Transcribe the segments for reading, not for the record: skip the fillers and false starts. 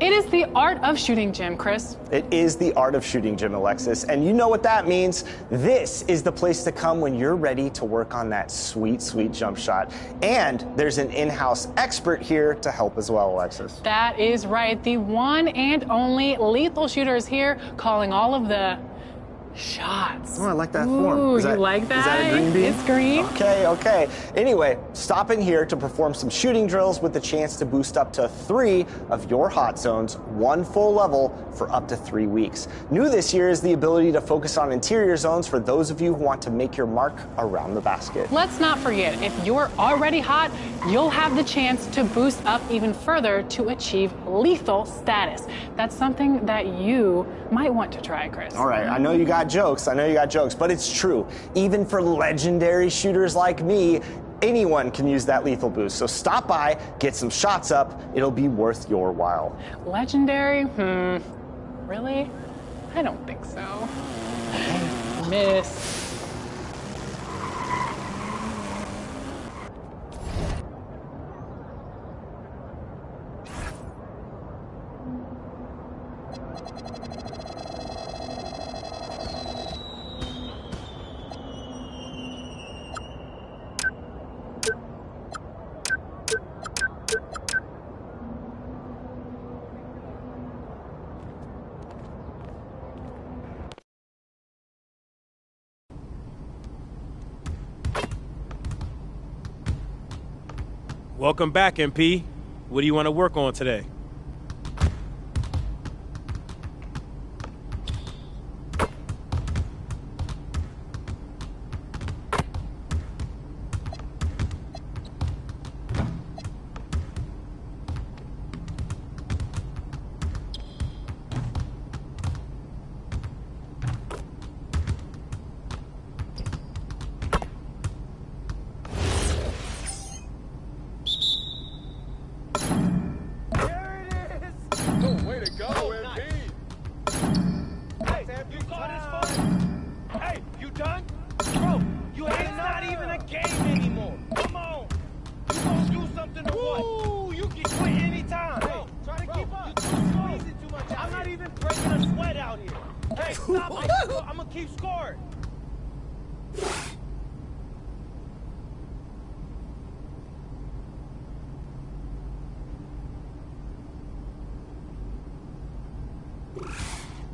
It is the art of shooting, Jim, Chris. It is the art of shooting, Jim, Alexis. And you know what that means. This is the place to come when you're ready to work on that sweet, sweet jump shot. And there's an in-house expert here to help as well, Alexis. That is right. The one and only lethal shooter is here, calling all of the shots. Oh, I like that Ooh, form. You like that? Is that a green bean? It's green. Okay. Anyway, stopping here to perform some shooting drills with the chance to boost up to 3 of your hot zones, 1 full level for up to 3 weeks. New this year is the ability to focus on interior zones for those of you who want to make your mark around the basket. Let's not forget, if you're already hot, you'll have the chance to boost up even further to achieve lethal status. That's something that you might want to try, Chris. All right, I know you got jokes, but it's true. Even for legendary shooters like me, anyone can use that lethal boost. So stop by, get some shots up. It'll be worth your while. Legendary? Really? I don't think so. Miss. Welcome back, MP. What do you want to work on today?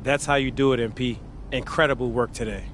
That's how you do it, MP. Incredible work today.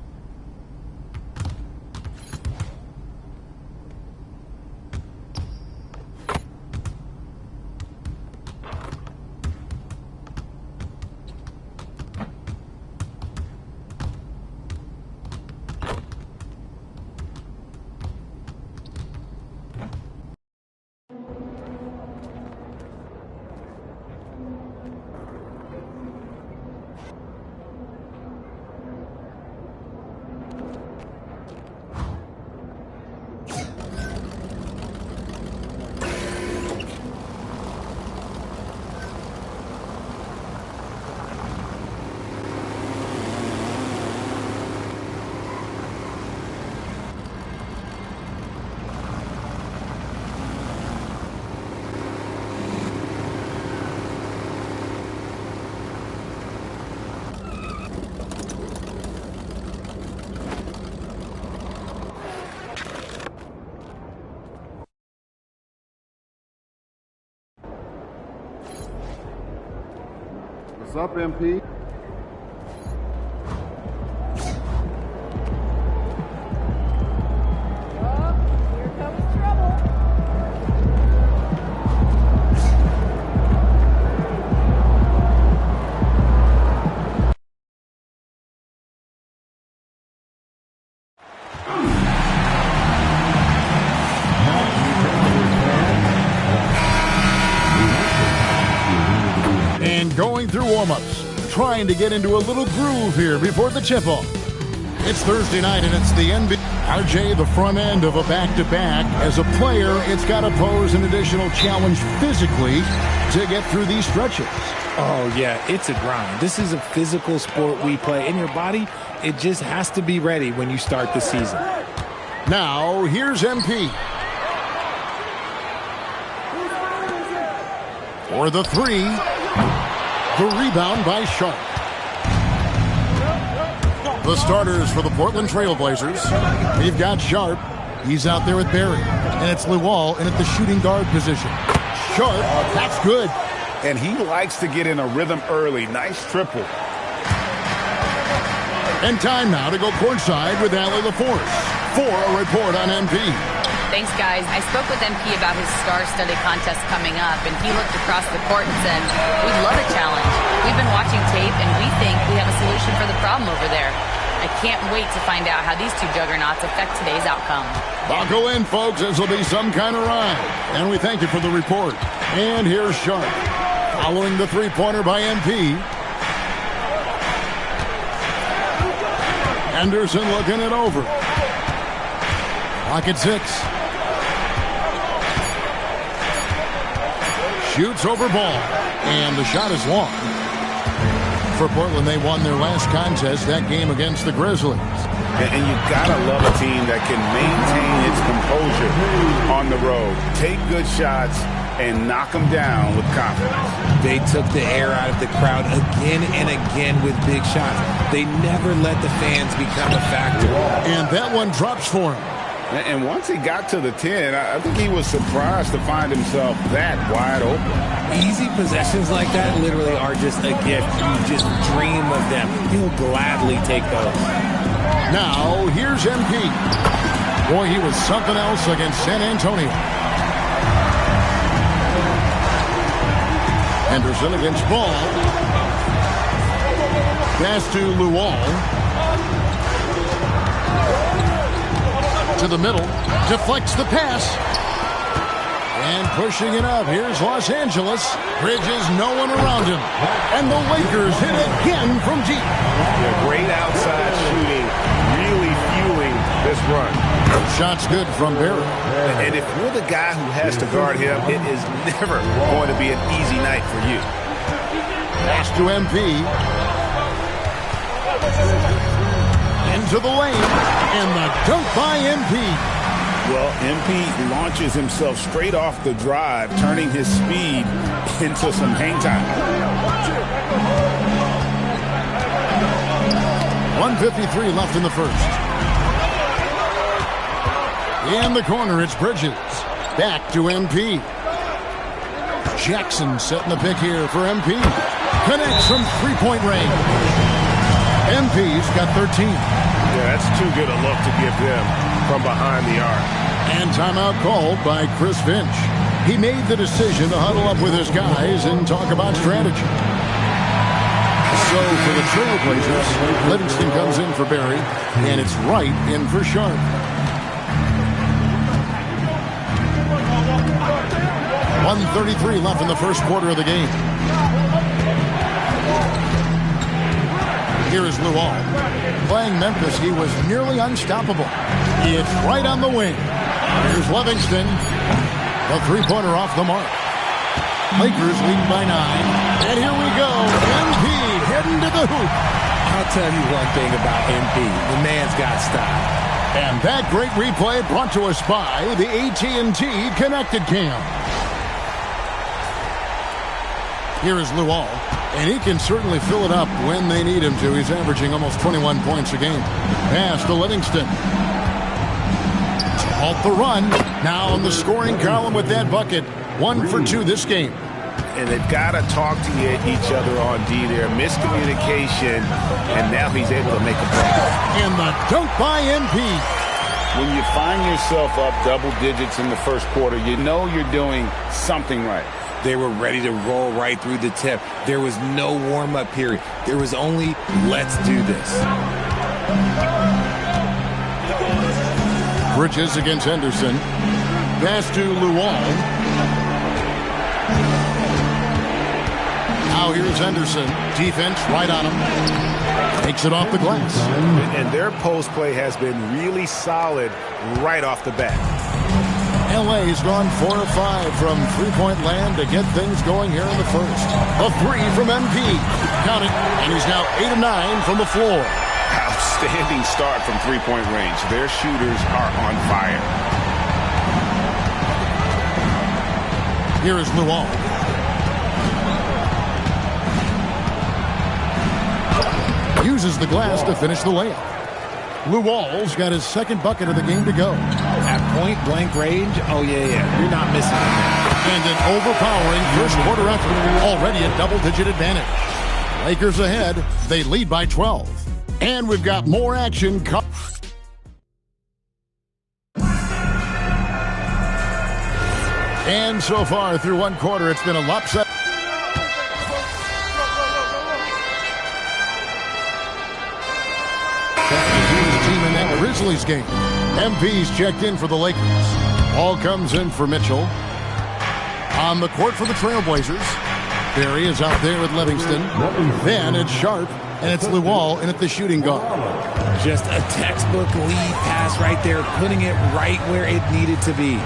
What's up, MP? Going through warm-ups, trying to get into a little groove here before the tip-off. It's Thursday night and it's the NBA. RJ, the front end of a back-to-back. As a player, it's got to pose an additional challenge physically to get through these stretches. Oh, yeah, it's a grind. This is a physical sport we play, and your body, it just has to be ready when you start the season. Now, here's MP. For the three. The rebound by Sharp. The starters for the Portland Trailblazers. We've got Sharp. He's out there with Barry. And it's Luol in at the shooting guard position. Sharp, that's good. And he likes to get in a rhythm early. Nice triple. And time now to go courtside with Allie LaForce for a report on MP. Thanks, guys. I spoke with MP about his star-studded contest coming up, and he looked across the court and said, "We'd love a challenge. We've been watching tape, and we think we have a solution for the problem over there." I can't wait to find out how these two juggernauts affect today's outcome. Buckle in, folks. This will be some kind of ride. And we thank you for the report. And here's Sharp. Following the three-pointer by MP. Anderson looking it over. Clock at 6. Shoots over ball. And the shot is long. For Portland, they won their last contest, that game against the Grizzlies. And you gotta love a team that can maintain its composure on the road. Take good shots and knock them down with confidence. They took the air out of the crowd again and again with big shots. They never let the fans become a factor. And that one drops for him. And once he got to the 10, I think he was surprised to find himself that wide open. Easy possessions like that literally are just a gift. You just dream of them. He'll gladly take those. Now, here's MP. Boy, he was something else against San Antonio. Henderson against Ball. Pass to Luol. To the middle. Deflects the pass. And pushing it up. Here's Los Angeles. Bridges, no one around him. And the Lakers hit again from deep. Yeah, great outside shooting. Really fueling this run. Shot's good from Barry. And if you're the guy who has to guard him, it is never going to be an easy night for you. Pass to MP. Into the lane. And the dunk by MP. Well, MP launches himself straight off the drive, turning his speed into some hang time. 1:53 left in the first. In the corner, it's Bridges. Back to MP. Jackson setting the pick here for MP. Connects from three-point range. MP's got 13. Yeah, that's too good a look to give them from behind the arc. And timeout called by Chris Finch. He made the decision to huddle up with his guys and talk about strategy. So for the Trailblazers, Livingston comes in for Barry, and it's Wright in for Sharp. .133 left in the first quarter of the game. Here is Luol. Playing Memphis, he was nearly unstoppable. It's right on the wing. Here's Livingston. The three-pointer off the mark. Lakers lead by 9. And here we go. MP heading to the hoop. I'll tell you one thing about MP. The man's got style. And that great replay brought to us by the AT&T Connected Cam. Here is Luol. And he can certainly fill it up when they need him to. He's averaging almost 21 points a game. Pass to Livingston. Halt the run. Now in the scoring column with that bucket. 1 for 2 this game. And they've got to talk to each other on D there. Miscommunication. And now he's able to make a play. And the dunk by MP. When you find yourself up double digits in the first quarter, you know you're doing something right. They were ready to roll right through the tip. There was no warm-up period. There was only, let's do this. Bridges against Henderson. Pass to Luol. Now here's Henderson. Defense right on him. Takes it off the glass. And their post play has been really solid right off the bat. LA's gone 4 of 5 from three-point land to get things going here in the first. A 3 from MP. Count it. And he's now 8 of 9 from the floor. Outstanding start from three-point range. Their shooters are on fire. Here is Luol. Uses the glass to finish the layup. Lou Wall's got his second bucket of the game to go. At point-blank range, oh, yeah. You're not missing it. And an overpowering first quarter effort. Already a double-digit advantage. Lakers ahead. They lead by 12. And we've got more action. And so far through one quarter, it's been a lopsided. Team in that Grizzlies game. MP's checked in for the Lakers. Ball comes in for Mitchell. On the court for the Trailblazers. Barry is out there with Livingston. Then it's Sharp, and it's Luol in at the shooting guard. Just a textbook lead pass right there, putting it right where it needed to be.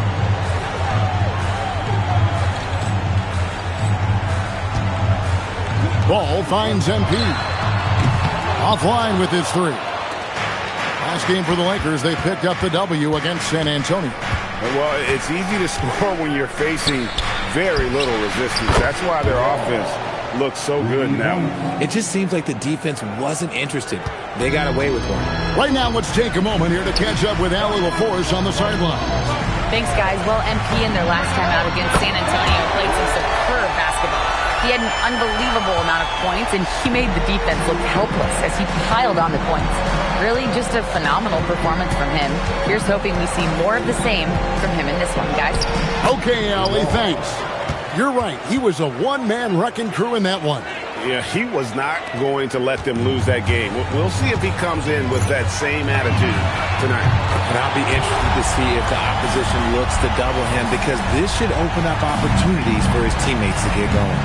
Ball finds MP. Offline with his three. Last game for the Lakers, they picked up the W against San Antonio. Well, it's easy to score when you're facing very little resistance. That's why their offense looks so good in that one. It just seems like the defense wasn't interested. They got away with one. Right now, let's take a moment here to catch up with Allie LaForce on the sideline. Thanks, guys. Well, MP in their last time out against San Antonio played some superb basketball. He had an unbelievable amount of points, and he made the defense look helpless as he piled on the points. Really just a phenomenal performance from him. Here's hoping we see more of the same from him in this one, guys. Okay, Allie, thanks. You're right. He was a one-man wrecking crew in that one. Yeah, he was not going to let them lose that game. We'll see if he comes in with that same attitude tonight. And I'll be interested to see if the opposition looks to double him, because this should open up opportunities for his teammates to get going.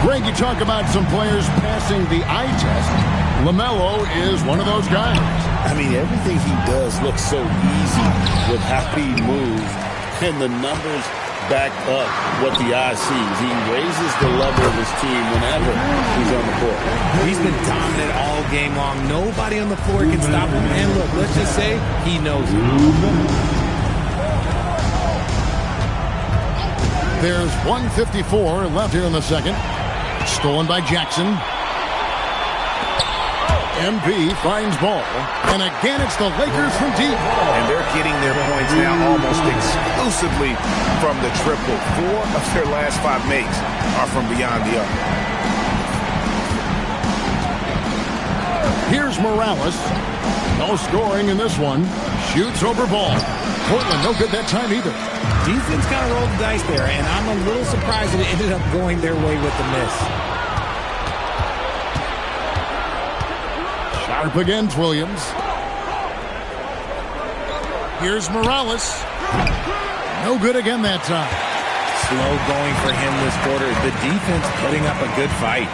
Greg, you talk about some players passing the eye test. LaMelo is one of those guys. I mean, everything he does looks so easy with how he moves, and the numbers back up what the eye sees. He raises the level of his team whenever he's on the court. He's been dominant all game long. Nobody on the floor can stop him. And look, let's just say he knows it. There's 1:54 left here in the second. Stolen by Jackson. MP finds ball. And again, it's the Lakers from deep. And they're getting their points now almost exclusively from the triple. 4 of their last 5 makes are from beyond the arc. Here's Morales. No scoring in this one. Shoots over ball. Portland no good that time either. Defense kind of rolled the dice there, and I'm a little surprised that it ended up going their way with the miss. Sharp against Williams. Here's Morales. No good again that time. Slow going for him this quarter. The defense putting up a good fight.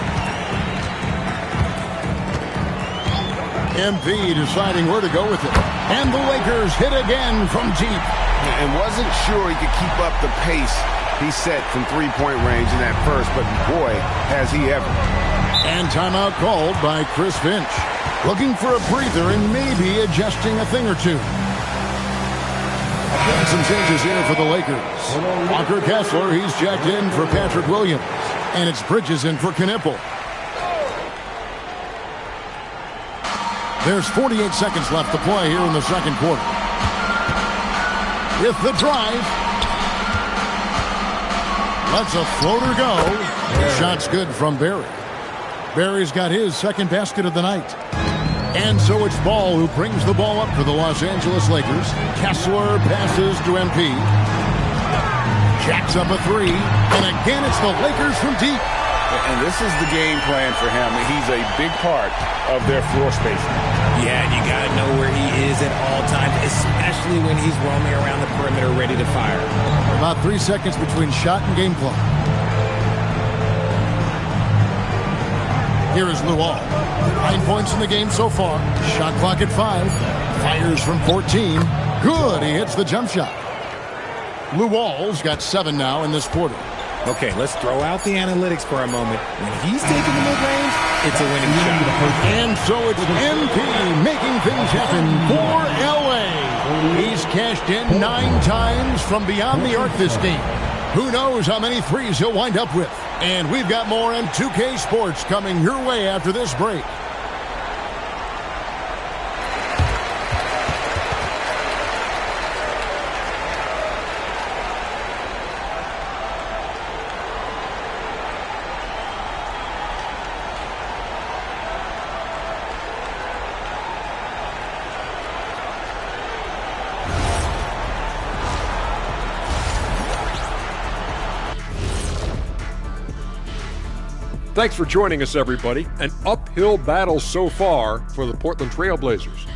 MP deciding where to go with it. And the Lakers hit again from deep. And wasn't sure he could keep up the pace he set from three-point range in that first, but boy, has he ever. And timeout called by Chris Finch. Looking for a breather and maybe adjusting a thing or two. And some changes here for the Lakers. Walker Kessler, he's checked in for Patrick Williams. And it's Bridges in for Knipple. There's 48 seconds left to play here in the second quarter. With the drive. Lets a floater go. The shot's good from Barry. Barry's got his second basket of the night. And so it's Ball who brings the ball up for the Los Angeles Lakers. Kessler passes to MP. Jacks up a three. And again, it's the Lakers from deep. And this is the game plan for him. He's a big part of their floor spacing. Yeah, you got to know where he is at all times, especially when he's roaming around the perimeter ready to fire. About 3 seconds between shot and game clock. Here is Luol. 9 points in the game so far. Shot clock at 5. Fires from 14. Good. He hits the jump shot. Luol's got 7 now in this quarter. Okay, let's throw out the analytics for a moment. When he's taking the mid-range, it's a winning shot. And so it's MP making things happen for LA. He's cashed in 9 times from beyond the arc this game. Who knows how many threes he'll wind up with. And we've got more M2K Sports coming your way after this break. Thanks for joining us, everybody. An uphill battle so far for the Portland Trail Blazers.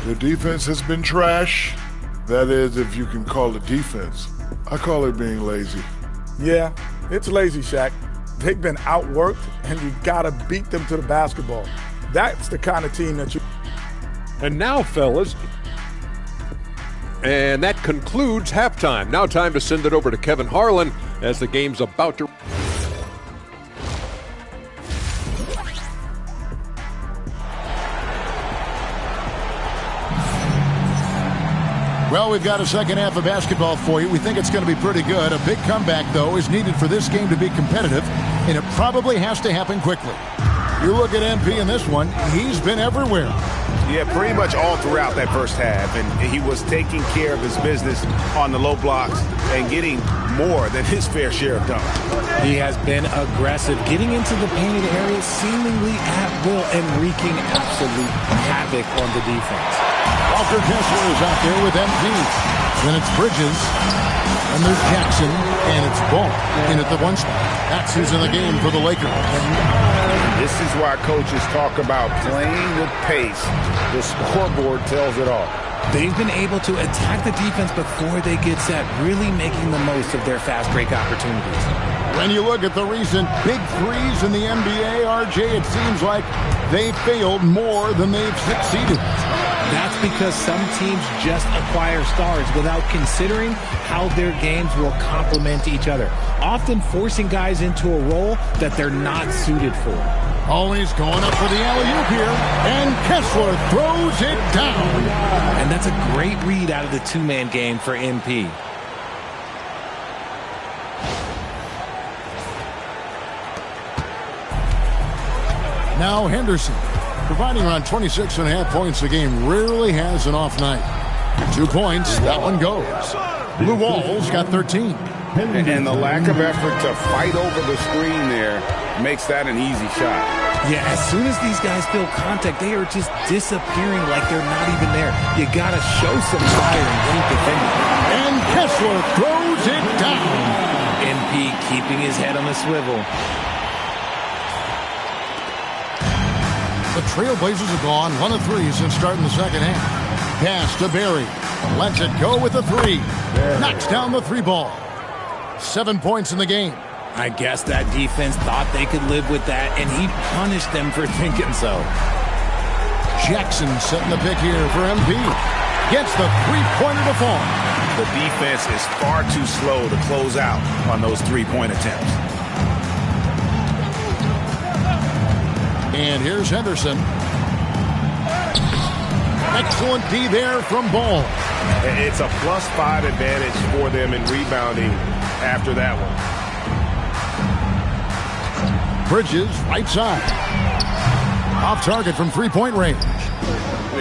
The defense has been trash. That is, if you can call it defense. I call it being lazy. Yeah, it's lazy, Shaq. They've been outworked, and you gotta beat them to the basketball. That's the kind of team that you... And now, fellas, and that concludes halftime. Now time to send it over to Kevin Harlan as the game's about to... Well, we've got a second half of basketball for you. We think it's going to be pretty good. A big comeback, though, is needed for this game to be competitive, and it probably has to happen quickly. You look at MP in this one, he's been everywhere. Yeah, pretty much all throughout that first half, and he was taking care of his business on the low blocks and getting more than his fair share of dunks. He has been aggressive, getting into the painted area seemingly at will and wreaking absolute havoc on the defense. Walker Kessler is out there with MP. Then it's Bridges, and there's Jackson, and it's Ball in at the one spot. That's who's in the game for the Lakers. This is why coaches talk about playing with pace. The scoreboard tells it all. They've been able to attack the defense before they get set, really making the most of their fast break opportunities. When you look at the recent big threes in the NBA, RJ, it seems like they failed more than they've succeeded. That's because some teams just acquire stars without considering how their games will complement each other, often forcing guys into a role that they're not suited for. Always going up for the alley-oop here, and Kessler throws it down. And that's a great read out of the two-man game for MP. Now Henderson, providing around 26.5 points a game, rarely has an off night. 2 points, that one goes. Blue Walls got 13. And the lack of effort to fight over the screen there makes that an easy shot. Yeah, as soon as these guys feel contact, they are just disappearing like they're not even there. You got to show some fire and keep defending. And Kessler throws it down. MP keeping his head on a swivel. The Trailblazers have gone 1 of 3 since starting the second half. Pass to Barry. Lets it go with the 3. Knocks down the 3 ball. 7 points in the game. I guess that defense thought they could live with that, and he punished them for thinking so. Jackson setting the pick here for MP. Gets the three-pointer to fall. The defense is far too slow to close out on those three-point attempts. And here's Henderson. Excellent D there from Ball. It's a +5 advantage for them in rebounding after that one. Bridges, right side. Off target from three-point range.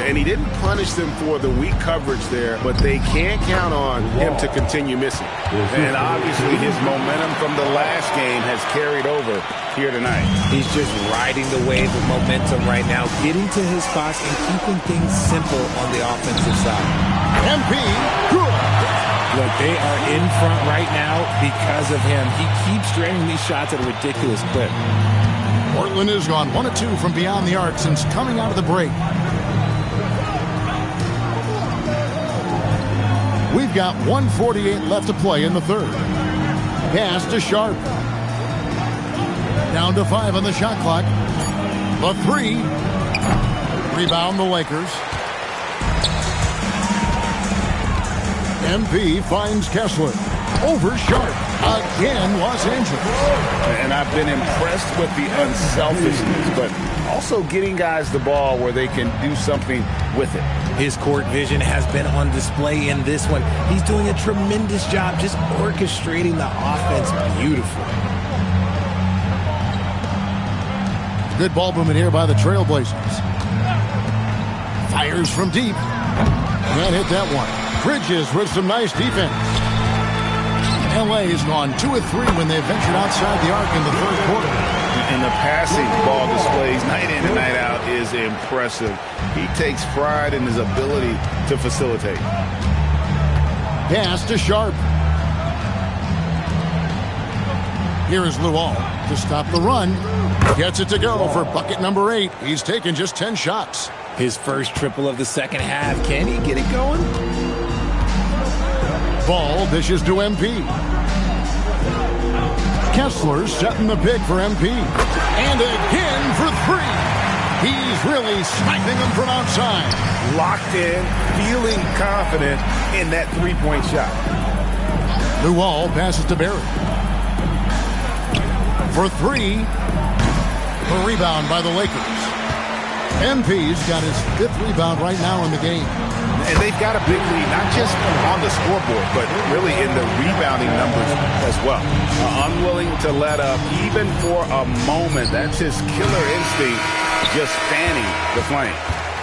And he didn't punish them for the weak coverage there, but they can't count on him to continue missing. And obviously his momentum from the last game has carried over here tonight. He's just riding the wave of momentum right now, getting to his spots and keeping things simple on the offensive side. MP, good. Look, they are in front right now because of him. He keeps draining these shots at a ridiculous clip. Portland has gone 1 of 2 from beyond the arc since coming out of the break. We've got 1:48 left to play in the third. Pass to Sharp. Down to 5 on the shot clock. The 3. Rebound the Lakers. MP finds Kessler. Over Sharp. Again, Los Angeles. And I've been impressed with the unselfishness, but also getting guys the ball where they can do something with it. His court vision has been on display in this one. He's doing a tremendous job just orchestrating the offense beautifully. Good ball movement here by the Trailblazers. Fires from deep. Can't hit that one. Bridges with some nice defense. LA has gone 2 of 3 when they've ventured outside the arc in the third quarter. And the passing ball displays night in and night out is impressive. He takes pride in his ability to facilitate. Pass to Sharp. Here is Luol to stop the run. Gets it to go for bucket number 8. He's taken just 10 shots. His first triple of the second half. Can he get it going? Ball dishes to MP. Kessler setting the pick for MP. And again for 3. He's really sniping them from outside. Locked in, feeling confident in that three-point shot. Luol passes to Barry. For 3. A rebound by the Lakers. MP's got his 5th rebound right now in the game. And they've got a big lead, not just on the scoreboard, but really in the rebounding numbers as well. Unwilling to let up, even for a moment. That's his killer instinct, just fanning the flame.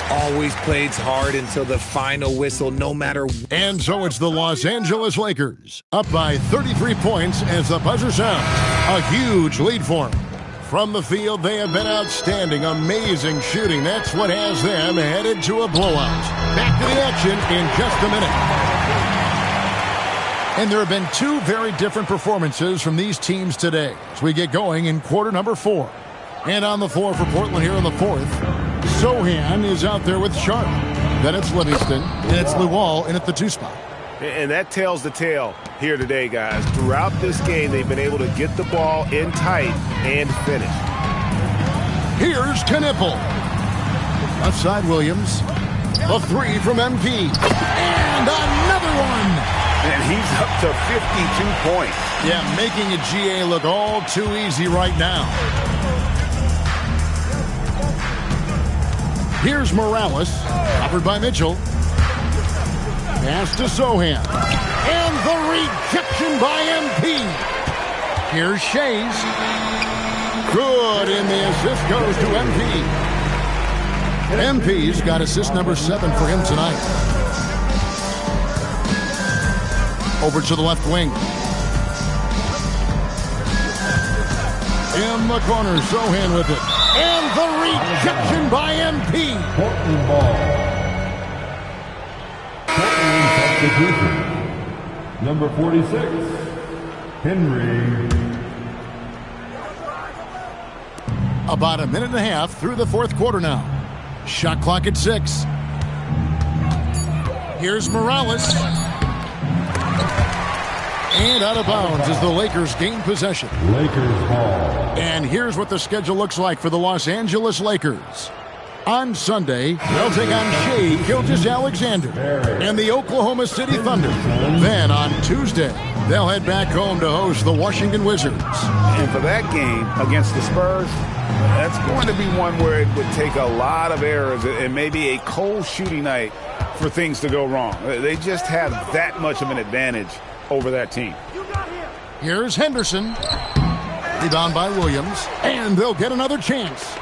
Always plays hard until the final whistle, no matter. And so it's the Los Angeles Lakers, up by 33 points as the buzzer sounds. A huge lead for them. From the field, they have been outstanding. Amazing shooting. That's what has them headed to a blowout. Back to the action in just a minute. And there have been 2 very different performances from these teams today as we get going in quarter number 4. And on the floor for Portland here in the 4th, Sohan is out there with Sharp. Then it's Livingston, and it's Luol in at the 2 spot. And that tells the tale here today, guys. Throughout this game, they've been able to get the ball in tight and finish. Here's Knipple. Left side, Williams. A 3 from MP. And another one. And he's up to 52 points. Yeah, making a GA look all too easy right now. Here's Morales. Offered by Mitchell. Pass to Sohan. And the rejection by MP. Here's Shays. Good, and the assist goes to MP. MP's got assist number 7 for him tonight. Over to the left wing. In the corner, Sohan with it. And the rejection by MP. Portland ball. Substitution. Number 46, Henry. About a minute and a half through the 4th quarter now. Shot clock at 6. Here's Morales. And out of bounds as the Lakers gain possession. Lakers ball. And here's what the schedule looks like for the Los Angeles Lakers. On Sunday, they'll take on Shea Gilgeous-Alexander and the Oklahoma City Thunder. Then on Tuesday, they'll head back home to host the Washington Wizards. And for that game against the Spurs, that's going to be one where it would take a lot of errors and maybe a cold shooting night for things to go wrong. They just have that much of an advantage over that team. Here's Henderson. Rebound by Williams. And they'll get another chance.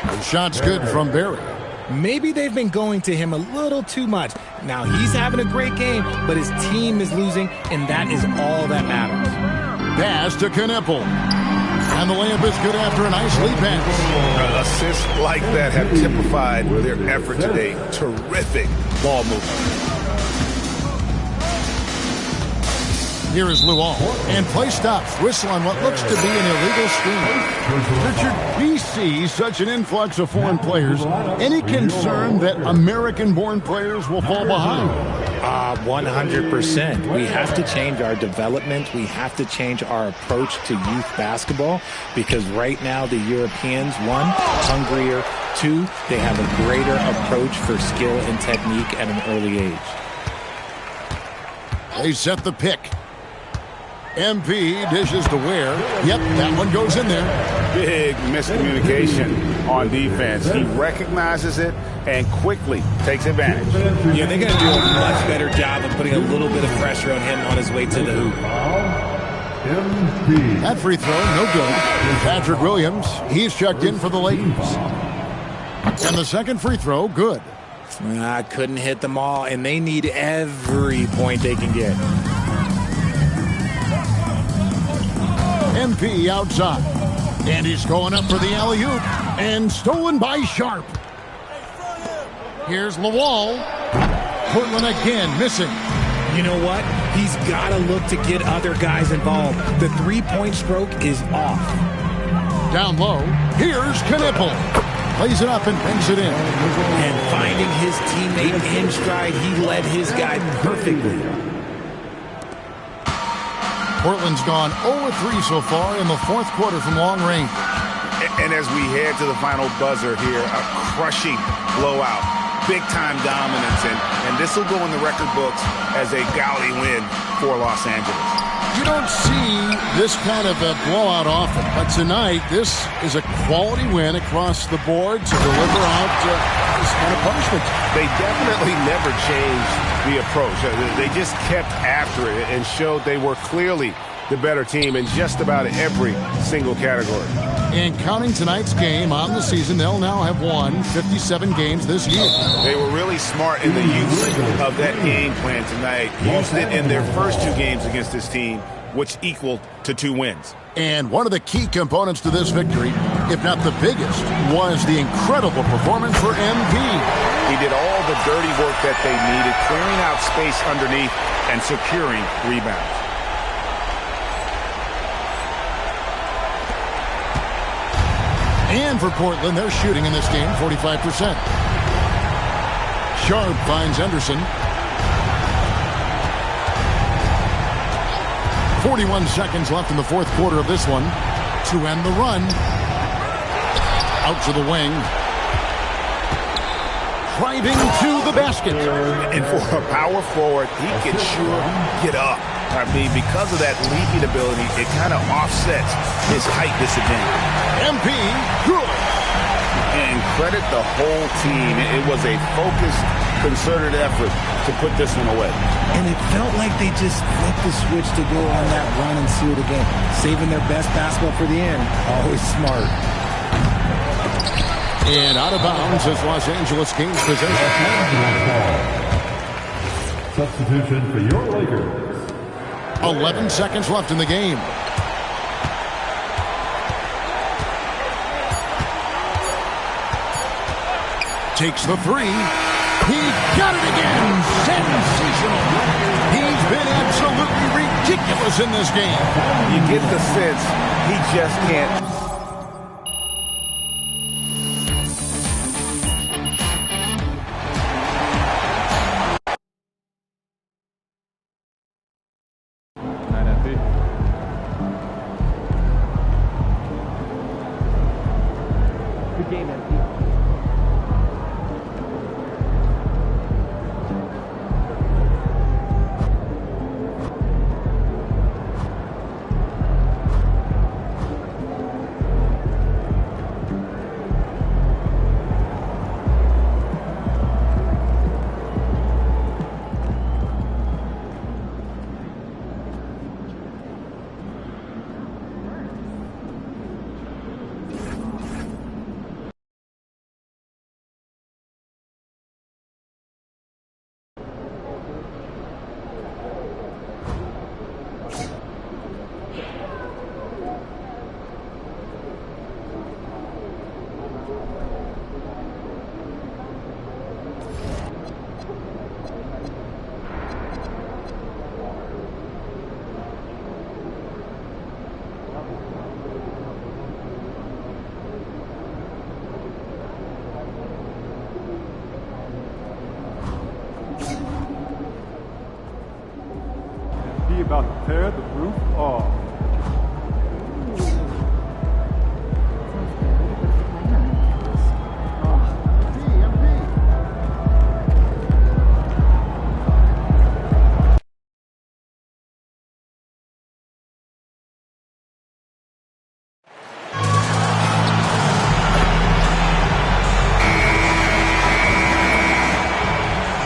The shot's good from Barry. Maybe they've been going to him a little too much. Now he's having a great game, but his team is losing, and that is all that matters. Pass to Knipple. And the layup is good after a nice lead pass. Assists like that have typified their effort today. Terrific ball movement. Here is Luol. And play stops. Whistle on what looks to be an illegal screen. Richard, we see such an influx of foreign players. Any concern that American-born players will fall behind? 100%. We have to change our development. We have to change our approach to youth basketball because right now the Europeans, 1, hungrier, 2, they have a greater approach for skill and technique at an early age. They set the pick. MP dishes to Ware. Yep, that one goes in there. Big miscommunication on defense. He recognizes it and quickly takes advantage. Yeah, they're going to do a much better job of putting a little bit of pressure on him on his way to the hoop. That free throw, no good. Patrick Williams, he's checked in for the Lakers. And the second free throw, good. Couldn't hit them all, and they need every point they can get. MP outside. And he's going up for the alley-oop. And stolen by Sharp. Here's Luol. Portland again missing. You know what? He's got to look to get other guys involved. The three-point stroke is off. Down low, here's Knipple. Plays it up and brings it in. And finding his teammate in stride, he led his guy perfectly. Portland's gone 0-3 so far in the fourth quarter from long range. And as we head to the final buzzer here, a crushing blowout, big-time dominance, and this will go in the record books as a gaudy win for Los Angeles. You don't see this kind of a blowout often, but tonight this is a quality win across the board to deliver out this kind of punishment. They definitely never changed the approach. They just kept after it and showed they were clearly the better team in just about every single category. And counting tonight's game on the season, they'll now have won 57 games this year. They were really smart in the use of that game plan tonight. Used it in their first two games against this team, which equaled to 2 wins. And one of the key components to this victory, if not the biggest, was the incredible performance for MP. He did all the dirty work that they needed, clearing out space underneath and securing rebounds. And for Portland, they're shooting in this game 45%. Sharp finds Henderson. 41 seconds left in the fourth quarter of this one to end the run. Out to the wing. Driving to the basket. And for a power forward, he can sure get up. I mean, because of that leaping ability, it kind of offsets his height disadvantage. MP, good. And credit the whole team. It was a focused, concerted effort to put this one away. And it felt like they just flipped the switch to go on that run and seal the game. Saving their best basketball for the end. Always smart. And out of bounds as Los Angeles gains possession. Substitution for your Lakers. 11 seconds left in the game. Takes the three. He got it again. Sensational. He's been absolutely ridiculous in this game. You get the sense he just can't. Good game, MP. About to tear the roof off.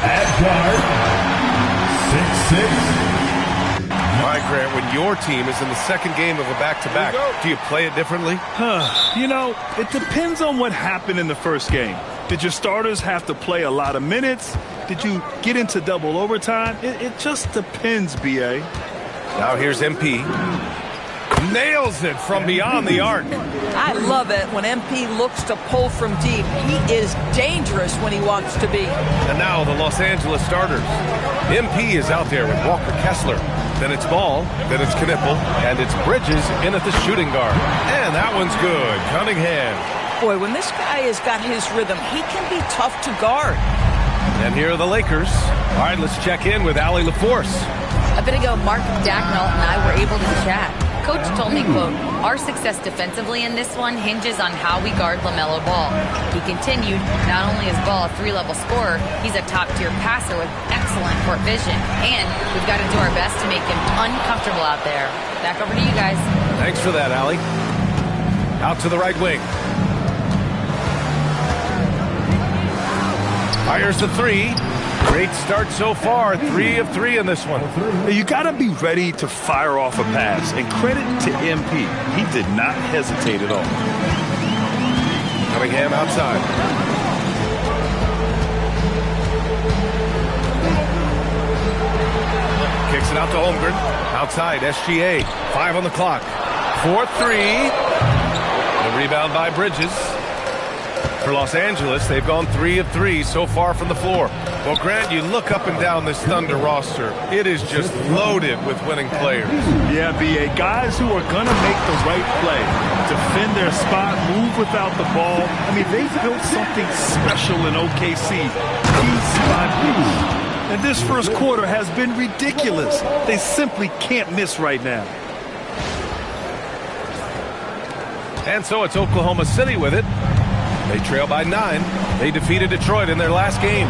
At guard, 6'6". Grant, when your team is in the second game of a back-to-back, do you play it differently? You know, it depends on what happened in the first game. Did your starters have to play a lot of minutes? Did you get into double overtime? It just depends, B.A. Now here's MP. Nails it from beyond the arc. I love it when MP looks to pull from deep. He is dangerous when he wants to be. And now the Los Angeles starters. MP is out there with Walker Kessler. Then it's Ball, then it's Knipple, and it's Bridges in at the shooting guard. And that one's good. Cunningham. Boy, when this guy has got his rhythm, he can be tough to guard. And here are the Lakers. All right, let's check in with Allie LaForce. A bit ago, Mark Dagnall and I were able to chat. Coach told me, quote, our success defensively in this one hinges on how we guard LaMelo Ball. He continued, not only is Ball a 3-level scorer, he's a top-tier passer with excellent court vision. And we've got to do our best to make him uncomfortable out there. Back over to you guys. Thanks for that, Allie. Out to the right wing. Fires the three. Great start so far. 3 of 3 in this one. You got to be ready to fire off a pass. And credit to MP. He did not hesitate at all. Cunningham outside. Kicks it out to Holmgren. Outside, SGA. 5 on the clock. 4-3. The rebound by Bridges. For Los Angeles, they've gone 3 of 3 so far from the floor. Well, Grant, you look up and down this Thunder roster. It is just loaded with winning players. Yeah, B.A. Guys who are going to make the right play. Defend their spot, move without the ball. I mean, they've built something special in OKC. Piece by piece. And this first quarter has been ridiculous. They simply can't miss right now. And so it's Oklahoma City with it. They trail by 9. They defeated Detroit in their last game.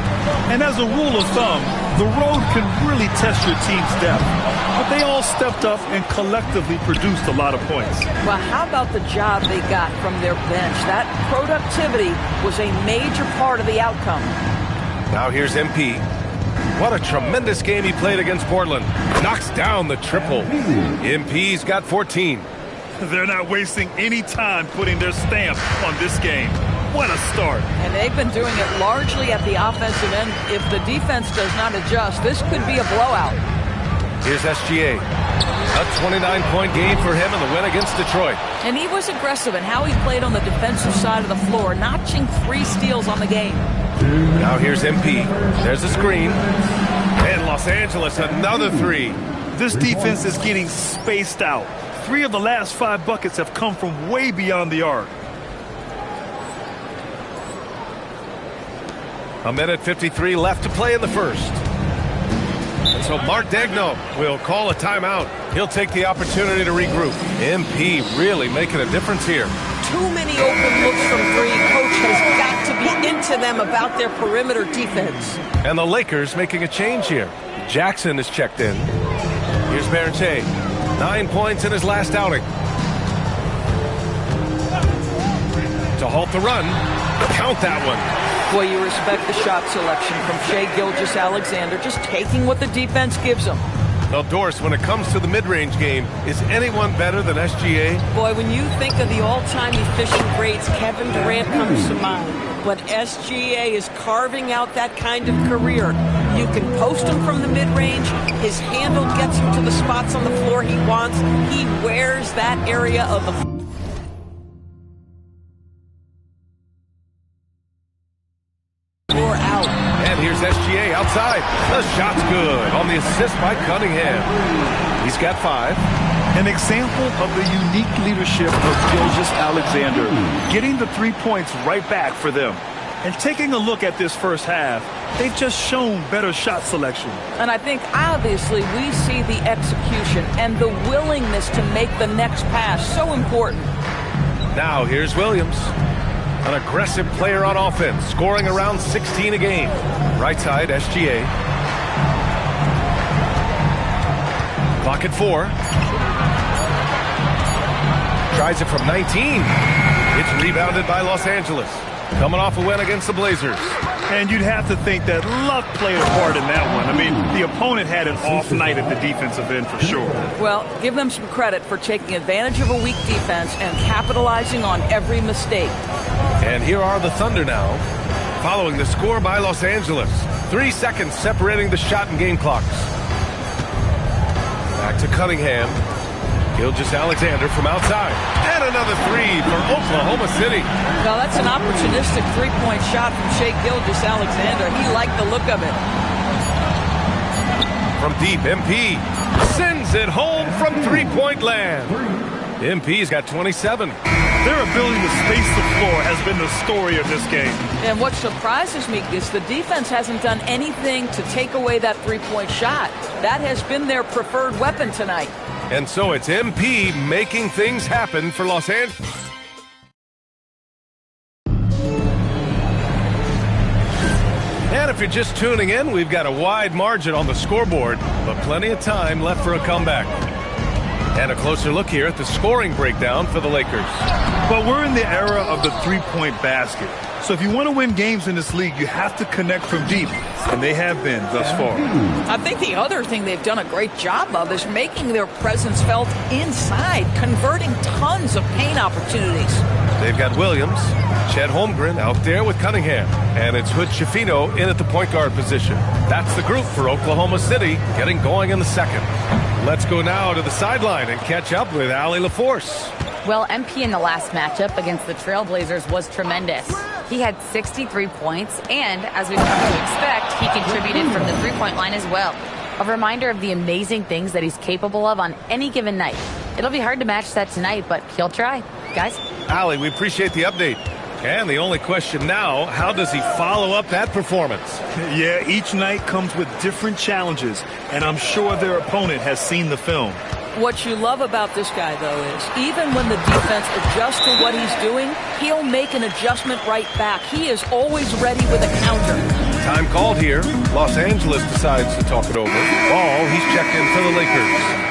And as a rule of thumb, the road can really test your team's depth. But they all stepped up and collectively produced a lot of points. Well, how about the job they got from their bench? That productivity was a major part of the outcome. Now here's MP. What a tremendous game he played against Portland. Knocks down the triple. MP's got 14. They're not wasting any time putting their stamp on this game. What a start. And they've been doing it largely at the offensive end. If the defense does not adjust, this could be a blowout. Here's SGA. A 29-point game for him in the win against Detroit. And he was aggressive in how he played on the defensive side of the floor, notching 3 steals on the game. Now here's MP. There's a screen. And Los Angeles, another 3. This defense is getting spaced out. 3 of the last 5 buckets have come from way beyond the arc. A minute 53 left to play in the first. And so Mark Dagnall will call a timeout. He'll take the opportunity to regroup. MP really making a difference here. Too many open looks from 3. Coach has got to be into them about their perimeter defense. And the Lakers making a change here. Jackson is checked in. Here's Berche. 9 points in his last outing. To halt the run. Count that one. Boy, you respect the shot selection from Shai Gilgeous-Alexander, just taking what the defense gives him. Well, Doris, when it comes to the mid-range game, is anyone better than SGA? Boy, when you think of the all-time efficient greats, Kevin Durant comes to mind. But SGA is carving out that kind of career. You can post him from the mid-range. His handle gets him to the spots on the floor he wants. He wears that area of the floor out. And here's SGA outside. The shot's good on the assist by Cunningham. He's got 5. An example of the unique leadership of Gilgeous-Alexander, getting the 3 points right back for them. And taking a look at this first half, they've just shown better shot selection. And I think obviously we see the execution and the willingness to make the next pass so important. Now here's Williams. An aggressive player on offense, scoring around 16 a game. Right side, SGA. Clock at 4. Tries it from 19. It's rebounded by Los Angeles. Coming off a win against the Blazers. And you'd have to think that luck played a part in that one. I mean, the opponent had an off night at the defensive end for sure. Well, give them some credit for taking advantage of a weak defense and capitalizing on every mistake. And here are the Thunder now, following the score by Los Angeles. 3 seconds separating the shot and game clocks. Back to Cunningham. Gilgeous-Alexander from outside. And another three for Oklahoma City. Now that's an opportunistic three-point shot from Shai Gilgeous-Alexander. He liked the look of it. From deep, MP sends it home from three-point land. MP's got 27. Their ability to space the floor has been the story of this game. And what surprises me is the defense hasn't done anything to take away that three-point shot. That has been their preferred weapon tonight. And so it's MP making things happen for Los Angeles. And if you're just tuning in, we've got a wide margin on the scoreboard, but plenty of time left for a comeback. And a closer look here at the scoring breakdown for the Lakers. But we're in the era of the three-point basket. So if you want to win games in this league, you have to connect from deep. And they have been thus far. I think the other thing they've done a great job of is making their presence felt inside, converting tons of paint opportunities. They've got Williams, Chet Holmgren out there with Cunningham. And it's Hood Schifino in at the point guard position. That's the group for Oklahoma City getting going in the second. Let's go now to the sideline and catch up with Allie LaForce. Well, MP in the last matchup against the Trailblazers was tremendous. He had 63 points, and as we've come to expect, he contributed from the three-point line as well. A reminder of the amazing things that he's capable of on any given night. It'll be hard to match that tonight, but he'll try. Guys? Allie, we appreciate the update. And the only question now, how does he follow up that performance? Yeah, each night comes with different challenges, and I'm sure their opponent has seen the film. What you love about this guy, though, is even when the defense adjusts to what he's doing, he'll make an adjustment right back. He is always ready with a counter. Time called here. Los Angeles decides to talk it over. Ball, he's checked in for the Lakers.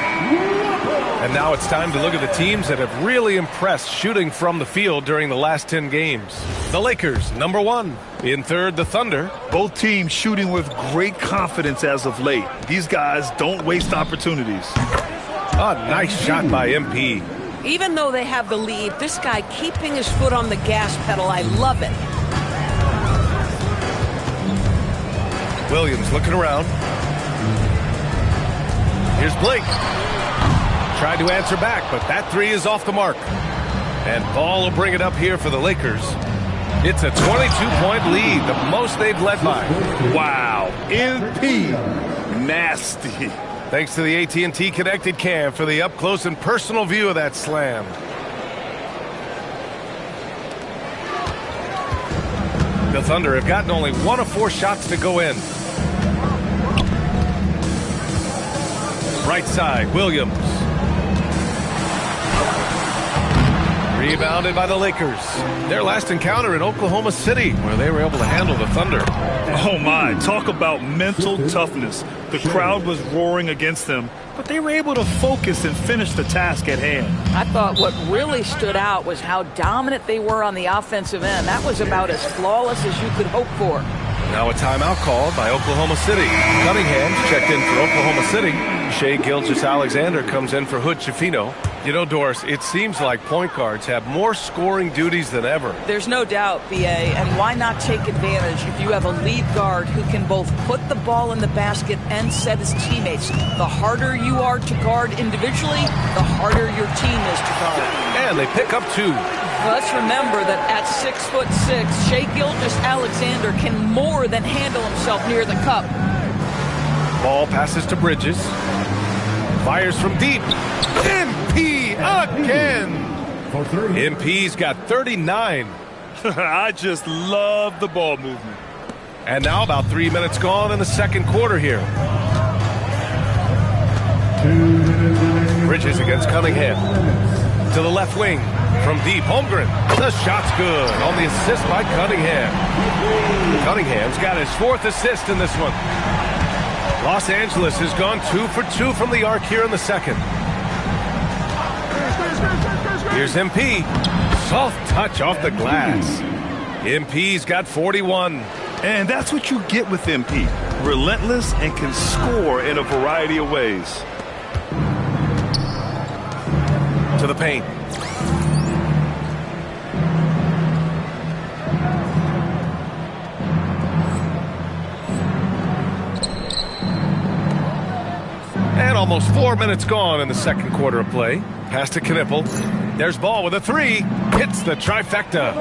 And now it's time to look at the teams that have really impressed shooting from the field during the last 10 games. The Lakers, number 1. In third, the Thunder. Both teams shooting with great confidence as of late. These guys don't waste opportunities. A nice shot by MP. Even though they have the lead, this guy keeping his foot on the gas pedal, I love it. Williams looking around. Here's Blake. Tried to answer back, but that three is off the mark. And Ball will bring it up here for the Lakers. It's a 22-point lead, the most they've led by. Wow, MP, nasty. Thanks to the AT&T Connected Cam for the up-close and personal view of that slam. The Thunder have gotten only 1 of 4 shots to go in. Right side, Williams. Rebounded by the Lakers. Their last encounter in Oklahoma City, where they were able to handle the Thunder. Oh my, talk about mental toughness. The crowd was roaring against them, but they were able to focus and finish the task at hand. I thought what really stood out was how dominant they were on the offensive end. That was about as flawless as you could hope for. Now a timeout called by Oklahoma City. Cunningham checked in for Oklahoma City. Shai Gilgeous-Alexander comes in for Hood Schifino. You know, Doris, it seems like point guards have more scoring duties than ever. There's no doubt, B.A., and why not take advantage if you have a lead guard who can both put the ball in the basket and set his teammates. The harder you are to guard individually, the harder your team is to guard. And they pick up 2. Let's remember that at 6'6", Shai Gilgeous-Alexander can more than handle himself near the cup. Ball passes to Bridges. Fires from deep. MP again. MP's got 39. I just love the ball movement. And now about 3 minutes gone in the second quarter here. Bridges against Cunningham. To the left wing. From deep, Holmgren. The shot's good on the assist by Cunningham. Cunningham's got his 4th assist in this one. Los Angeles has gone 2 for 2 from the arc here in the second. Here's MP. Soft touch off the glass. MP's got 41. And that's what you get with MP. Relentless and can score in a variety of ways. To the paint. And almost 4 minutes gone in the second quarter of play. Pass to Knippel. There's Ball with a three. Hits the trifecta.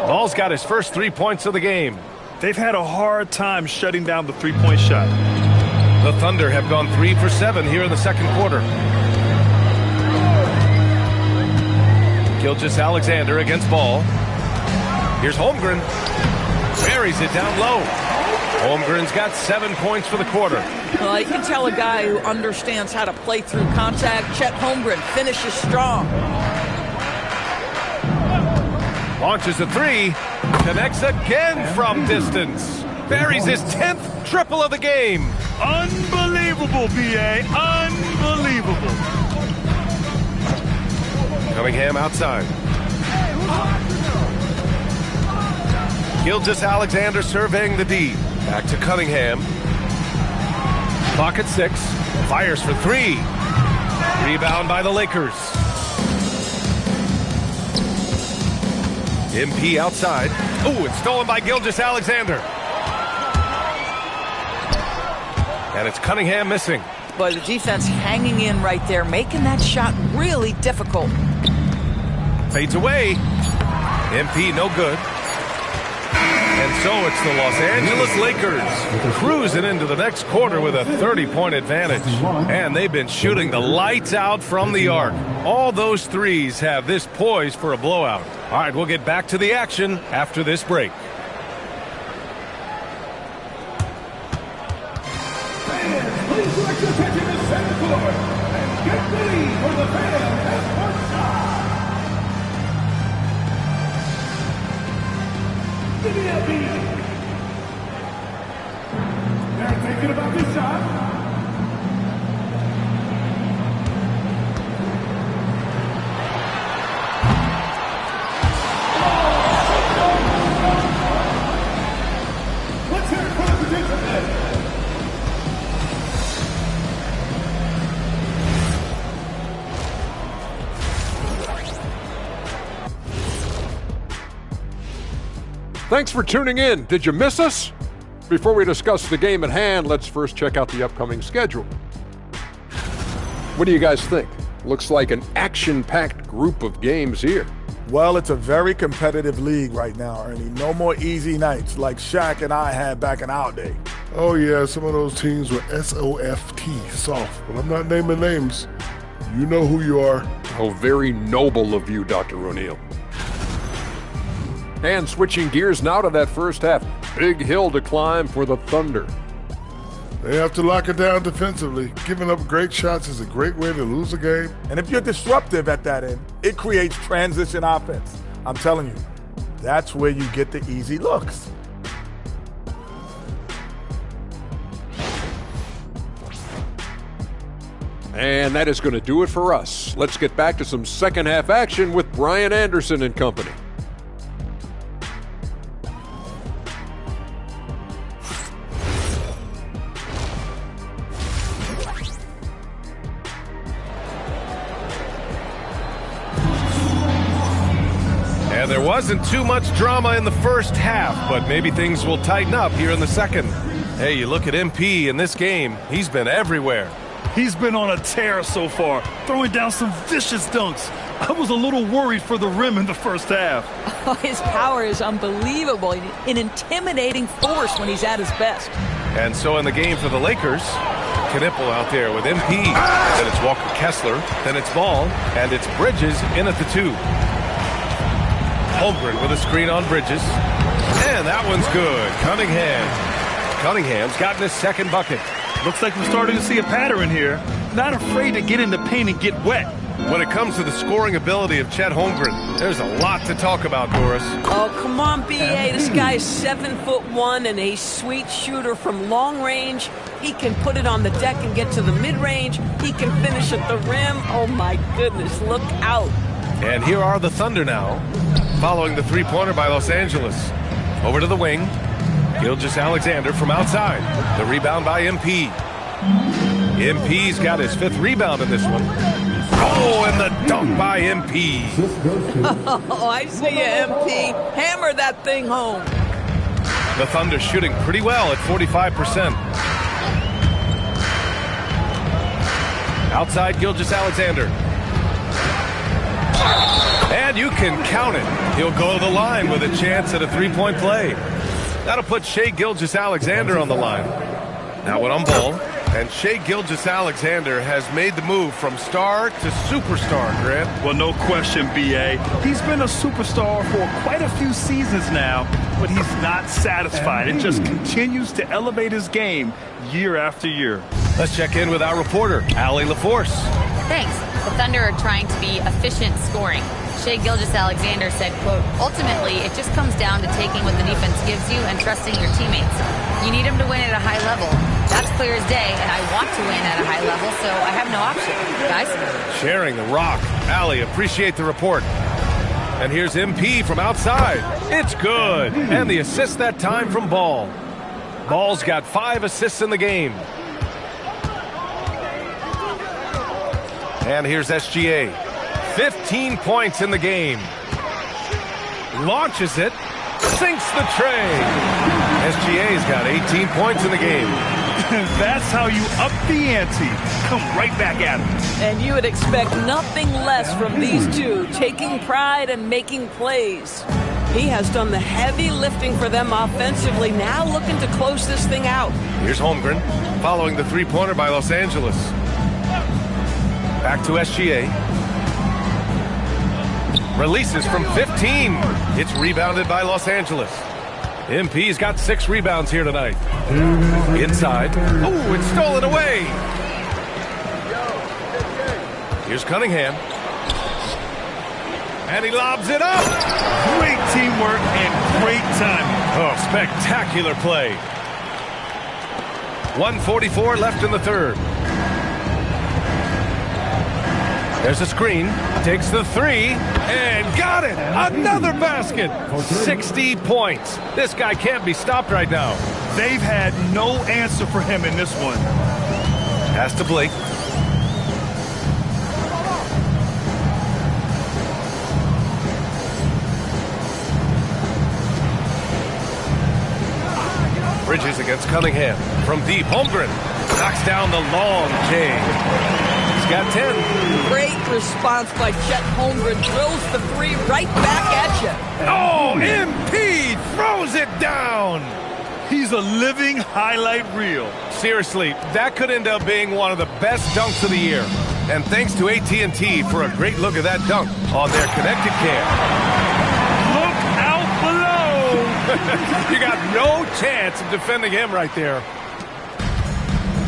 Ball's got his first 3 points of the game. They've had a hard time shutting down the three-point shot. The Thunder have gone 3 for 7 here in the second quarter. Gilgeous-Alexander against Ball. Here's Holmgren. Buries it down low. Holmgren's got 7 points for the quarter. Well, you can tell a guy who understands how to play through contact. Chet Holmgren finishes strong. Launches a three. Connects again from distance. Buries his 10th triple of the game. Unbelievable, B.A. Unbelievable. Cunningham outside. Gilgeous-Alexander surveying the D. Back to Cunningham. Clock at 6. Fires for three. Rebound by the Lakers. MP outside. Ooh, it's stolen by Gilgeous-Alexander. And it's Cunningham missing. But the defense hanging in right there, making that shot really difficult. Fades away. MP no good. And so it's the Los Angeles Lakers cruising into the next quarter with a 30-point advantage. And they've been shooting the lights out from the arc. All those threes have this poised for a blowout. All right, we'll get back to the action after this break. Please direct your attention to center court and get ready for the fans at courtside. Give me a beat. They're thinking about this shot. Let's hear it for the participants. Thanks for tuning in. Did you miss us? Before we discuss the game at hand, let's first check out the upcoming schedule. What do you guys think? Looks like an action-packed group of games here. Well, it's a very competitive league right now, Ernie. No more easy nights like Shaq and I had back in our day. Oh, yeah, some of those teams were S-O-F-T, soft. But I'm not naming names. You know who you are. Oh, very noble of you, Dr. O'Neill. And switching gears now to that first half. Big hill to climb for the Thunder. They have to lock it down defensively. Giving up great shots is a great way to lose a game. And if you're disruptive at that end, it creates transition offense. I'm telling you, that's where you get the easy looks. And that is going to do it for us. Let's get back to some second half action with Brian Anderson and company. And there wasn't too much drama in the first half, but maybe things will tighten up here in the second. Hey, you look at MP in this game, he's been everywhere. He's been on a tear so far, throwing down some vicious dunks. I was a little worried for the rim in the first half. Oh, his power is unbelievable, an intimidating force when he's at his best. And so in the game for the Lakers, Knippel out there with MP. Then it's Walker Kessler, then it's Ball, and it's Bridges in at the 2. Holmgren with a screen on Bridges. And that one's good. Cunningham's gotten his second bucket. Looks like we're starting to see a pattern here. Not afraid to get in the paint and get wet. When it comes to the scoring ability of Chet Holmgren, there's a lot to talk about, Doris. Oh, come on, B.A. This guy's 7'1" and a sweet shooter from long range. He can put it on the deck and get to the mid-range. He can finish at the rim. Oh, my goodness, look out. And here are the Thunder now, following the three-pointer by Los Angeles. Over to the wing. Gilgeous-Alexander from outside. The rebound by MP. MP's got his 5th rebound in this one. Oh, and the dunk by MP. Oh, I see you, MP. Hammer that thing home. The Thunder shooting pretty well at 45%. Outside Gilgeous-Alexander. can count it. He'll go to the line with a chance at a three-point play. That'll put Shai Gilgeous-Alexander on the line. Now one on ball. And Shai Gilgeous-Alexander has made the move from star to superstar, Grant. Well, no question, B.A. He's been a superstar for quite a few seasons now, but he's not satisfied and just continues to elevate his game year after year. Let's check in with our reporter, Allie LaForce. Thanks. The Thunder are trying to be efficient scoring. Shai Gilgeous-Alexander said, quote, ultimately, it just comes down to taking what the defense gives you and trusting your teammates. You need them to win at a high level. That's clear as day, and I want to win at a high level, so I have no option. Guys? Sharing the rock. Allie, appreciate the report. And here's MP from outside. It's good. And the assist that time from Ball. Ball's got 5 assists in the game. And here's SGA. 15 points in the game. Launches it. Sinks the tray. SGA's got 18 points in the game. That's how you up the ante. Come right back at him. And you would expect nothing less from these two, taking pride and making plays. He has done the heavy lifting for them offensively, now looking to close this thing out. Here's Holmgren, following the three-pointer by Los Angeles. Back to SGA. Releases from 15. It's rebounded by Los Angeles. MP's got 6 rebounds here tonight. Inside. Oh, it's stolen away. Here's Cunningham. And he lobs it up. Great teamwork and great timing. Oh, spectacular play. 1:44 left in the third. There's a screen. Takes the 3 and got it. Another basket. 60 points. This guy can't be stopped right now. They've had no answer for him in this one. Pass to Blake. Bridges against Cunningham. From deep, Holmgren knocks down the long J. He's got 10. Great response by Chet Holmgren. Drills the 3 right back at you. Oh, MP throws it down. He's a living highlight reel. Seriously, that could end up being one of the best dunks of the year. And thanks to AT&T for a great look at that dunk on their connected cam. Look out below. You got no chance of defending him right there.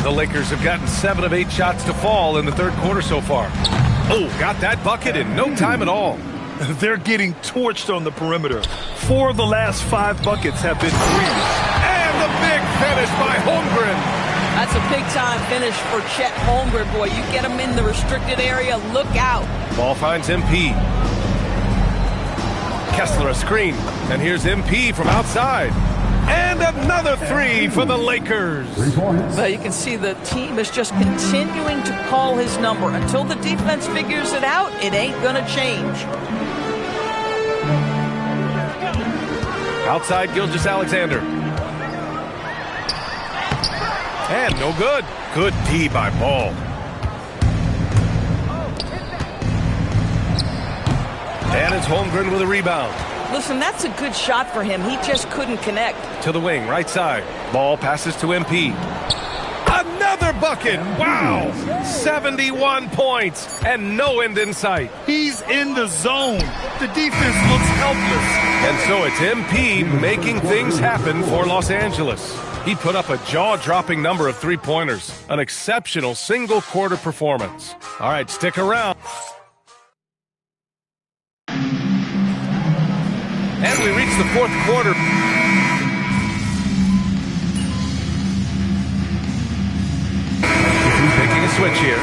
The Lakers have gotten 7 of 8 shots to fall in the third quarter so far. Oh, got that bucket in no time at all. They're getting torched on the perimeter. 4 of the last 5 buckets have been threes. And the big finish by Holmgren. That's a big-time finish for Chet Holmgren, boy. You get him in the restricted area, look out. Ball finds MP. Kessler a screen. And here's MP from outside. And another 3 for the Lakers. Well, you can see the team is just continuing to call his number. Until the defense figures it out, it ain't going to change. Outside Gilgeous-Alexander. And no good. Good D by Ball. And it's Holmgren with a rebound. Listen, that's a good shot for him. He just couldn't connect. To the wing, right side. Ball passes to MP. Another bucket! Wow! 71 points and no end in sight. He's in the zone. The defense looks helpless. And so it's MP making things happen for Los Angeles. He put up a jaw-dropping number of three-pointers. An exceptional single-quarter performance. All right, stick around. And we reach the fourth quarter. Making a switch here.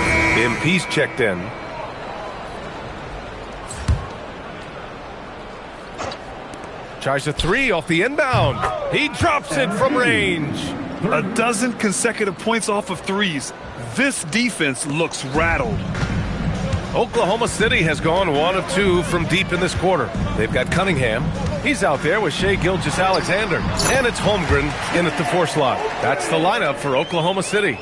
MP's checked in. Tries a 3 off the inbound. He drops it from range. A dozen consecutive points off of threes. This defense looks rattled. Oklahoma City has gone 1 of 2 from deep in this quarter. They've got Cunningham. He's out there with Shai Gilgeous-Alexander. And it's Holmgren in at the 4 slot. That's the lineup for Oklahoma City.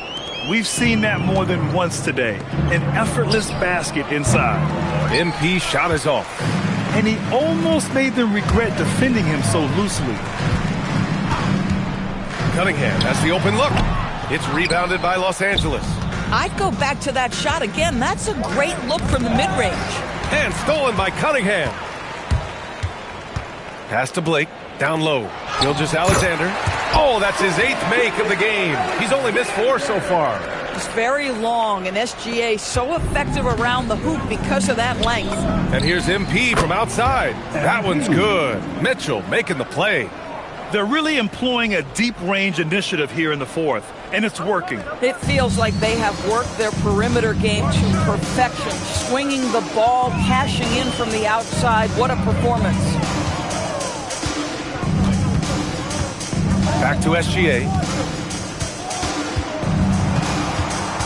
We've seen that more than once today. An effortless basket inside. MP shot is off. and he almost made them regret defending him so loosely. Cunningham has the open look. It's rebounded by Los Angeles. I'd go back to that shot again. That's a great look from the mid-range. And stolen by Cunningham. Pass to Blake. Down low. Gilgeous-Alexander. Oh, that's his 8th make of the game. He's only missed 4 so far. It's very long, and SGA so effective around the hoop because of that length. And here's MP from outside. That one's good. Mitchell making the play. They're really employing a deep-range initiative here in the fourth, and it's working. It feels like they have worked their perimeter game to perfection, swinging the ball, cashing in from the outside. What a performance. Back to SGA.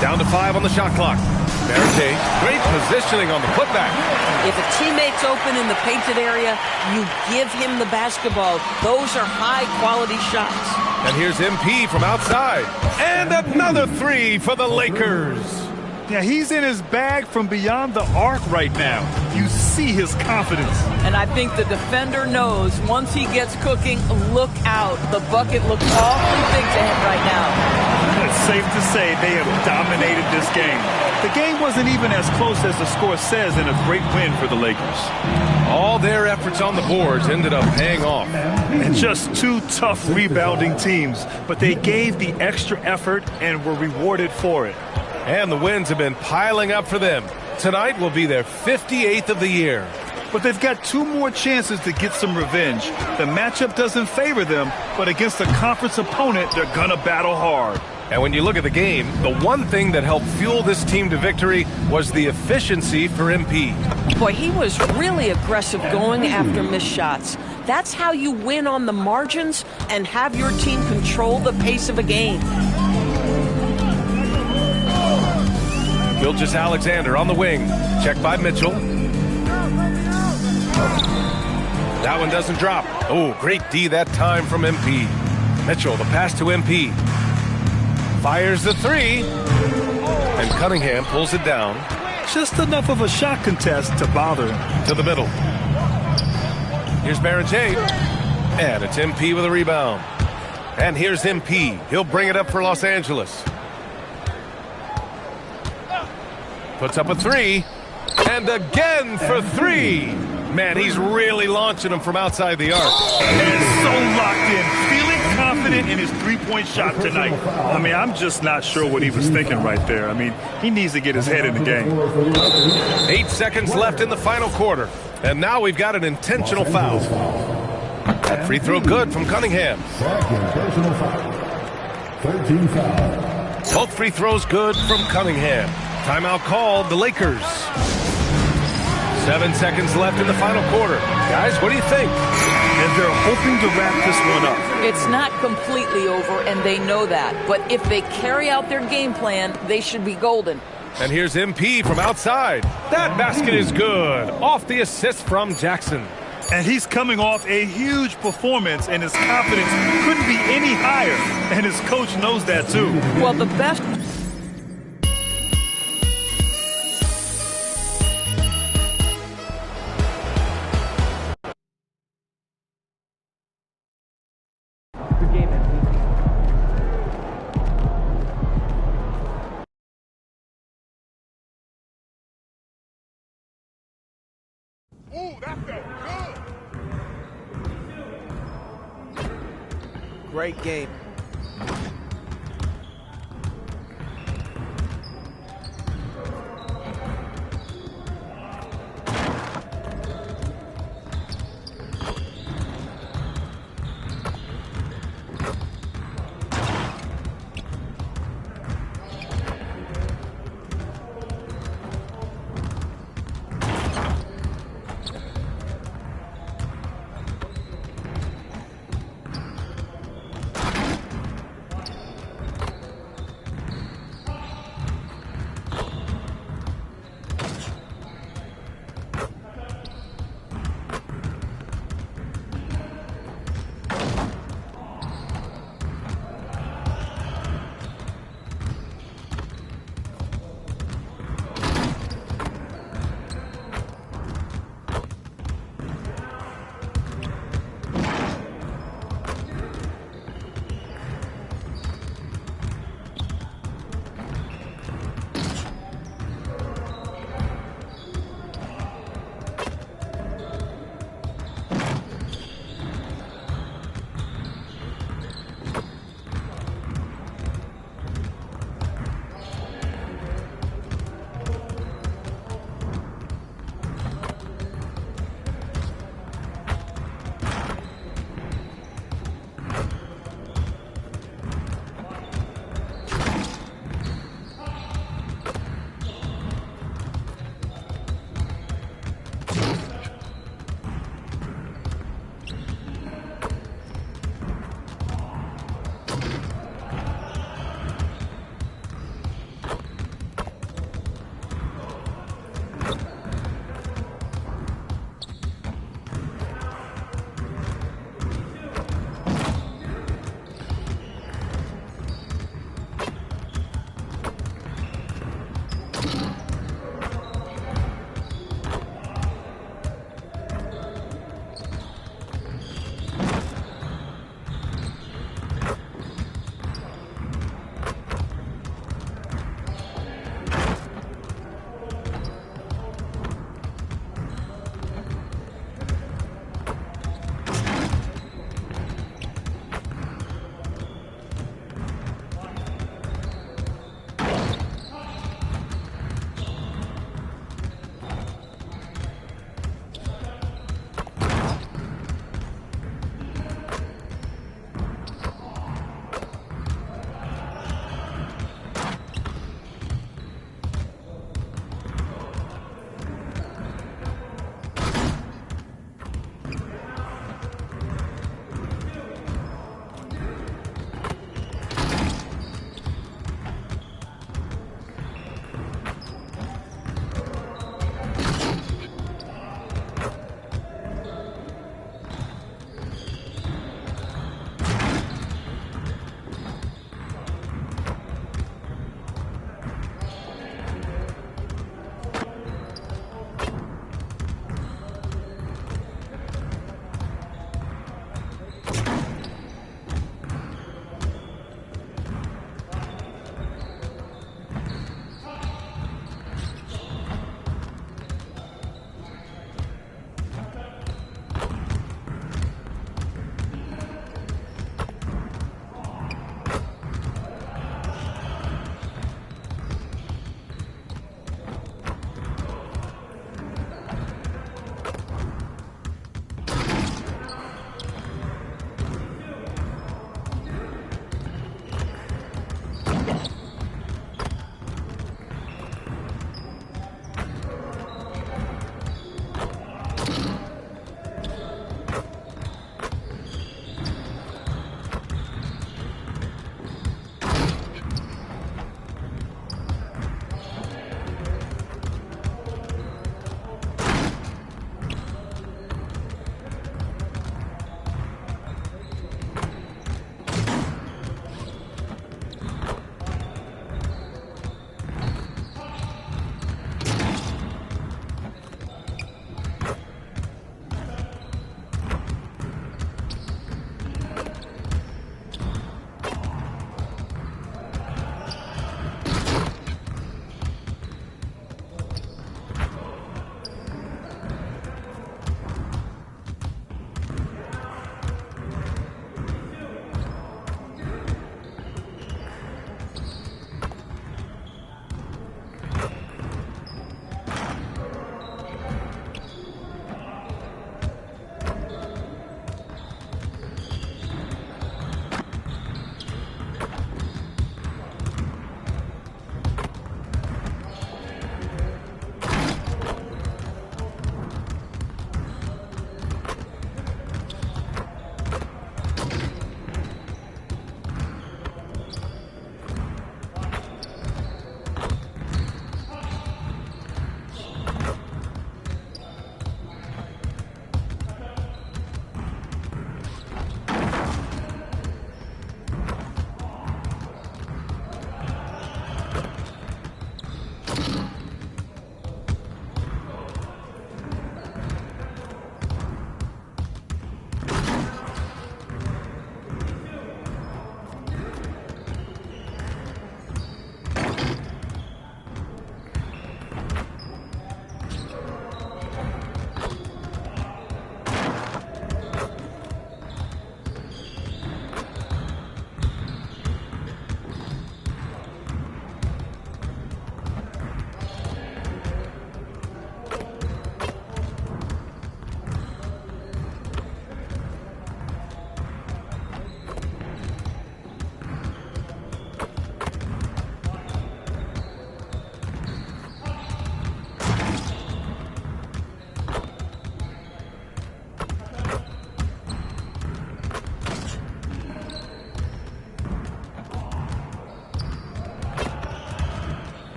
Down to 5 on the shot clock. Barrett, great positioning on the putback. If a teammate's open in the painted area, you give him the basketball. Those are high-quality shots. And here's MP from outside. And another 3 for the Lakers. Yeah, he's in his bag from beyond the arc right now. You see his confidence. And I think the defender knows once he gets cooking, look out. The bucket looks awfully big to him right now. It's safe to say they have dominated this game. The game wasn't even as close as the score says, and a great win for the Lakers. All their efforts on the boards ended up paying off. And just 2 tough rebounding teams, but they gave the extra effort and were rewarded for it. And the wins have been piling up for them. Tonight will be their 58th of the year. But they've got 2 more chances to get some revenge. The matchup doesn't favor them, but against a conference opponent, they're gonna battle hard. And when you look at the game, the one thing that helped fuel this team to victory was the efficiency for MP. Boy, he was really aggressive going after missed shots. That's how you win on the margins and have your team control the pace of a game. Gilgeous-Alexander on the wing. Checked by Mitchell. That one doesn't drop. Oh, great D that time from MP. Mitchell, the pass to MP. Fires the 3. And Cunningham pulls it down. Just enough of a shot contest to bother him. To the middle. Here's Barrett. And it's MP with a rebound. And here's MP. He'll bring it up for Los Angeles. Puts up a 3. And again for 3. Man, he's really launching them from outside the arc. And so locked in, feeling confident in his three-point shot tonight. I mean, I'm just not sure what he was thinking right there. I mean, he needs to get his head in the game. 8 seconds left in the final quarter. And now we've got an intentional foul. That free throw good from Cunningham. Personal foul. 13 foul. Both free throws good from Cunningham. Timeout called, the Lakers. 7 seconds left in the final quarter. Guys, what do you think? And they're hoping to wrap this one up. It's not completely over, and they know that. But if they carry out their game plan, they should be golden. And here's MP from outside. That basket is good. Off the assist from Jackson. And he's coming off a huge performance, and his confidence couldn't be any higher. And his coach knows that, too. Well, the best... Ooh, that felt good. Great game.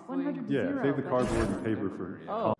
Yeah, save the cardboard and paper for. Oh.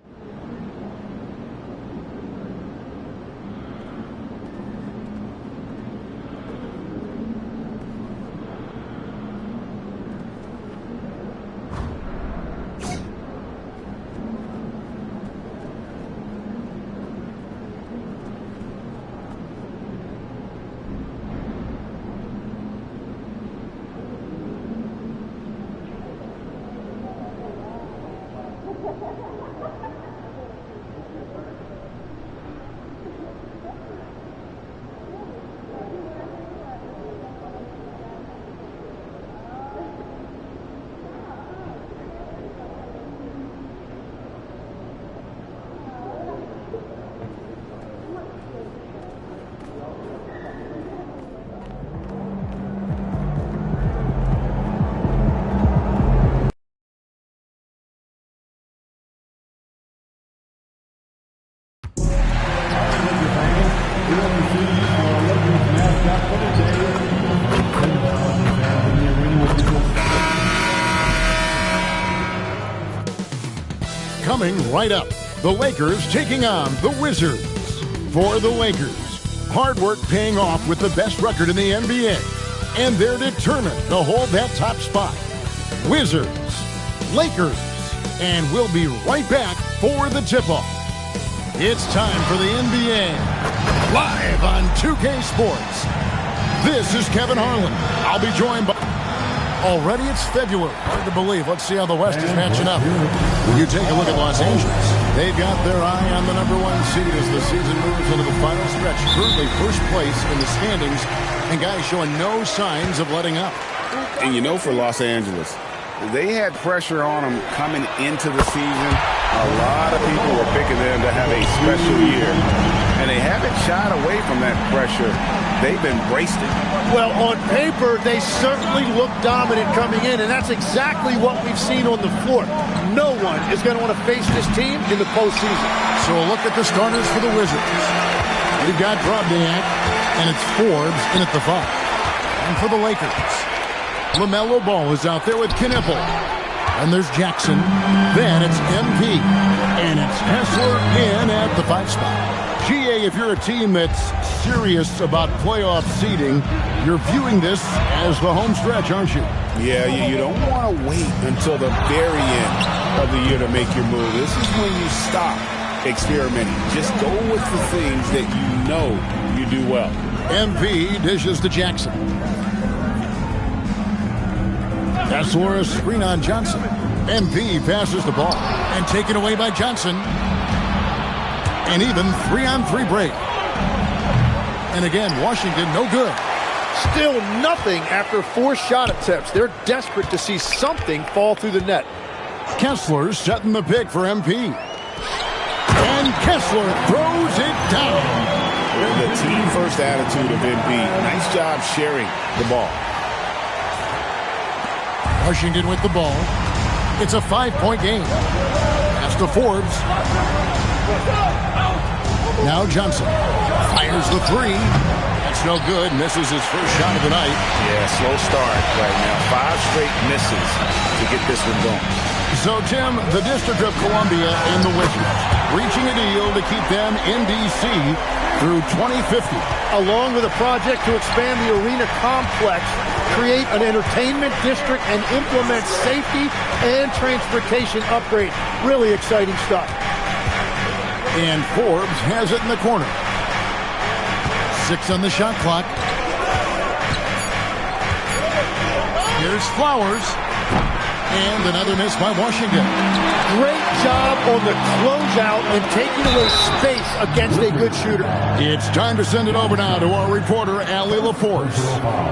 Coming right up, the Lakers taking on the Wizards. For the Lakers, hard work paying off with the best record in the NBA, and they're determined to hold that top spot. Wizards, Lakers, and we'll be right back for the tip-off. It's time for the NBA, live on 2K Sports. This is Kevin Harlan. I'll be joined by... Already it's February. Hard to believe. Let's see how the West is matching up. You take a look at Los Angeles. They've got their eye on the #1 seed as the season moves into the final stretch. Currently first place in the standings, and guys showing no signs of letting up. And you know, for Los Angeles, they had pressure on them coming into the season. A lot of people were picking them to have a special year, and they haven't shied away from that pressure. They've embraced it. Well, on paper, they certainly look dominant coming in, and that's exactly what we've seen on the floor. No one is going to want to face this team in the postseason. So a look at the starters for the Wizards. We've got Drobniak, and it's Forbes in at the 5. And for the Lakers, LaMelo Ball is out there with Knipple. And there's Jackson. Then it's MP. And it's Hessler in at the 5 spot. GA, if you're a team that's serious about playoff seeding, you're viewing this as the home stretch, aren't you? Yeah, you don't want to wait until the very end of the year to make your move. This is when you stop experimenting. Just go with the things that you know you do well. MP dishes to Jackson. Hessler, a screen on Johnson. MP passes the ball and taken away by Johnson. And even 3-on-3 break. And again, Washington, no good. Still nothing after 4 shot attempts. They're desperate to see something fall through the net. Kessler setting the pick for MP. And Kessler throws it down. The team-first attitude of MP. Nice job sharing the ball. Washington with the ball. It's a 5-point game. Pass to Forbes. Now Johnson fires the 3. That's no good. Misses his first shot of the night. Yeah, slow start right now. 5 straight misses to get this one going. So, Tim, the District of Columbia and the Wizards reaching a deal to keep them in D.C. through 2050. Along with a project to expand the arena complex, create an entertainment district, and implement safety and transportation upgrades. Really exciting stuff. And Forbes has it in the corner. 6 on the shot clock. Here's Flowers. And another miss by Washington. Great job on the closeout and taking away space against a good shooter. It's time to send it over now to our reporter, Allie LaForce.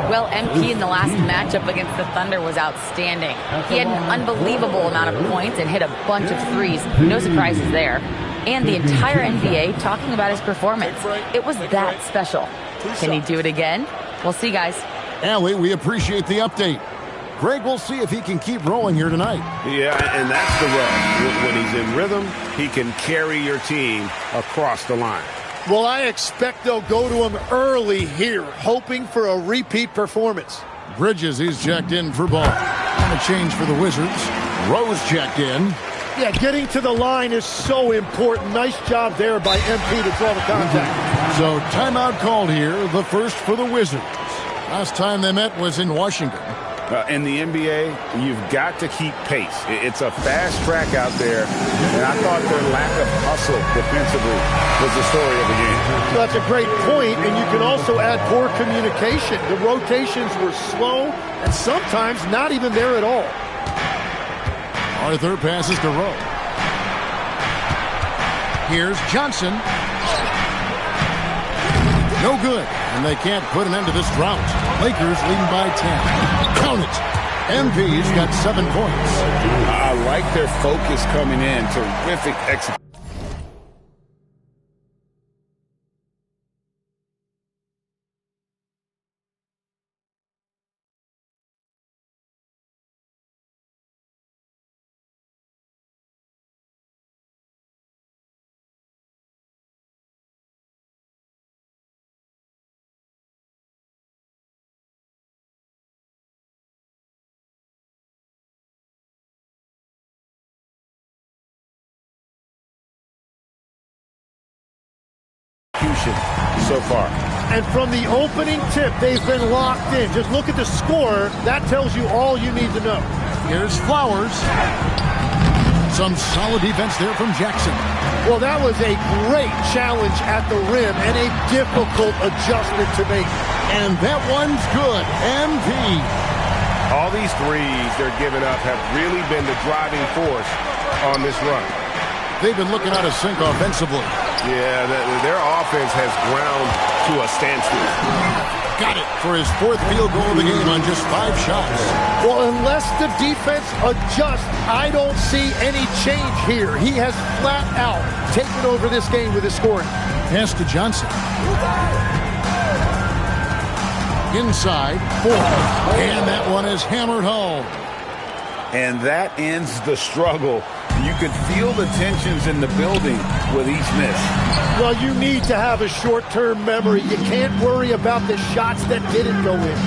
Well, MP in the last matchup against the Thunder was outstanding. He had an unbelievable amount of points and hit a bunch of threes. No surprises there. And the entire NBA talking about his performance. It was that special. Can he do it again? We'll see, guys. Allie, we appreciate the update. Greg, we'll see if he can keep rolling here tonight. Yeah, and that's the rub. When he's in rhythm, he can carry your team across the line. Well, I expect they'll go to him early here, hoping for a repeat performance. Bridges, he's checked in for ball. And a change for the Wizards. Rose checked in. Yeah, getting to the line is so important. Nice job there by MP to draw the contact. So timeout called here, the first for the Wizards. Last time they met was in Washington. In the NBA, you've got to keep pace. It's a fast track out there, and I thought their lack of hustle defensively was the story of the game. So that's a great point, and you can also add poor communication. The rotations were slow and sometimes not even there at all. Arthur passes to Rowe. Here's Johnson. No good, and they can't put an end to this drought. Lakers leading by 10. Count it. MP's got 7 points. I like their focus coming in. Terrific execution. So far. And from the opening tip, they've been locked in. Just look at the score. That tells you all you need to know. Here's Flowers. Some solid defense there from Jackson. Well, that was a great challenge at the rim and a difficult adjustment to make. And that one's good. MP. All these threes they're giving up have really been the driving force on this run. They've been looking out of sync offensively. Yeah, their offense has ground to a standstill. Got it for his 4th field goal of the game on just 5 shots. Well, unless the defense adjusts, I don't see any change here. He has flat out taken over this game with his scoring. Pass to Johnson. Inside, 4. And that one is hammered home. And that ends the struggle. You could feel the tensions in the building with each miss. Well, you need to have a short-term memory. You can't worry about the shots that didn't go in.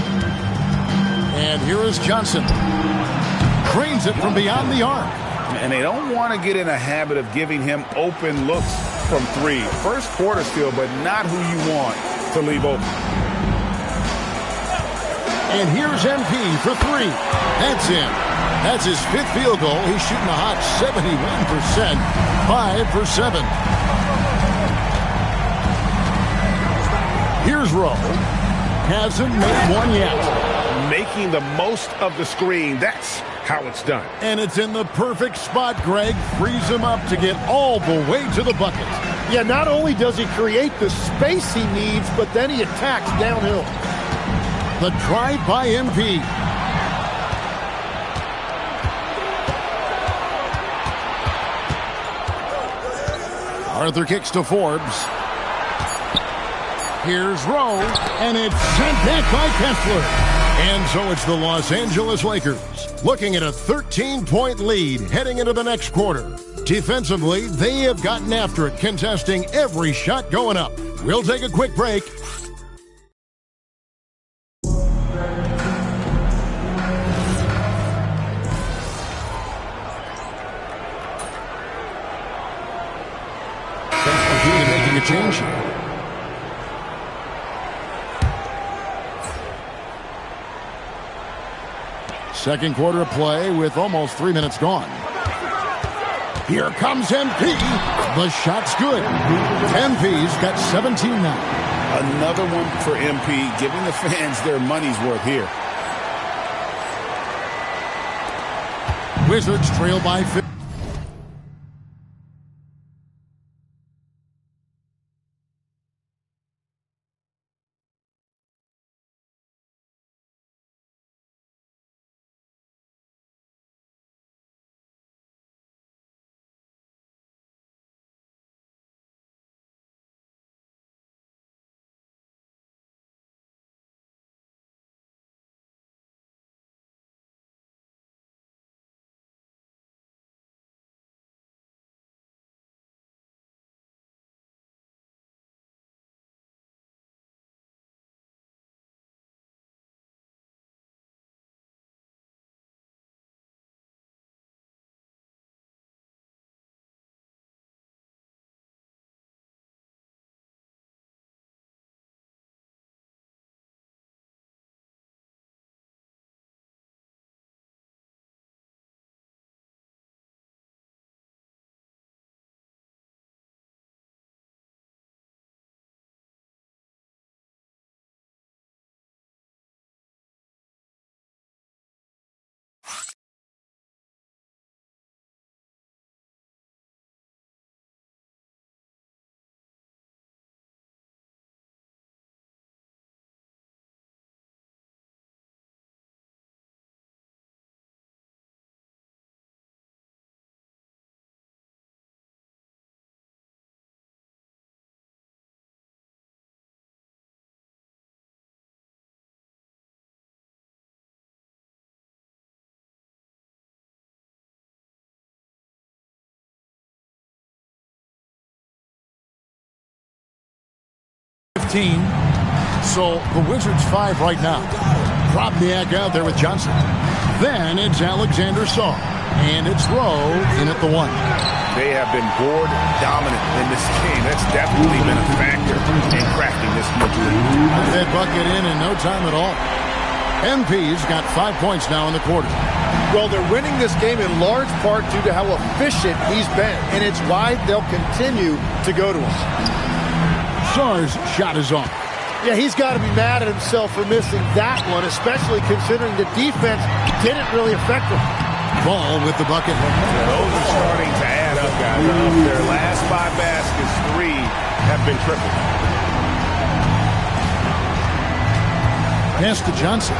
And here is Johnson. Cranes it from beyond the arc. And they don't want to get in a habit of giving him open looks from 3. First quarter still, but not who you want to leave open. And here's MP for 3. That's in. That's his 5th field goal. He's shooting a hot 71%. 5 for 7. Here's Rowe. Hasn't made one yet. Making the most of the screen. That's how it's done. And it's in the perfect spot, Greg. Frees him up to get all the way to the bucket. Yeah, not only does he create the space he needs, but then he attacks downhill. The drive by MP. Arthur kicks to Forbes. Here's Rowe, and it's sent back by Kessler. And so it's the Los Angeles Lakers looking at a 13-point lead heading into the next quarter. Defensively, they have gotten after it, contesting every shot going up. We'll take a quick break. Making a change here. Second quarter of play with almost 3 minutes gone. Here comes MP. The shot's good. MP's got 17 now. Another one for MP, giving the fans their money's worth here. Wizards trail by 50. 15. So the Wizards 5 right now. Probniak out there with Johnson. Then it's Alexander Saw. And it's Rowe in at the 1. They have been board dominant in this game. That's definitely been a factor in cracking this much lead. That bucket in no time at all. MP's got 5 points now in the quarter. Well, they're winning this game in large part due to how efficient he's been, and it's why they'll continue to go to him. Sarr's shot is off. Yeah, he's got to be mad at himself for missing that one, especially considering the defense didn't really affect him. Ball with the bucket. Those are starting to add up, guys. Their last 5 baskets, 3 have been triple. Pass to Johnson.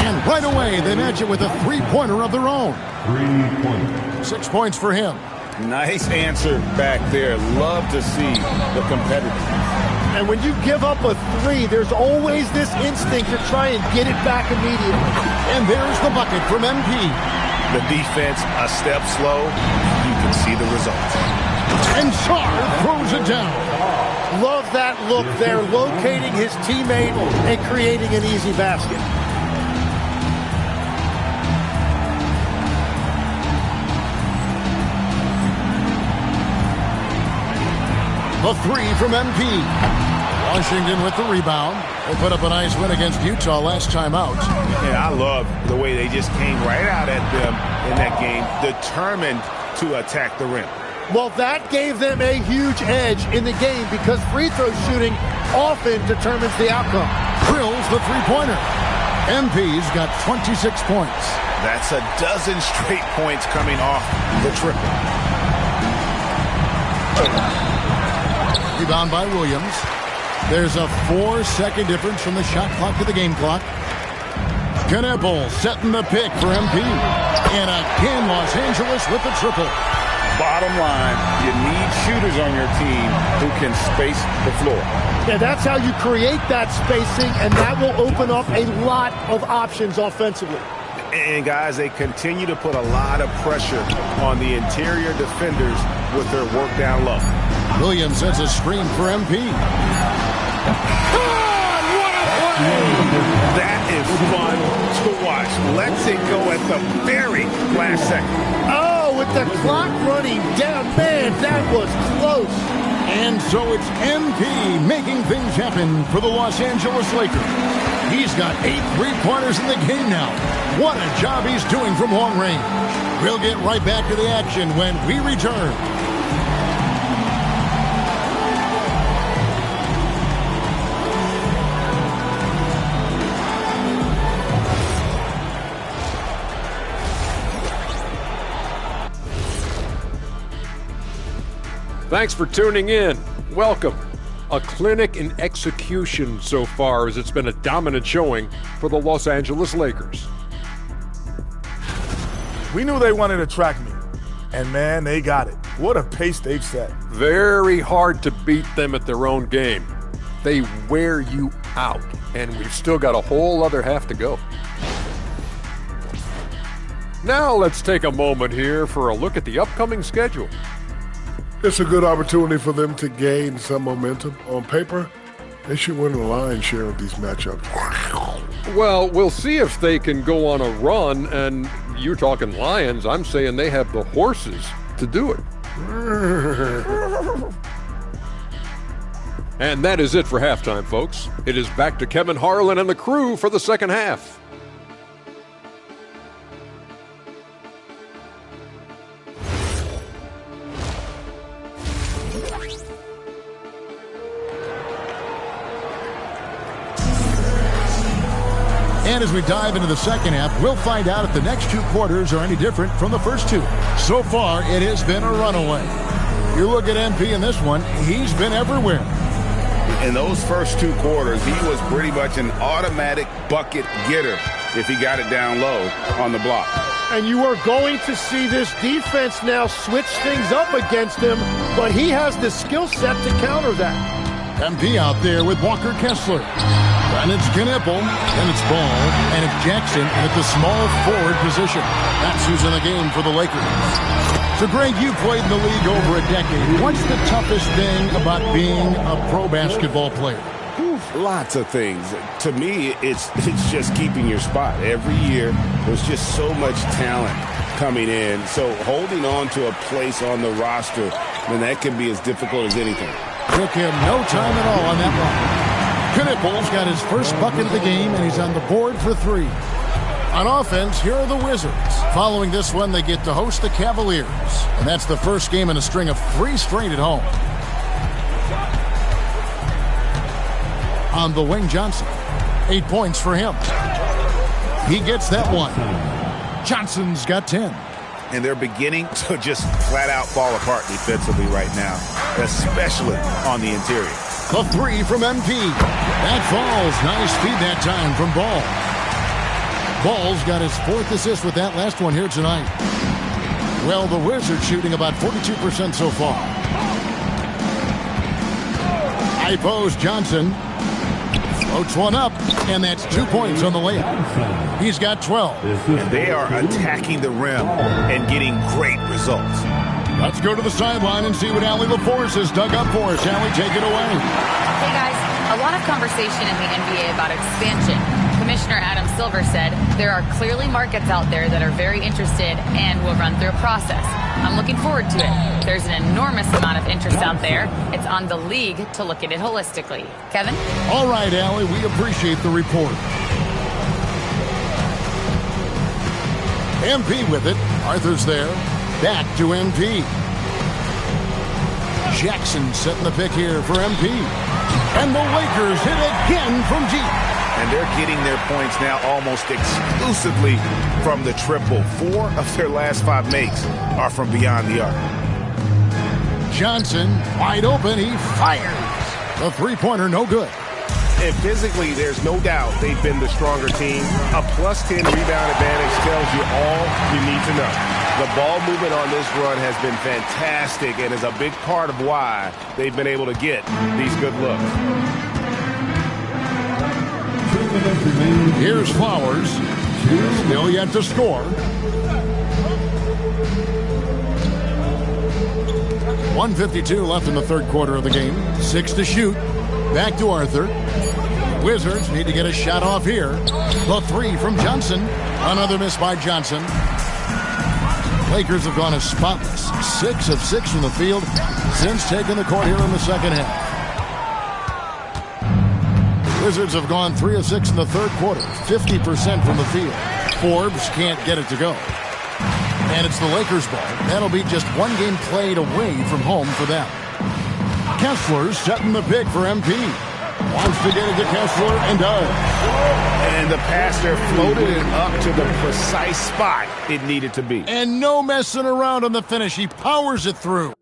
And right away, they match it with a three-pointer of their own. 3 points. 6 points for him. Nice answer back there. Love to see the competitiveness. And when you give up a 3, there's always this instinct to try and get it back immediately. And there's the bucket from MP. The defense a step slow. You can see the results. And Sarr throws it down. Love that look there, locating his teammate and creating an easy basket. The 3 from MP. Washington with the rebound. They put up a nice win against Utah last time out. Yeah, I love the way they just came right out at them in that game, determined to attack the rim. Well, that gave them a huge edge in the game because free throw shooting often determines the outcome. Drills the three-pointer. MP's got 26 points. That's a dozen straight points coming off the triple. Rebound by Williams. There's a 4-second difference from the shot clock to the game clock. Kneppel setting the pick for MP. And again, Los Angeles with the triple. Bottom line, you need shooters on your team who can space the floor. Yeah, that's how you create that spacing, and that will open up a lot of options offensively. And guys, they continue to put a lot of pressure on the interior defenders with their work down low. Williams sets a screen for MP. God, what a play! That is fun to watch. Lets it go at the very last second. Oh, with the clock running down, man, that was close. And so it's MP making things happen for the Los Angeles Lakers. He's got 8 three-pointers in the game now. What a job he's doing from long range. We'll get right back to the action when we return. Thanks for tuning in. Welcome. A clinic in execution so far, as it's been a dominant showing for the Los Angeles Lakers. We knew they wanted to track me, and man, they got it. What a pace they've set. Very hard to beat them at their own game. They wear you out, and we've still got a whole other half to go. Now let's take a moment here for a look at the upcoming schedule. It's a good opportunity for them to gain some momentum. On paper, they should win the lion's share of these matchups. Well, we'll see if they can go on a run, and you're talking Lions. I'm saying they have the horses to do it. And that is it for halftime, folks. It is back to Kevin Harlan and the crew for the second half. And as we dive into the second half, we'll find out if the next 2 quarters are any different from the first 2. So far, it has been a runaway. You look at MP in this one, he's been everywhere. In those first 2 quarters, he was pretty much an automatic bucket getter if he got it down low on the block. And you are going to see this defense now switch things up against him, but he has the skill set to counter that. MP out there with Walker Kessler. And it's Kneppel, and it's Ball, and it's Jackson at the small forward position. That's who's in the game for the Lakers. So, Greg, you played in the league over a decade. What's the toughest thing about being a pro basketball player? Lots of things. To me, it's just keeping your spot. Every year, there's just so much talent coming in. So holding on to a place on the roster, then that can be as difficult as anything. Took him no time at all on that one. Knippel's got his first bucket of the game, and he's on the board for 3. On offense, here are the Wizards. Following this one, they get to host the Cavaliers. And that's the first game in a string of 3 straight at home. On the wing, Johnson. 8 points for him. He gets that one. Johnson's got 10. And they're beginning to just flat out fall apart defensively right now, especially on the interior. A 3 from MP. That falls. Nice feed that time from Ball. Ball's got his 4th assist with that last one here tonight. Well, the Wizards shooting about 42% so far. High post, Johnson. Floats one up, and that's 2 points on the layup. He's got 12. And they are attacking the rim and getting great results. Let's go to the sideline and see what Allie LaForce has dug up for us. Allie, take it away. Hey, guys. A lot of conversation in the NBA about expansion. Commissioner Adam Silver said there are clearly markets out there that are very interested and will run through a process. I'm looking forward to it. There's an enormous amount of interest out there. It's on the league to look at it holistically. Kevin? All right, Allie, we appreciate the report. MP with it. Arthur's there. Back to MP. Jackson setting the pick here for MP. And the Lakers hit again from deep. And they're getting their points now almost exclusively from the triple. 4 of their last 5 makes are from beyond the arc. Johnson, wide open, he fires. The three-pointer, no good. And physically, there's no doubt they've been the stronger team. A +10 rebound advantage tells you all you need to know. The ball movement on this run has been fantastic and is a big part of why they've been able to get these good looks. Here's Flowers. Still yet to score. 1:52 left in the third quarter of the game. 6 to shoot. Back to Arthur. Wizards need to get a shot off here. The 3 from Johnson. Another miss by Johnson. Lakers have gone as spotless. 6 of 6 from the field since taking the court here in the second half. Wizards have gone 3 of 6 in the third quarter. 50% from the field. Forbes can't get it to go. And it's the Lakers ball. That'll be just 1 game played away from home for them. Kessler's setting the pick for MP. Wants to get it to Kessler and does. And the passer floated it up to the precise spot it needed to be. And no messing around on the finish. He powers it through.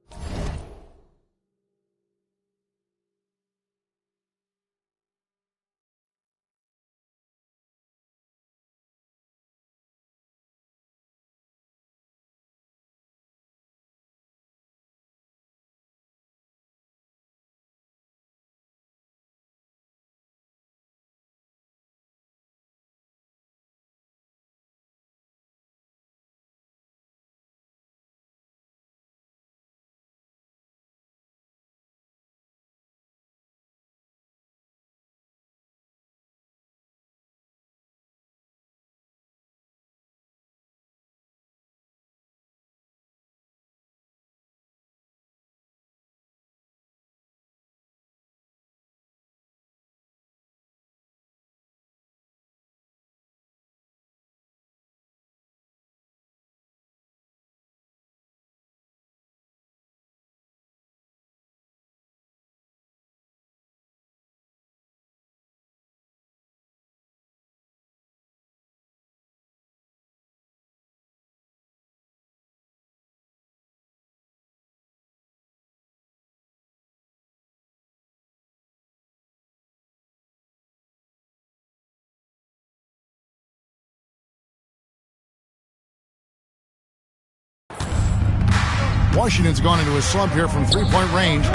Washington's gone into a slump here from three-point range,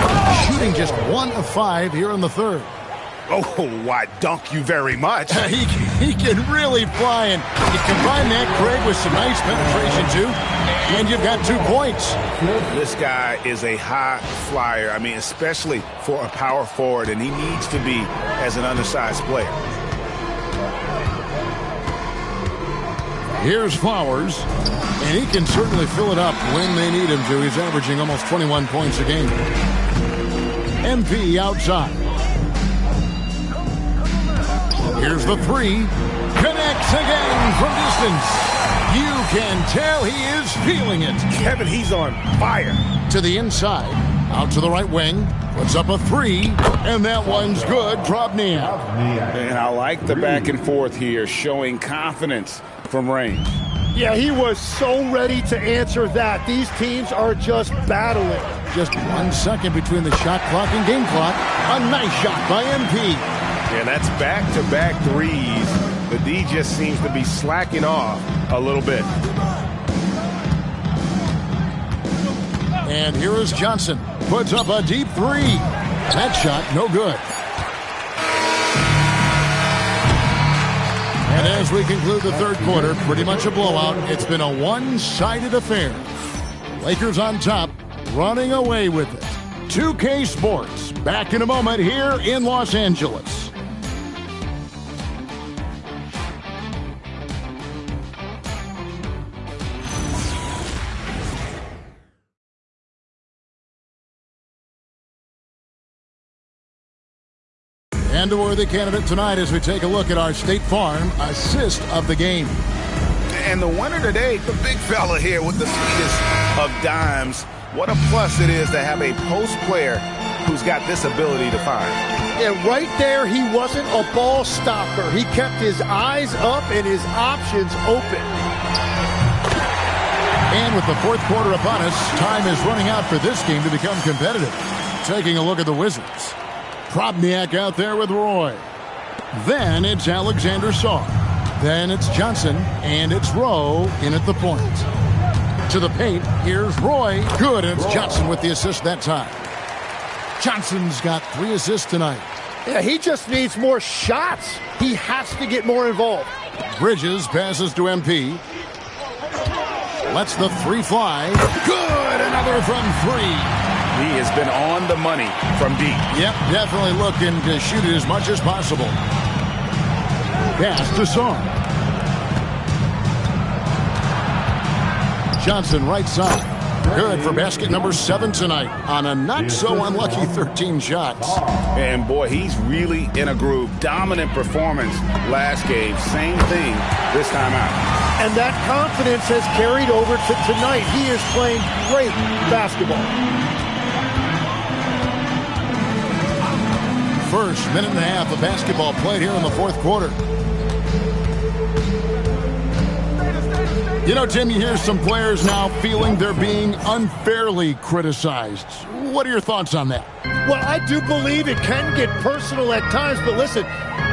shooting just 1 of 5 here in the third. Oh, why, dunk you very much. he can really fly, and you combine that, Craig, with some nice penetration, too. And you've got 2 points. This guy is a high flyer. I mean, especially for a power forward, and he needs to be as an undersized player. Here's Flowers, and he can certainly fill it up when they need him to. He's averaging almost 21 points a game. MP outside. Here's the 3. Connects again from distance. You can tell he is feeling it. Kevin, he's on fire. To the inside, out to the right wing, puts up a 3, and that one's good. Probniak. And I like the back and forth here, showing confidence from range. Yeah, he was so ready to answer that. These teams are just battling. Just 1 second between the shot clock and game clock. A nice shot by MP. Yeah, that's back-to-back threes. The D just seems to be slacking off a little bit. And here is Johnson. Puts up a deep 3. That shot, no good. And as we conclude the third quarter, pretty much a blowout. It's been a one-sided affair. Lakers on top, running away with it. 2K Sports, back in a moment here in Los Angeles. And a worthy candidate tonight as we take a look at our State Farm assist of the game. And the winner today, the big fella here with the sweetest of dimes. What a plus it is to have a post player who's got this ability to find. Yeah, right there, he wasn't a ball stopper. He kept his eyes up and his options open. And with the fourth quarter upon us, time is running out for this game to become competitive. Taking a look at the Wizards. Probniak out there with Roy. Then it's Alexander Saw. Then it's Johnson, and it's Rowe in at the point. To the paint, here's Roy. Good, and it's Johnson with the assist that time. Johnson's got 3 assists tonight. Yeah, he just needs more shots. He has to get more involved. Bridges passes to MP. Lets the 3 fly. Good, another from 3. He has been on the money from deep. Yep, definitely looking to shoot it as much as possible. Pass to Song. Johnson right side. Good for basket number 7 tonight on a not-so-unlucky 13 shots. And, boy, he's really in a groove. Dominant performance last game. Same thing this time out. And that confidence has carried over to tonight. He is playing great basketball. First minute and a half of basketball played here in the fourth quarter. You know, Tim, you hear some players now feeling they're being unfairly criticized. What are your thoughts on that? Well, I do believe it can get personal at times, but listen,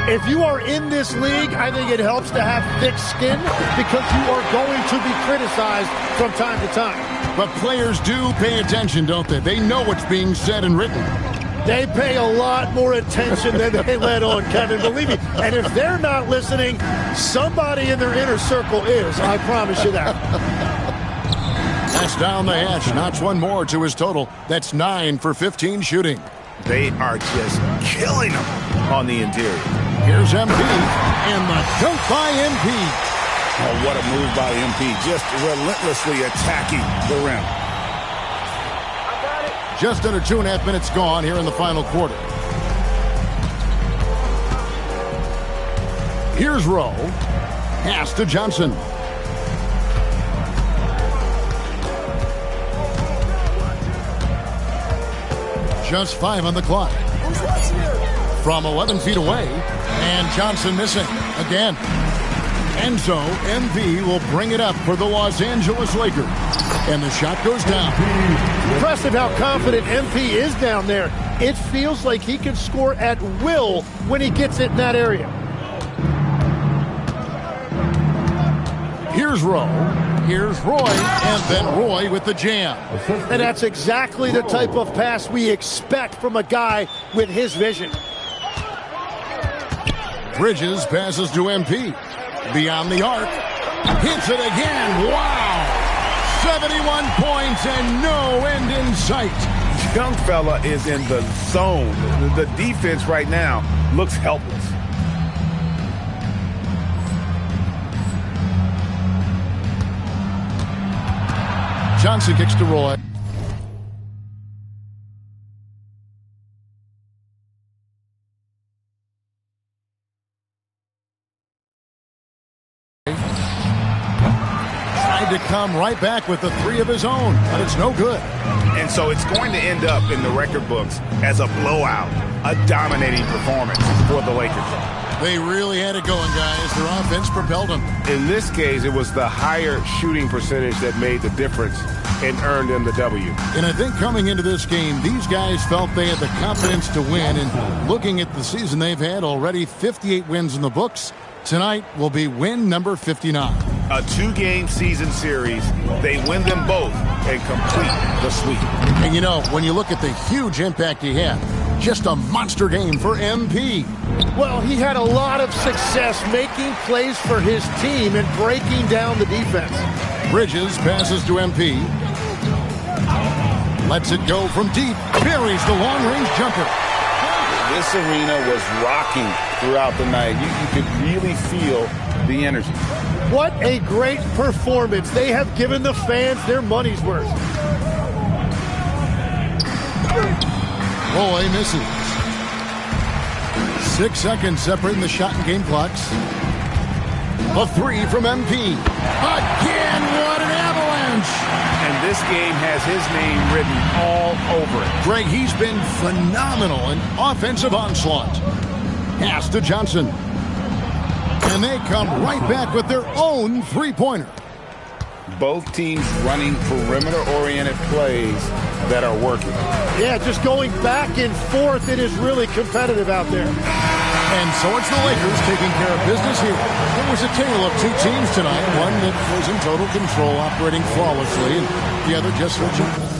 if you are in this league, I think it helps to have thick skin because you are going to be criticized from time to time. But players do pay attention, don't they? They know what's being said and written. They pay a lot more attention than they let on, Kevin, believe me. And if they're not listening, somebody in their inner circle is. I promise you that. That's down the hatch. Knocks one more to his total. That's 9 for 15 shooting. They are just killing them on the interior. Here's MP, and the dunk by MP. Oh, what a move by MP. Just relentlessly attacking the rim. Just under 2.5 minutes gone here in the final quarter. Here's Rowe. Pass to Johnson. Just 5 on the clock. From 11 feet away. And Johnson missing again. And so MP will bring it up for the Los Angeles Lakers. And the shot goes down. Impressive how confident MP is down there. It feels like he can score at will when he gets it in that area. Here's Rowe. Here's Roy. And then Roy with the jam. And that's exactly the type of pass we expect from a guy with his vision. Bridges passes to MP. Beyond the arc. Hits it again. Wow. 71 points and no end in sight. Young fella is in the zone. The defense right now looks helpless. Johnson kicks to Roy. Tried to come right back with the three of his own, but it's no good. And so it's going to end up in the record books as a blowout, a dominating performance for the Lakers. They really had it going, guys. Their offense propelled them. In this case, it was the higher shooting percentage that made the difference and earned them the W. And I think coming into this game, these guys felt they had the confidence to win. And looking at the season they've had, already 58 wins in the books. Tonight will be win number 59. A two-game season series. They win them both and complete the sweep. And you know, when you look at the huge impact he had, just a monster game for MP. Well, he had a lot of success making plays for his team and breaking down the defense. Bridges passes to MP. Lets it go from deep. Buries the long-range jumper. This arena was rocking throughout the night. You could really feel the energy. What a great performance. They have given the fans their money's worth. Roy misses. 6 seconds separating the shot and game clocks. A three from MP. Again, what an avalanche! And this game has his name written all over it. Greg, he's been phenomenal in offensive onslaught. Pass to Johnson. And they come right back with their own three-pointer. Both teams running perimeter-oriented plays that are working. Yeah, just going back and forth. It is really competitive out there. And so it's the Lakers taking care of business here. It was a tale of two teams tonight. One that was in total control, operating flawlessly, and the other just switching.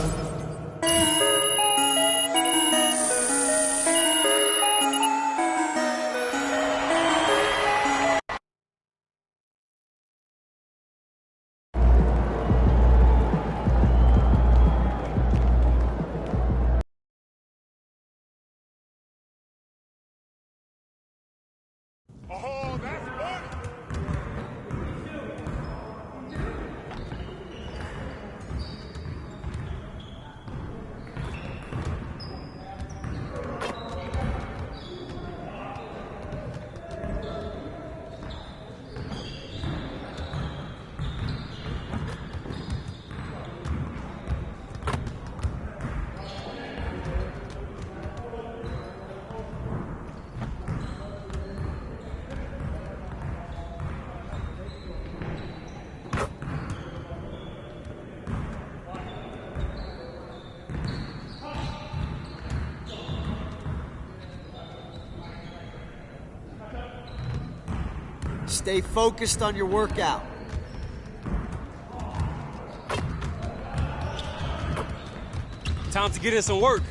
Stay focused on your workout. Time to get in some work.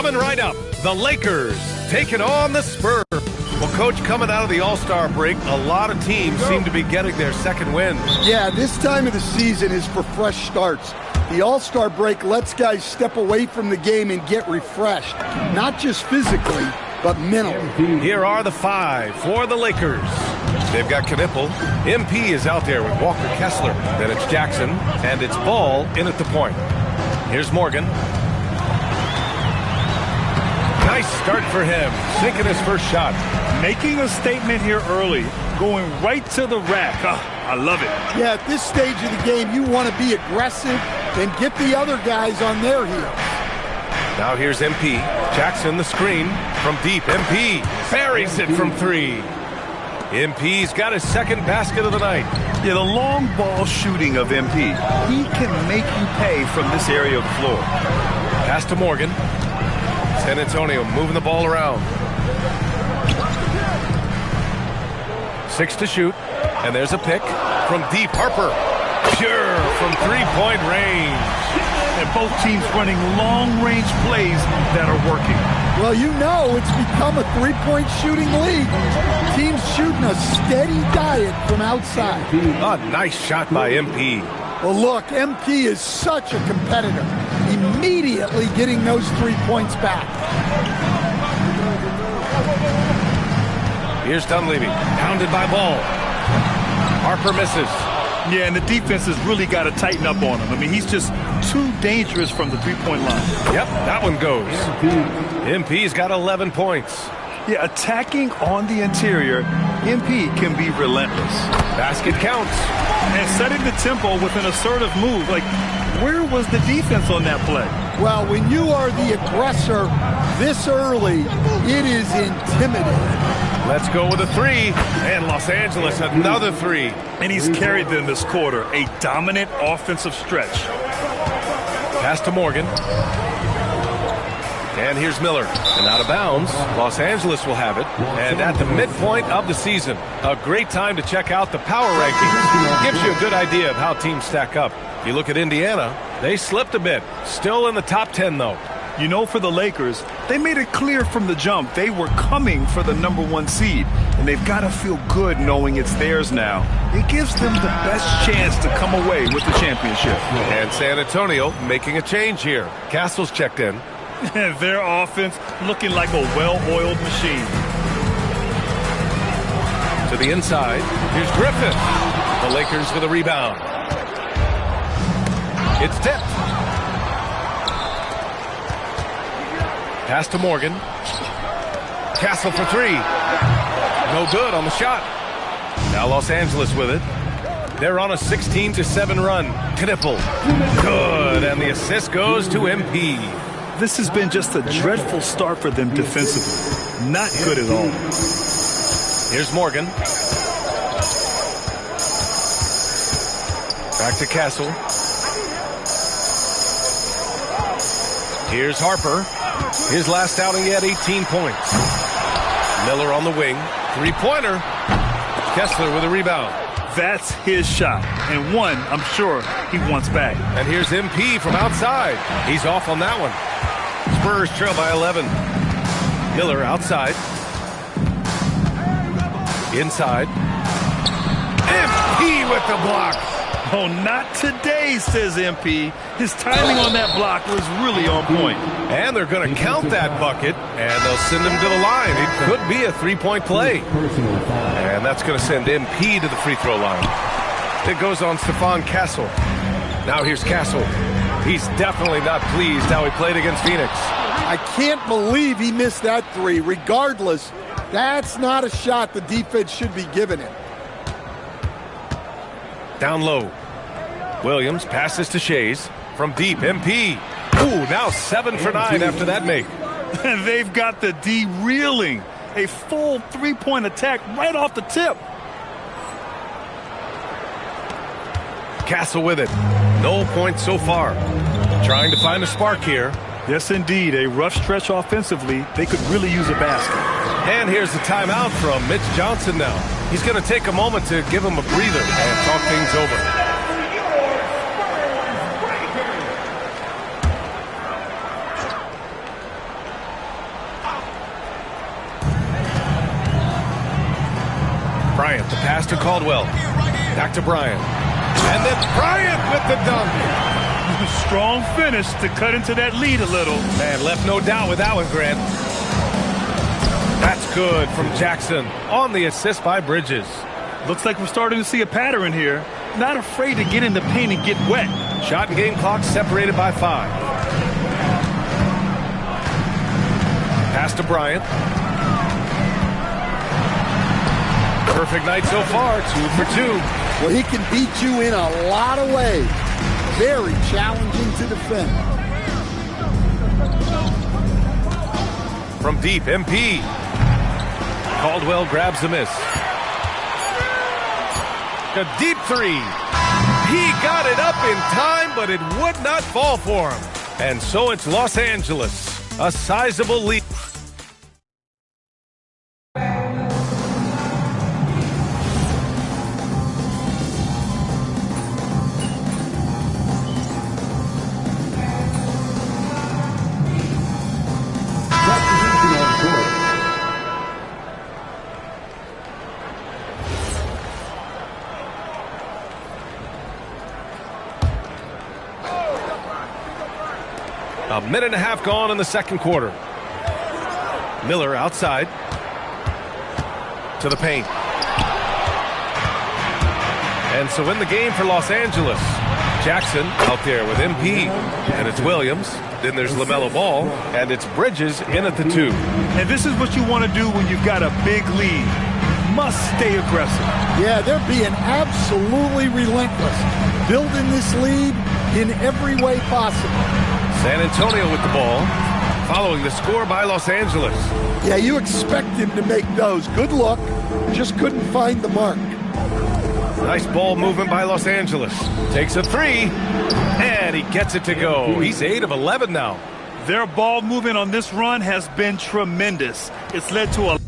Coming right up, the Lakers taking on the Spurs. Well, Coach, coming out of the All-Star break, a lot of teams seem to be getting their second win. Yeah, this time of the season is for fresh starts. The All-Star break lets guys step away from the game and get refreshed, not just physically, but mentally. Here are the 5 for the Lakers. They've got Knipple. MP is out there with Walker Kessler. Then it's Jackson, and it's Ball in at the point. Here's Morgan. Nice start for him, sinking his first shot. Making a statement here early, going right to the rack. I love it. Yeah, at this stage of the game, you want to be aggressive and get the other guys on their heels. Now here's MP. Jackson the screen from deep. MP buries it from 3. MP's got his second basket of the night. Yeah, the long ball shooting of MP. He can make you pay from this area of the floor. Pass to Morgan. San Antonio moving the ball around. 6 to shoot. And there's a pick from deep. Harper. Pure from 3-point range. And both teams running long-range plays that are working. Well, you know it's become a three-point shooting league. Teams shooting a steady diet from outside. A nice shot by MP. Well, look, MP is such a competitor. Immediately getting those 3 points back. Here's Dunleavy, pounded by Ball. Harper misses. Yeah, and the defense has really got to tighten up on him. I mean, he's just too dangerous from the three-point line. Yep, that one goes. MP's got 11 points. Yeah, attacking on the interior, MP can be relentless. Basket counts. And setting the tempo with an assertive move. Like, where was the defense on that play? Well, when you are the aggressor this early, it is intimidating. Let's go with a 3. And Los Angeles, another 3. And he's carried them this quarter. A dominant offensive stretch. Pass to Morgan. And here's Miller. And out of bounds, Los Angeles will have it. And at the midpoint of the season, a great time to check out the power rankings. Gives you a good idea of how teams stack up. You look at Indiana, they slipped a bit. Still in the top 10, though. You know, for the Lakers, they made it clear from the jump they were coming for the #1 seed. And they've got to feel good knowing it's theirs now. It gives them the best chance to come away with the championship. And San Antonio making a change here. Castle's checked in. Their offense looking like a well-oiled machine. To the inside, here's Griffin. The Lakers with a rebound. It's tipped. Pass to Morgan. Castle for 3. No good on the shot. Now Los Angeles with it. They're on a 16-7 run. Knipple. Good. And the assist goes to MP. This has been just a dreadful start for them defensively. Not good at all. Here's Morgan. Back to Castle. Here's Harper. His last outing, he had 18 points. Miller on the wing. 3-pointer. Kessler with a rebound. That's his shot. And one, I'm sure, he wants back. And here's MP from outside. He's off on that one. Spurs trail by 11. Miller outside. Inside. MP with the block. Oh, not today, says MP. His timing on that block was really on point. And they're going to count that bucket, and they'll send him to the line. It could be a 3-point play. And that's going to send MP to the free throw line. It goes on Stephon Castle. Now here's Castle. He's definitely not pleased how he played against Phoenix. I can't believe he missed that 3. Regardless, that's not a shot the defense should be giving him. Down low. Williams passes to Shays. From deep, MP. Ooh, now 7 for 9 after that make. They've got the D reeling. A full 3-point attack right off the tip. Castle with it. No points so far. Trying to find a spark here. Yes, indeed. A rough stretch offensively. They could really use a basket. And here's the timeout from Mitch Johnson now. He's going to take a moment to give him a breather and talk things over. Pass to Caldwell. Back to Bryant. And then Bryant with the dunk. Strong finish to cut into that lead a little. Man, left no doubt with that one, Grant. That's good from Jackson on the assist by Bridges. Looks like we're starting to see a pattern here. Not afraid to get in the paint and get wet. Shot and game clock separated by 5. Pass to Bryant. Perfect night so far, 2 for 2. Well, he can beat you in a lot of ways. Very challenging to defend. From deep, MP. Caldwell grabs the miss. A deep 3. He got it up in time, but it would not fall for him. And so it's Los Angeles, a sizable lead. A minute and a half gone in the second quarter. Miller outside. To the paint. And so in the game for Los Angeles, Jackson out there with MP. And it's Williams. Then there's LaMelo Ball. And it's Bridges in at the 2. And this is what you want to do when you've got a big lead. Must stay aggressive. Yeah, they're being absolutely relentless. Building this lead in every way possible. San Antonio with the ball, following the score by Los Angeles. Yeah, you expect him to make those. Good luck. Just couldn't find the mark. Nice ball movement by Los Angeles. Takes a 3, and he gets it to go. He's 8 of 11 now. Their ball movement on this run has been tremendous. It's led to a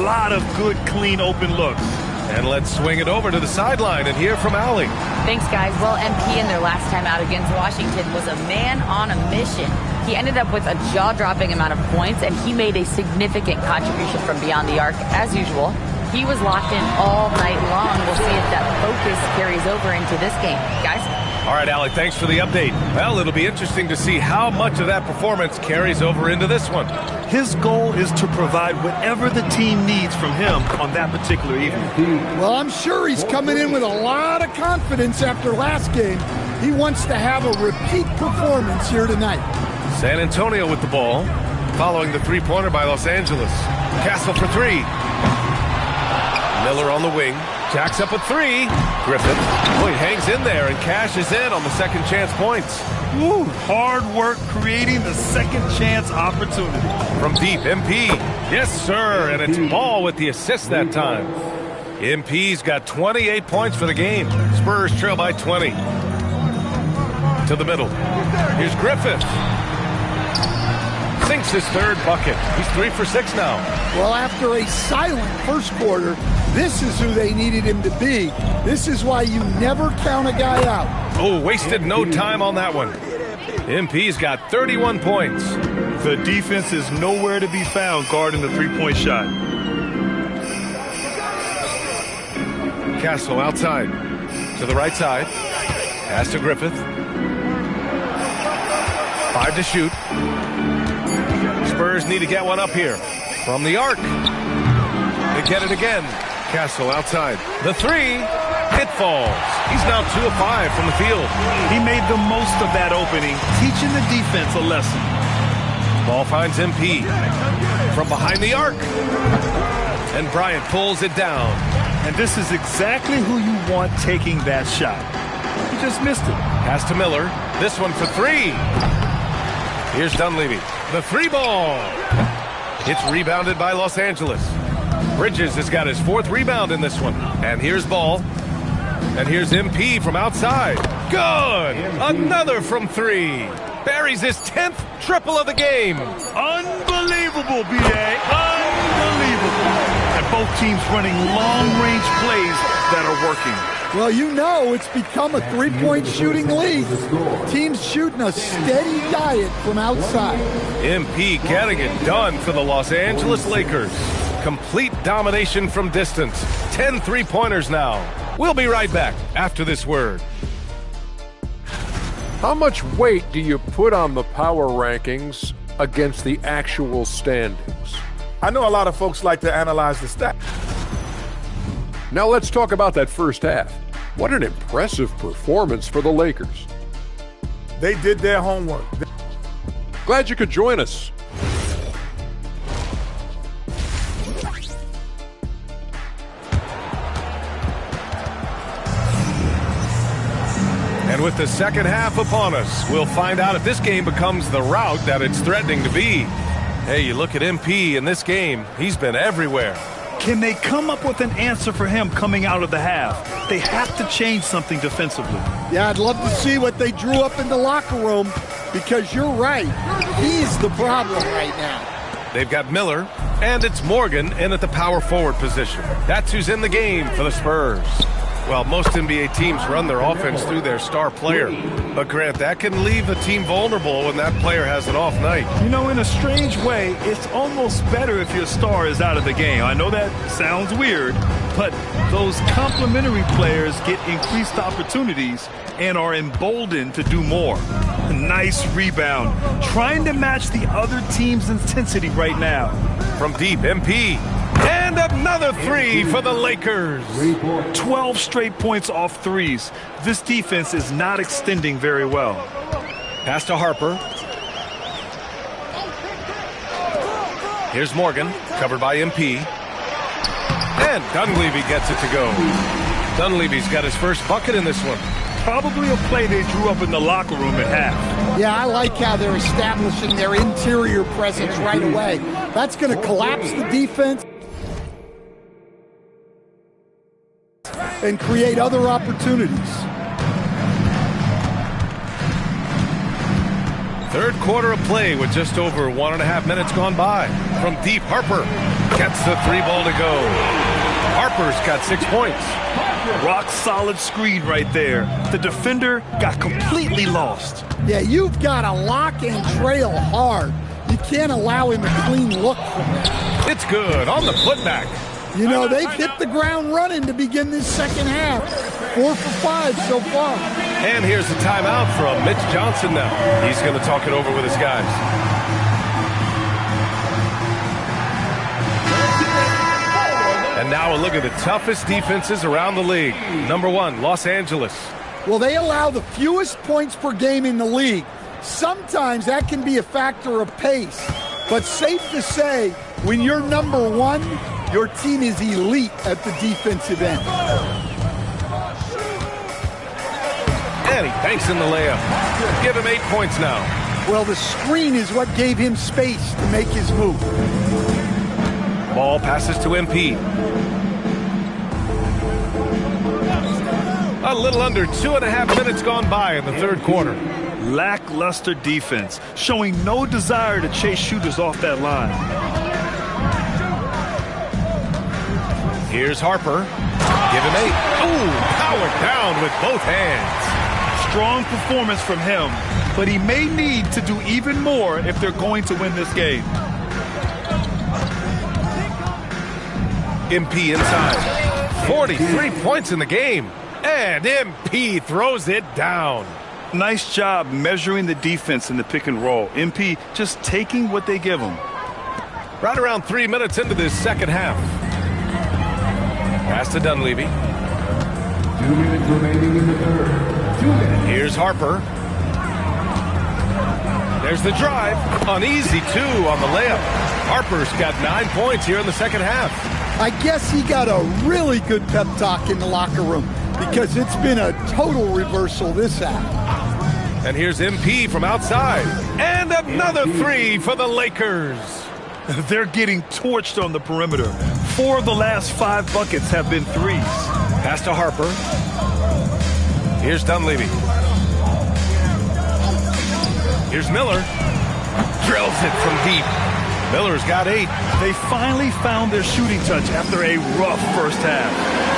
lot of good, clean, open looks. And let's swing it over to the sideline and hear from Allie. Thanks, guys. Well, MP in their last time out against Washington was a man on a mission. He ended up with a jaw-dropping amount of points, and he made a significant contribution from beyond the arc, as usual. He was locked in all night long. We'll see if that focus carries over into this game. Guys? All right, Alec, thanks for the update. Well, it'll be interesting to see how much of that performance carries over into this one. His goal is to provide whatever the team needs from him on that particular evening. Well, I'm sure he's coming in with a lot of confidence after last game. He wants to have a repeat performance here tonight. San Antonio with the ball, following the three-pointer by Los Angeles. Castle for three. Miller on the wing. Jacks up a three. Griffin, boy, hangs in there and cashes in on the second chance points. Woo, hard work creating the second chance opportunity. From deep, MP. Yes, sir, and it's Ball with the assist that time. MP's got 28 points for the game. Spurs trail by 20. To the middle. Here's Griffith. Sinks his third bucket. He's 3 for 6 now. Well, after a silent first quarter, this is who they needed him to be. This is why you never count a guy out. Oh, wasted no time on that one. MP's got 31 points. The defense is nowhere to be found guarding the three-point shot. Castle outside. To the right side. Pass to Griffith. 5 to shoot. Spurs need to get one up here. From the arc. They get it again. Castle outside. The three. It falls. He's now 2 of 5 from the field. He made the most of that opening, teaching the defense a lesson. Ball finds MP. From behind the arc. And Bryant pulls it down. And this is exactly who you want taking that shot. He just missed it. Pass to Miller. This one for three. Here's Dunleavy. The three ball. It's rebounded by Los Angeles. Bridges has got his 4th rebound in this one. And here's Ball. And here's MP from outside. Good! Another from 3. Buries his 10th triple of the game. Unbelievable, B.A. Unbelievable. And both teams running long-range plays that are working. Well, you know it's become a three-point shooting league. Teams shooting a steady diet from outside. MP getting it done for the Los Angeles Lakers. Complete domination from distance. 10 three-pointers now. We'll be right back after this word. How much weight do you put on the power rankings against the actual standings? I know a lot of folks like to analyze the stats. Now let's talk about that first half. What an impressive performance for the Lakers. They did their homework. Glad you could join us. And with the second half upon us, we'll find out if this game becomes the rout that it's threatening to be. Hey, you look at MP in this game, he's been everywhere. Can they come up with an answer for him coming out of the half? They have to change something defensively. Yeah, I'd love to see what they drew up in the locker room, because you're right. He's the problem right now. They've got Miller, and it's Morgan in at the power forward position. That's who's in the game for the Spurs. Well, most NBA teams run their offense through their star player. But, Grant, that can leave a team vulnerable when that player has an off night. You know, in a strange way, it's almost better if your star is out of the game. I know that sounds weird, but those complementary players get increased opportunities and are emboldened to do more. A nice rebound. Trying to match the other team's intensity right now. From deep, MP. And another three for the Lakers. 12 straight points off threes. This defense is not extending very well. Pass to Harper. Here's Morgan, covered by MP. And Dunleavy gets it to go. Dunleavy's got his first bucket in this one. Probably a play they drew up in the locker room at half. Yeah, I like how they're establishing their interior presence right away. That's going to collapse the defense and create other opportunities. Third quarter of play with just over 1.5 minutes gone by. From deep, Harper gets the three ball to go. Harper's got 6 points. Rock solid screen right there. The defender got completely lost. Yeah, you've got to lock and trail hard. You can't allow him a clean look from that. It's good on the putback. You know, they've hit the ground running to begin this second half. 4 for 5 so far. And here's the timeout from Mitch Johnson now. He's going to talk it over with his guys. And now a look at the toughest defenses around the league. Number 1, Los Angeles. Well, they allow the fewest points per game in the league. Sometimes that can be a factor of pace. But safe to say, when you're number 1, your team is elite at the defensive end. And he banks in the layup. Give him 8 points now. Well, the screen is what gave him space to make his move. Ball passes to MP. A little under 2.5 minutes gone by in the third quarter. Lackluster defense, showing no desire to chase shooters off that line. Here's Harper. Give him 8. Ooh, powered down with both hands. Strong performance from him, but he may need to do even more if they're going to win this game. MP inside. 43 points in the game. And MP throws it down. Nice job measuring the defense in the pick and roll. MP just taking what they give him. Right around 3 minutes into this second half. Pass to Dunleavy. 2 minutes remaining in the third. 2 minutes. Here's Harper. There's the drive. Uneasy, 2 on the layup. Harper's got 9 points here in the second half. I guess he got a really good pep talk in the locker room because it's been a total reversal this half. And here's MP from outside. And another 3 for the Lakers. They're getting torched on the perimeter. 4 of the last 5 buckets have been threes. Pass to Harper. Here's Dunleavy. Here's Miller. Drills it from deep. Miller's got 8. They finally found their shooting touch after a rough first half.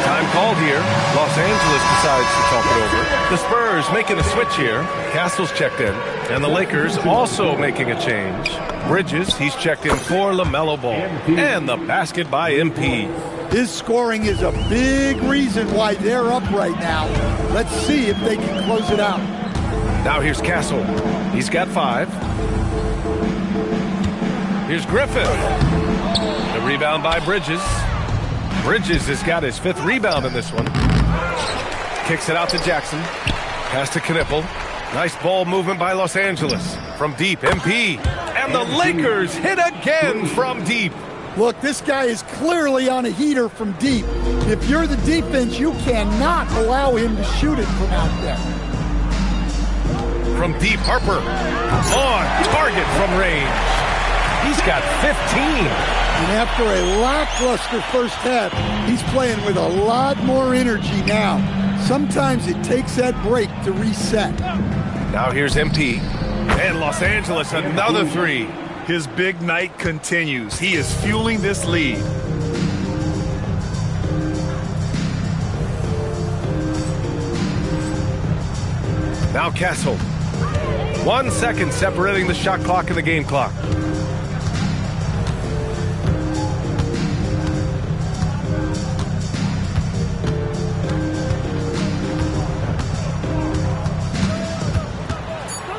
Time called here. Los Angeles decides to talk it over. The Spurs making a switch here. Castle's checked in. And the Lakers also making a change. Bridges, he's checked in for LaMelo Ball. And the basket by MP. His scoring is a big reason why they're up right now. Let's see if they can close it out. Now here's Castle. He's got 5. Here's Griffin. The rebound by Bridges. Bridges has got his 5th rebound in this one. Kicks it out to Jackson. Pass to Knipple. Nice ball movement by Los Angeles. From deep, MP. And the Lakers hit again from deep. Look, this guy is clearly on a heater from deep. If you're the defense, you cannot allow him to shoot it from out there. From deep, Harper. On target from range. He's got 15. And after a lackluster first half, he's playing with a lot more energy now. Sometimes it takes that break to reset. Now here's MP. And Los Angeles, another 3. His big night continues. He is fueling this lead. Now Castle. 1 second separating the shot clock and the game clock.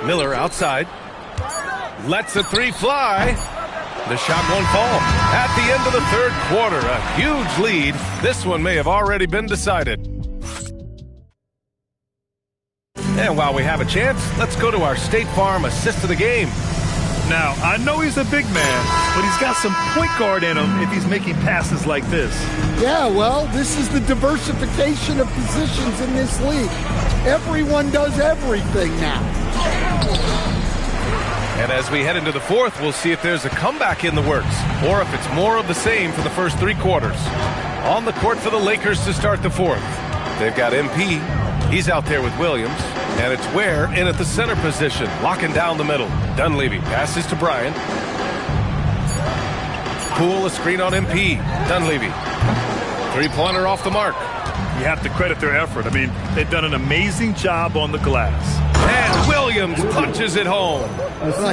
Miller outside. Lets the 3 fly. The shot won't fall. At the end of the third quarter, a huge lead. This one may have already been decided. And while we have a chance, let's go to our State Farm assist of the game. Now, I know he's a big man, but he's got some point guard in him if he's making passes like this. Yeah, well, this is the diversification of positions in this league. Everyone does everything now. And as we head into the fourth, we'll see if there's a comeback in the works or if it's more of the same for the first 3 quarters. On the court for the Lakers to start the fourth. They've got MP. He's out there with Williams. And it's Ware in at the center position, locking down the middle. Dunleavy passes to Bryant. Poole, a screen on MP. Dunleavy. 3-pointer off the mark. You have to credit their effort. I mean, they've done an amazing job on the glass. And Williams punches it home.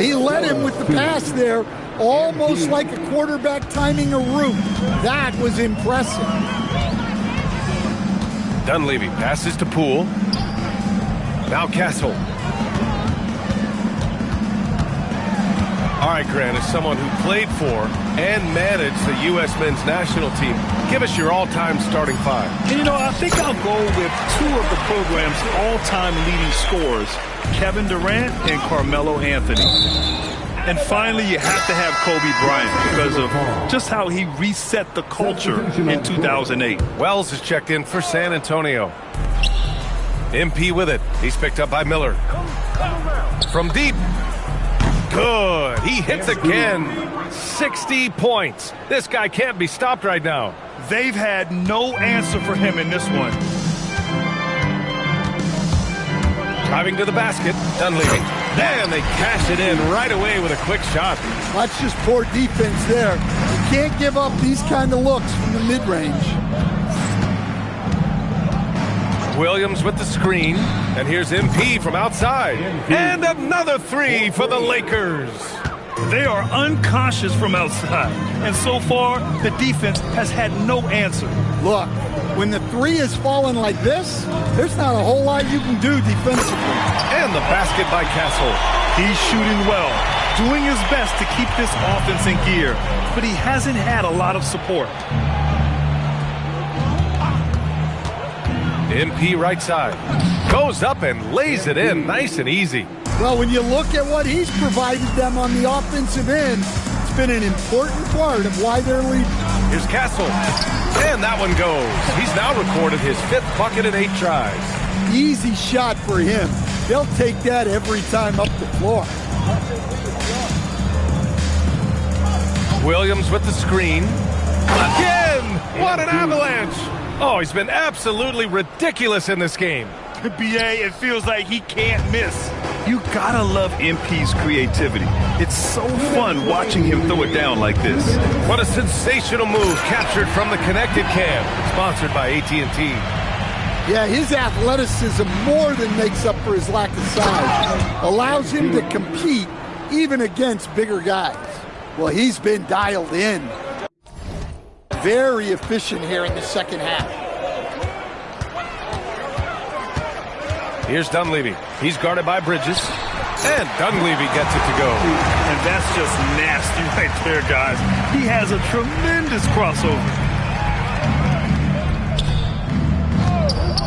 He led him with the pass there, almost like a quarterback timing a route. That was impressive. Dunleavy passes to Poole. Now Castle. All right, Grant, as someone who played for and managed the U.S. men's national team, give us your all-time starting five. And, you know, I think I'll go with two of the program's all-time leading scorers, Kevin Durant and Carmelo Anthony. And finally, you have to have Kobe Bryant because of just how he reset the culture in 2008. Wells is checked in for San Antonio. MP with it. He's picked up by Miller. From deep. Good. He hits again. 60 points. This guy can't be stopped right now. They've had no answer for him in this one. Driving to the basket. Dunleavy. And they cash it in right away with a quick shot. That's just poor defense there. You can't give up these kind of looks from the mid-range. Williams with the screen, and here's MP from outside. And another three for the Lakers. They are unconscious from outside, and so far, the defense has had no answer. Look, when the three is falling like this, there's not a whole lot you can do defensively. And the basket by Castle. He's shooting well, doing his best to keep this offense in gear, but he hasn't had a lot of support. MP right side. Goes up and lays it in nice and easy. Well, when you look at what he's provided them on the offensive end, it's been an important part of why they're leading. Here's Castle. And that one goes. He's now recorded his 5th bucket in 8 tries. Easy shot for him. They'll take that every time up the floor. Williams with the screen. Again! What an avalanche! Oh, he's been absolutely ridiculous in this game. BA, it feels like he can't miss. You gotta love MP's creativity. It's so fun watching him throw it down like this. What a sensational move captured from the connected cam. Sponsored by AT&T. Yeah, his athleticism more than makes up for his lack of size. Allows him to compete even against bigger guys. Well, he's been dialed in. Very efficient here in the second half. Here's Dunleavy. He's guarded by Bridges. And Dunleavy gets it to go. And that's just nasty right there, guys. He has a tremendous crossover.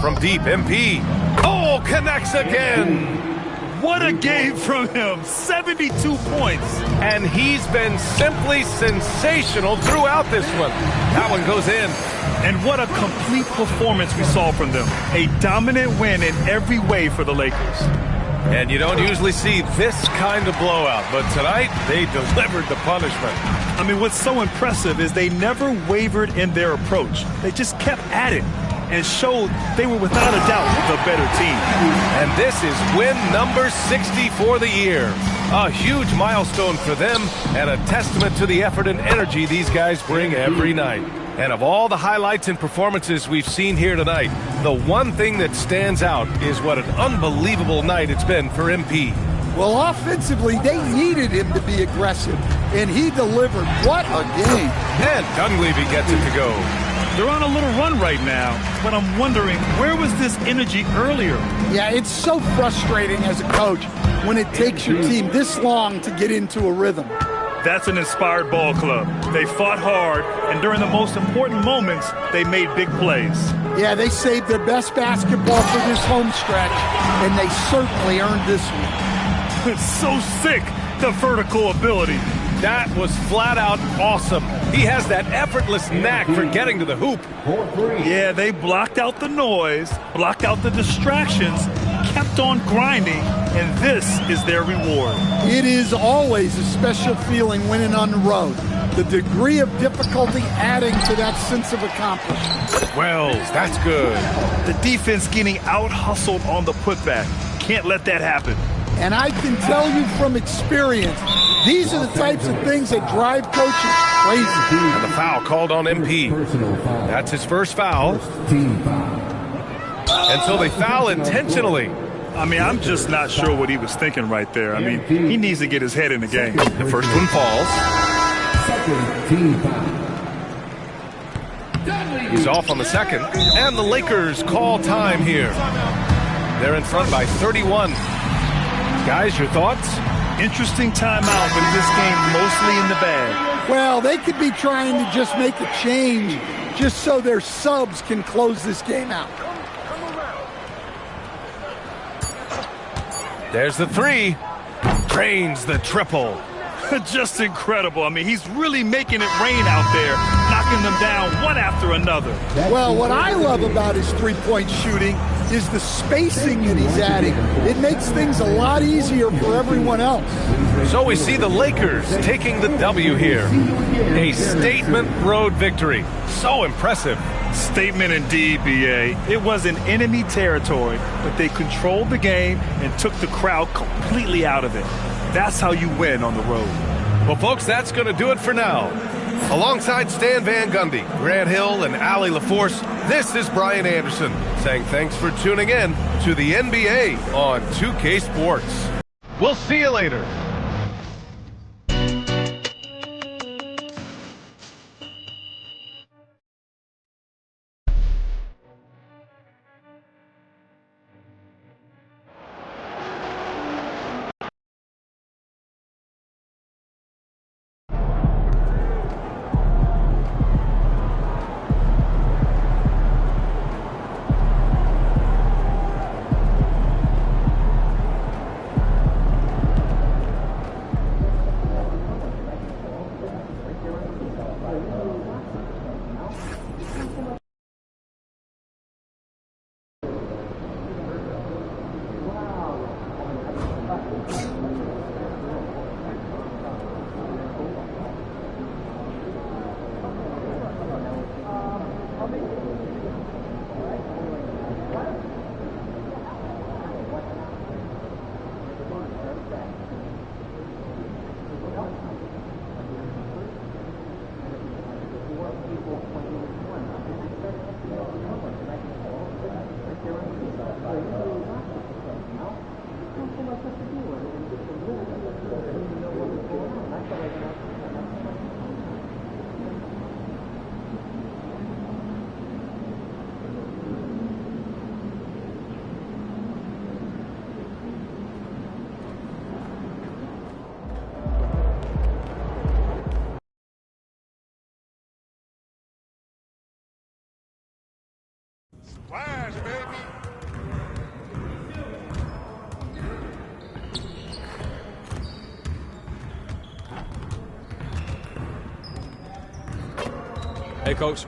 From deep, MP. Oh, connects again. What a game from him. 72 points. And he's been simply sensational throughout this one. That one goes in. And what a complete performance we saw from them. A dominant win in every way for the Lakers. And you don't usually see this kind of blowout, but tonight they delivered the punishment. I mean, what's so impressive is they never wavered in their approach. They just kept at it and showed they were without a doubt the better team. And this is win number 60 for the year. A huge milestone for them and a testament to the effort and energy these guys bring every night. And of all the highlights and performances we've seen here tonight, the one thing that stands out is what an unbelievable night it's been for MP. Well, offensively, they needed him to be aggressive, and he delivered. What a game. And Dunleavy gets it to go. They're on a little run right now, but I'm wondering, where was this energy earlier? Yeah, it's so frustrating as a coach when it takes your team this long to get into a rhythm. That's an inspired ball club. They fought hard, and during the most important moments, they made big plays. Yeah, they saved their best basketball for this home stretch, and they certainly earned this one. It's so sick, the vertical ability. That was flat out awesome. He has that effortless knack for getting to the hoop. Yeah, they blocked out the noise, blocked out the distractions, kept on grinding, and this is their reward. It is always a special feeling winning on the road. The degree of difficulty adding to that sense of accomplishment. Wells, that's good. The defense getting out-hustled on the putback. Can't let that happen. And I can tell you from experience, these are the types of things that drive coaches crazy. And the foul called on MP. That's his first foul. And so they foul intentionally. I mean, I'm just not sure what he was thinking right there. I mean, he needs to get his head in the game. The first one falls. He's off on the second, and the Lakers call time here. They're in front by 31. Guys, your thoughts? Interesting timeout, but this game mostly in the bag. Well, they could be trying to just make a change just so their subs can close this game out. There's the three. Drains the triple. Just incredible. I mean, he's really making it rain out there, knocking them down one after another. Well, what I love about his three-point shooting is the spacing that he's adding. It makes things a lot easier for everyone else. So we see the Lakers taking the W here. A statement road victory. So impressive. Statement indeed, B.A. It was in enemy territory, but they controlled the game and took the crowd completely out of it. That's how you win on the road. Well, folks, that's going to do it for now. Alongside Stan Van Gundy, Grant Hill, and Allie LaForce, this is Brian Anderson saying thanks for tuning in to the NBA on 2K Sports. We'll see you later. Splash, baby. Hey, Coach.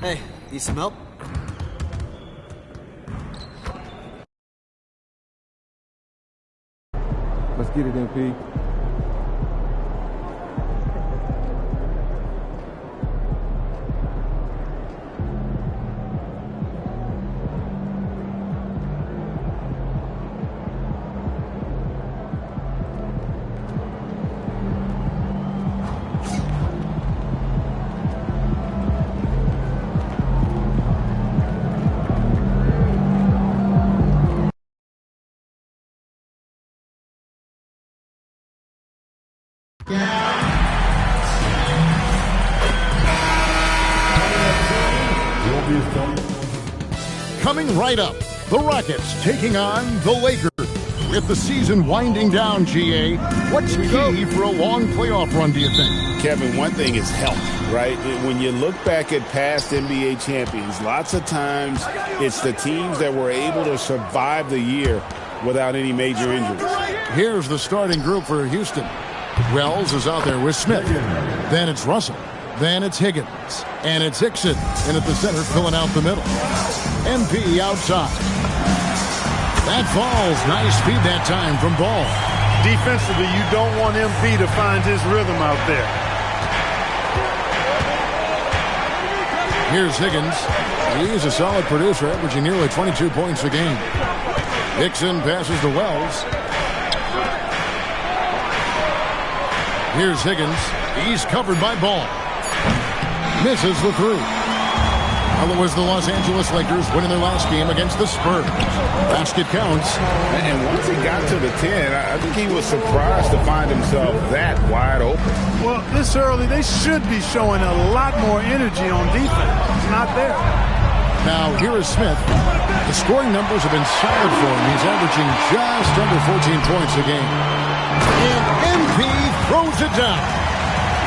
Hey, need some help? Let's get it, MP. Coming right up, the Rockets taking on the Lakers. With the season winding down, GA, what's key for a long playoff run, do you think? Kevin, one thing is health, right? When you look back at past NBA champions, lots of times it's the teams that were able to survive the year without any major injuries. Here's the starting group for Houston. Wells is out there with Smith. Then it's Russell. Then it's Higgins. And it's Hickson. And at the center, filling out the middle. MP outside. That falls. Nice speed that time from Ball. Defensively, you don't want MP to find his rhythm out there. Here's Higgins. He's a solid producer, averaging nearly 22 points a game. Hickson passes to Wells. Here's Higgins. He's covered by Ball. Misses the three. Well, it was the Los Angeles Lakers winning their last game against the Spurs. Basket counts. And once he got to the 10, I think he was surprised to find himself that wide open. Well, this early, they should be showing a lot more energy on defense. It's not there. Now, here is Smith. The scoring numbers have been solid for him. He's averaging just under 14 points a game. And MP throws it down.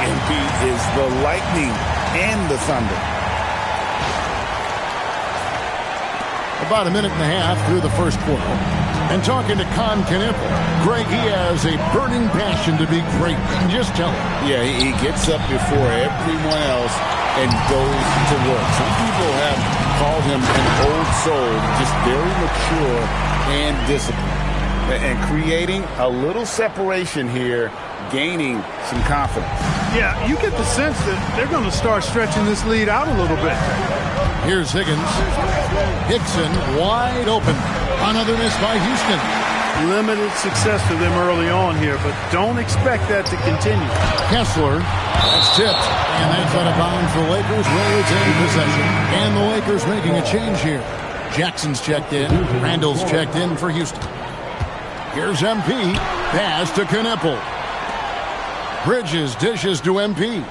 MP is the Lightning and the Thunder. About a minute and a half through the first quarter. And talking to Con Knippel, Greg, he has a burning passion to be great. Just tell him. Yeah, he gets up before everyone else and goes to work. Some people have called him an old soul, just very mature and disciplined. And creating a little separation here, gaining some confidence. Yeah, you get the sense that they're going to start stretching this lead out a little bit. Here's Higgins. Hickson wide open. Another miss by Houston. Limited success for them early on here, but don't expect that to continue. Kessler, that's tipped, and that's out of bounds. The Lakers will retain possession, and the Lakers making a change here. Jackson's checked in. Randall's checked in for Houston. Here's MP. Pass to Knippel. Bridges dishes to MP.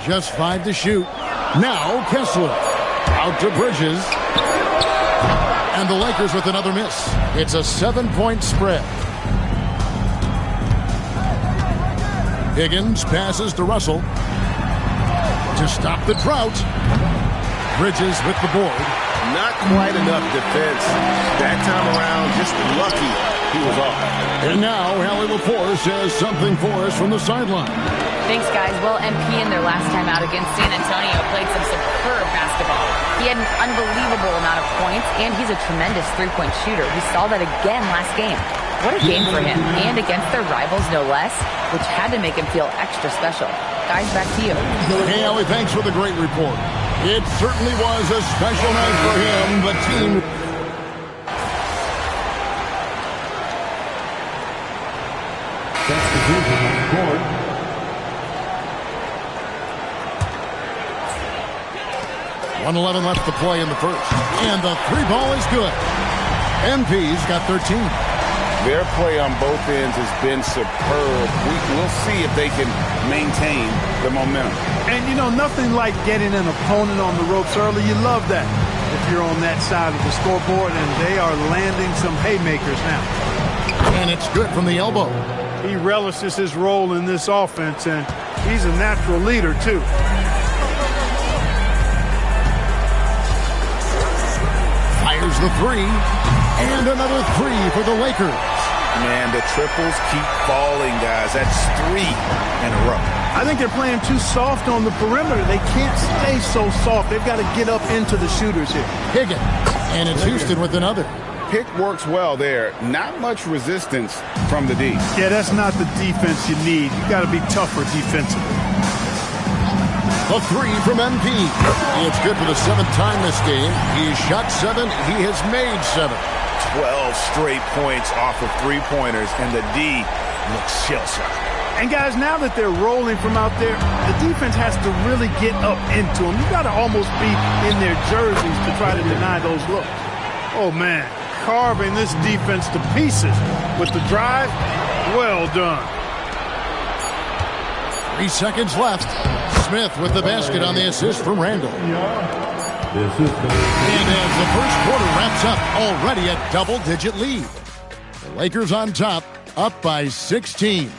Just 5 to shoot. Now Kessler. Out to Bridges. And the Lakers with another miss. It's a 7-point spread. Higgins passes to Russell. To stop the drought. Bridges with the board. Not quite enough defense. That time around, just lucky he was off. And now, Hallie LaForce has something for us from the sideline. Thanks, guys. Well, MP in their last time out against San Antonio played some superb basketball. He had an unbelievable amount of points, and he's a tremendous three-point shooter. We saw that again last game. What a game for him, and against their rivals, no less, which had to make him feel extra special. Guys, back to you. Hey, Hallie, thanks for the great report. It certainly was a special night for him, the team. That's the vision on the court. .111 left to play in the first. And the three ball is good. MP's got 13. Their play on both ends has been superb. We'll see if they can maintain the momentum. And, you know, nothing like getting an opponent on the ropes early. You love that if you're on that side of the scoreboard, and they are landing some haymakers now. And it's good from the elbow. He relishes his role in this offense, and he's a natural leader, too. Fires the three. And another three for the Lakers. Man, the triples keep falling, guys. That's 3 in a row. I think they're playing too soft on the perimeter. They can't stay so soft. They've got to get up into the shooters here. Higgins, and it's Houston with another. Pick works well there. Not much resistance from the D. Yeah, that's not the defense you need. You got to be tougher defensively. A three from MP. It's good for the 7th time this game. He's shot 7. He has made 7. 12 straight points off of three-pointers, and the D looks shell-shocked. And guys, now that they're rolling from out there, the defense has to really get up into them. You got to almost be in their jerseys to try to deny those looks. Oh man, carving this defense to pieces with the drive. Well done. 3 seconds left. Smith with the basket on the assist from Randall. And as the first quarter wraps up, already a double-digit lead. The Lakers on top, up by 16.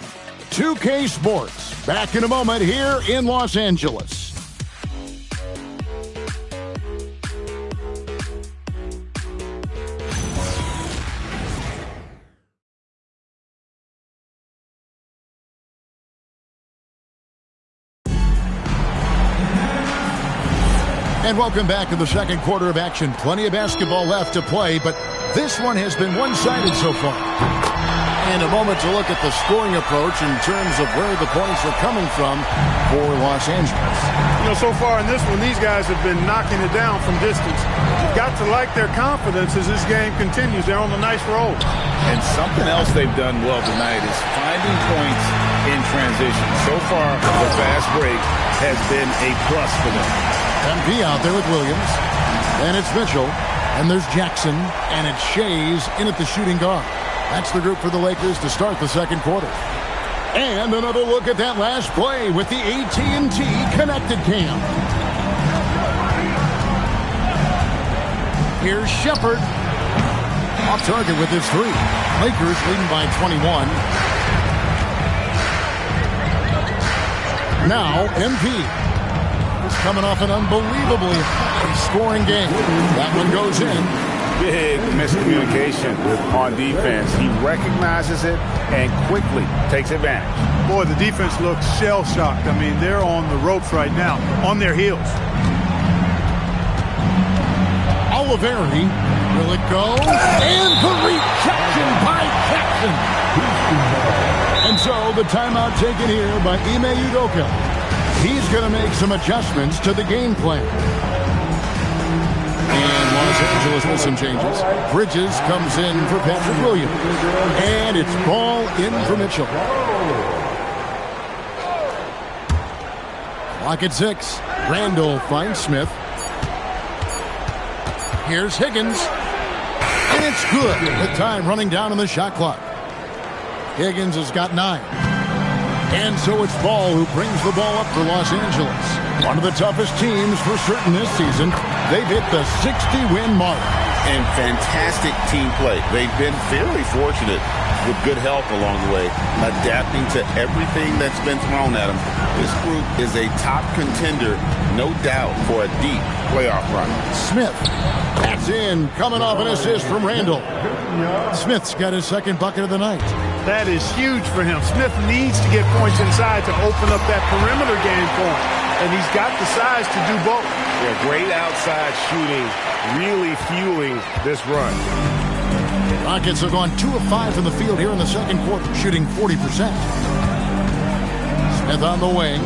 2K Sports, back in a moment here in Los Angeles. And welcome back to the second quarter of action. Plenty of basketball left to play, but this one has been one-sided so far. And a moment to look at the scoring approach in terms of where the points are coming from for Los Angeles. You know, so far in this one, these guys have been knocking it down from distance. You've got to like their confidence as this game continues. They're on a nice roll. And something else they've done well tonight is finding points in transition. So far, the fast break has been a plus for them. MP out there with Williams. And it's Mitchell. And there's Jackson. And it's Shays in at the shooting guard. That's the group for the Lakers to start the second quarter. And another look at that last play with the AT&T Connected Cam. Here's Shepard. Off target with his 3. Lakers leading by 21. Now MP. He's coming off an unbelievably high-scoring game. That one goes in. Big miscommunication on defense. He recognizes it and quickly takes advantage. Boy, the defense looks shell-shocked. I mean, they're on the ropes right now, on their heels. Oliveri, will it go? And the rejection by Jackson. And so the timeout taken here by Ime Udoka. He's going to make some adjustments to the game plan. And Los Angeles with some changes. Bridges comes in for Patrick Williams. And it's ball in for Mitchell. Clock at 6. Randall finds Smith. Here's Higgins. And it's good with time running down on the shot clock. Higgins has got 9. And so it's Ball who brings the ball up for Los Angeles. One of the toughest teams for certain this season. They've hit the 60-win mark. And fantastic team play. They've been very fortunate with good health along the way, adapting to everything that's been thrown at them. This group is a top contender, no doubt, for a deep playoff run. Smith, that's in, coming off an assist from Randall. Smith's got his second bucket of the night. That is huge for him. Smith needs to get points inside to open up that perimeter game for him. And he's got the size to do both. Yeah, great outside shooting, really fueling this run. Rockets have gone 2 of 5 from the field here in the second quarter, shooting 40%. Smith on the wing.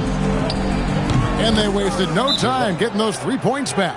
And they wasted no time getting those 3 points back.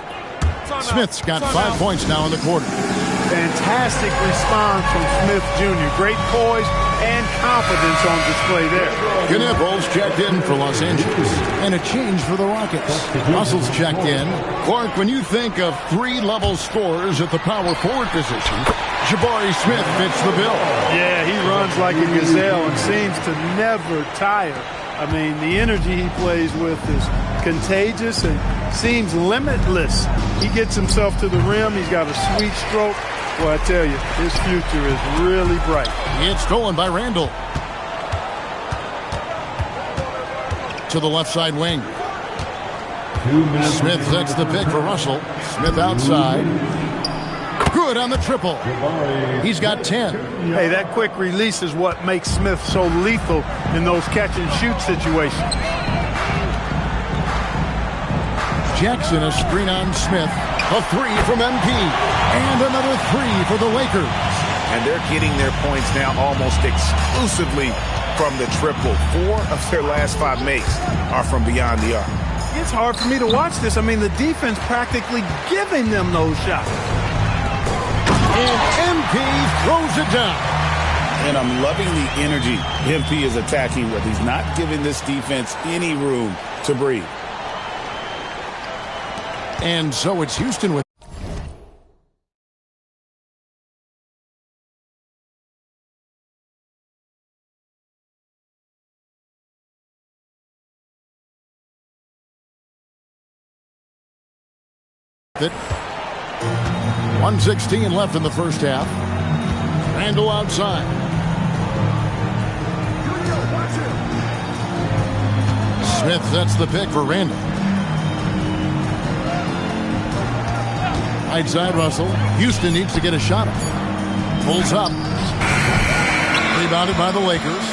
Smith's got 5 points now in the quarter. Fantastic response from Smith Jr. Great poise and confidence on display there. Knipples checked in for Los Angeles. And a change for the Rockets. Russell's checked in. Clark, when you think of 3-level scorers at the power forward position, Jabari Smith fits the bill. Yeah, he runs like a gazelle and seems to never tire. I mean, the energy he plays with is contagious and seems limitless. He gets himself to the rim. He's got a sweet stroke. Well, I tell you, his future is really bright. It's stolen by Randall. To the left side wing. Smith sets the pick for Russell. Smith outside. Good on the triple. He's got 10. Hey, that quick release is what makes Smith so lethal in those catch-and-shoot situations. Jackson, a screen on Smith. A three from MP. And another three for the Lakers. And they're getting their points now almost exclusively from the triple. 4 of their last 5 makes are from beyond the arc. It's hard for me to watch this. I mean, the defense practically giving them those shots. And MP throws it down. And I'm loving the energy MP is attacking with. He's not giving this defense any room to breathe. And so it's Houston with it. 1:16 left in the first half. Randall outside. Smith sets the pick for Randall. Right side Russell. Houston needs to get a shot off. Pulls up. Rebounded by the Lakers.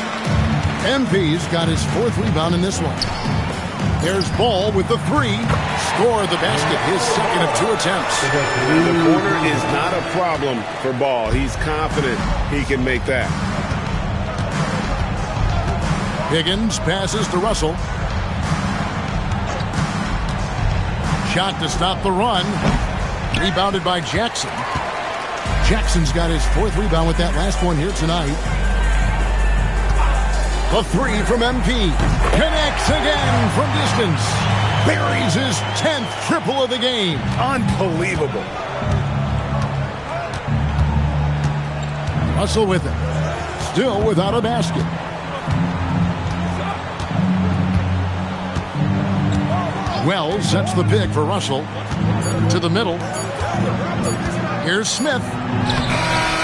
MP's got his 4th rebound in this one. There's Ball with the 3. Score the basket, his 2nd of 2 attempts. The corner is not a problem for Ball. He's confident he can make that. Higgins passes to Russell. Shot to stop the run. Rebounded by Jackson. Jackson's got his 4th rebound with that last one here tonight. A 3 from MP. Connects again from distance. Buries his 10th triple of the game. Unbelievable. Russell with it. Still without a basket. Wells sets the pick for Russell. To the middle. Here's Smith.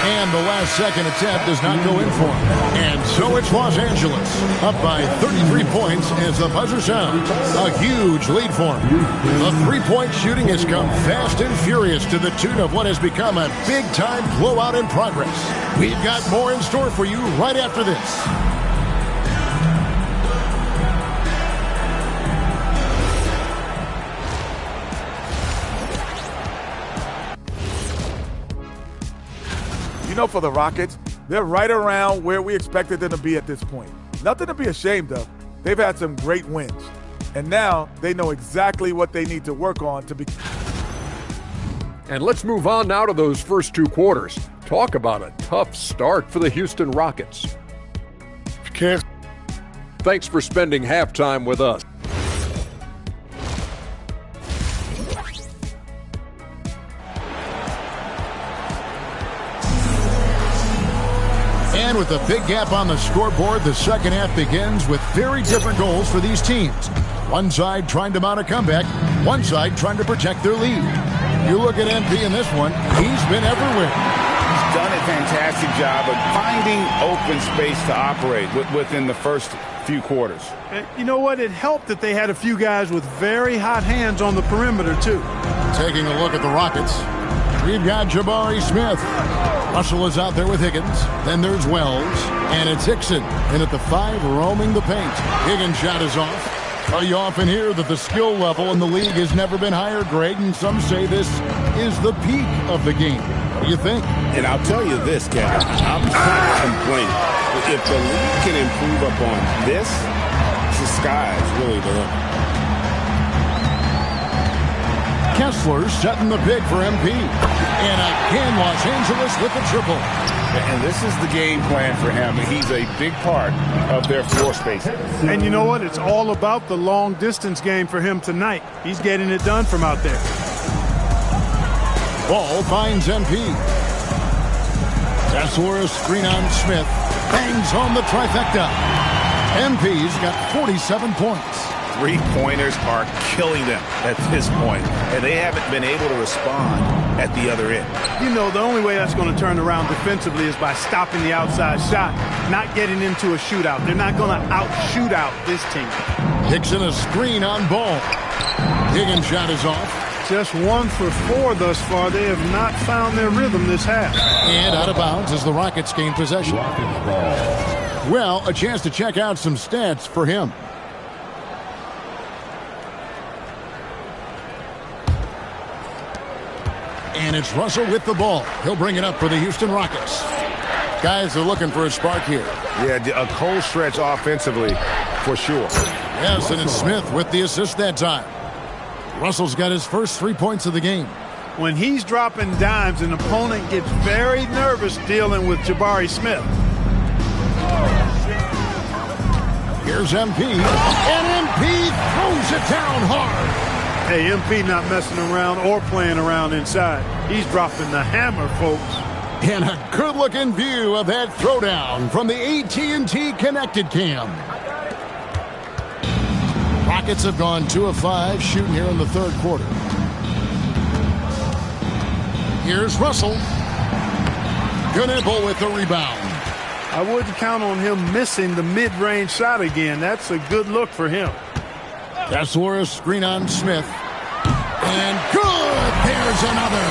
And the last second attempt does not go in for him. And so it's Los Angeles, up by 33 points as the buzzer sounds. A huge lead for him. The three-point shooting has come fast and furious to the tune of what has become a big-time blowout in progress. We've got more in store for you right after this. You know, for the Rockets, they're right around where we expected them to be at this point. Nothing to be ashamed of. They've had some great wins. And now they know exactly what they need to work on to be. And let's move on now to those first 2 quarters. Talk about a tough start for the Houston Rockets. Thanks for spending halftime with us. And with a big gap on the scoreboard, the second half begins with very different goals for these teams. One side trying to mount a comeback, one side trying to protect their lead. You look at MP in this one, he's been everywhere. He's done a fantastic job of finding open space to operate within the first few quarters. And you know what? It helped that they had a few guys with very hot hands on the perimeter, too. Taking a look at the Rockets, we've got Jabari Smith. Russell is out there with Higgins. Then there's Wells. And it's Hickson. And at the 5, roaming the paint. Higgins' shot is off. You often hear that the skill level in the league has never been higher, Greg, and some say this is the peak of the game. What do you think? And I'll tell you this, Kevin. I'm not complaining. If the league can improve upon this, the sky's really the limit. Kessler setting the pick for MP. And again, Los Angeles with the triple. And this is the game plan for him. He's a big part of their floor space. And you know what? It's all about the long distance game for him tonight. He's getting it done from out there. Ball finds MP. Kessler, a screen on Smith. Bangs home the trifecta. MP's got 47 points. Three-pointers are killing them at this point, and they haven't been able to respond at the other end. You know, the only way that's going to turn around defensively is by stopping the outside shot, not getting into a shootout. They're not going to out-shoot out this team. Hickson, a screen on Ball. Higgins' shot is off. Just 1 for 4 thus far. They have not found their rhythm this half. And out of bounds as the Rockets gain possession. Well, a chance to check out some stats for him. And it's Russell with the ball. He'll bring it up for the Houston Rockets. Guys are looking for a spark here. Yeah, a cold stretch offensively, for sure. Yes, and it's Smith with the assist that time. Russell's got his first 3 points of the game. When he's dropping dimes, an opponent gets very nervous dealing with Jabari Smith. Here's MP, and MP throws it down hard. Hey, MP not messing around or playing around inside. He's dropping the hammer, folks. And a good-looking view of that throwdown from the AT&T Connected Cam. Rockets have gone 2 of 5 shooting here in the third quarter. Here's Russell. Gunable with the rebound. I wouldn't count on him missing the mid-range shot again. That's a good look for him. Kessler screen on Smith. And good! There's another.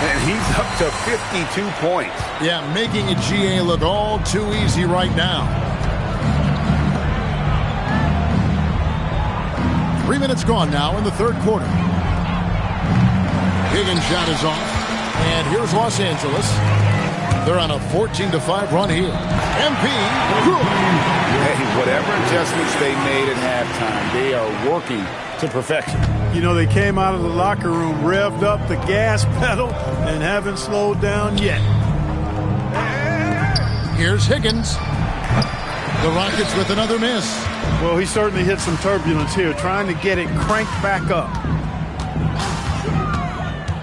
And he's up to 52 points. Yeah, making a GA look all too easy right now. 3 minutes gone now in the third quarter. Higgins' shot is off. And here's Los Angeles. They're on a 14-5 run here. MP. Hey, whatever adjustments they made at halftime, they are working to perfection. You know, they came out of the locker room, revved up the gas pedal, and haven't slowed down yet. Here's Higgins. The Rockets with another miss. Well, he certainly hit some turbulence here, trying to get it cranked back up.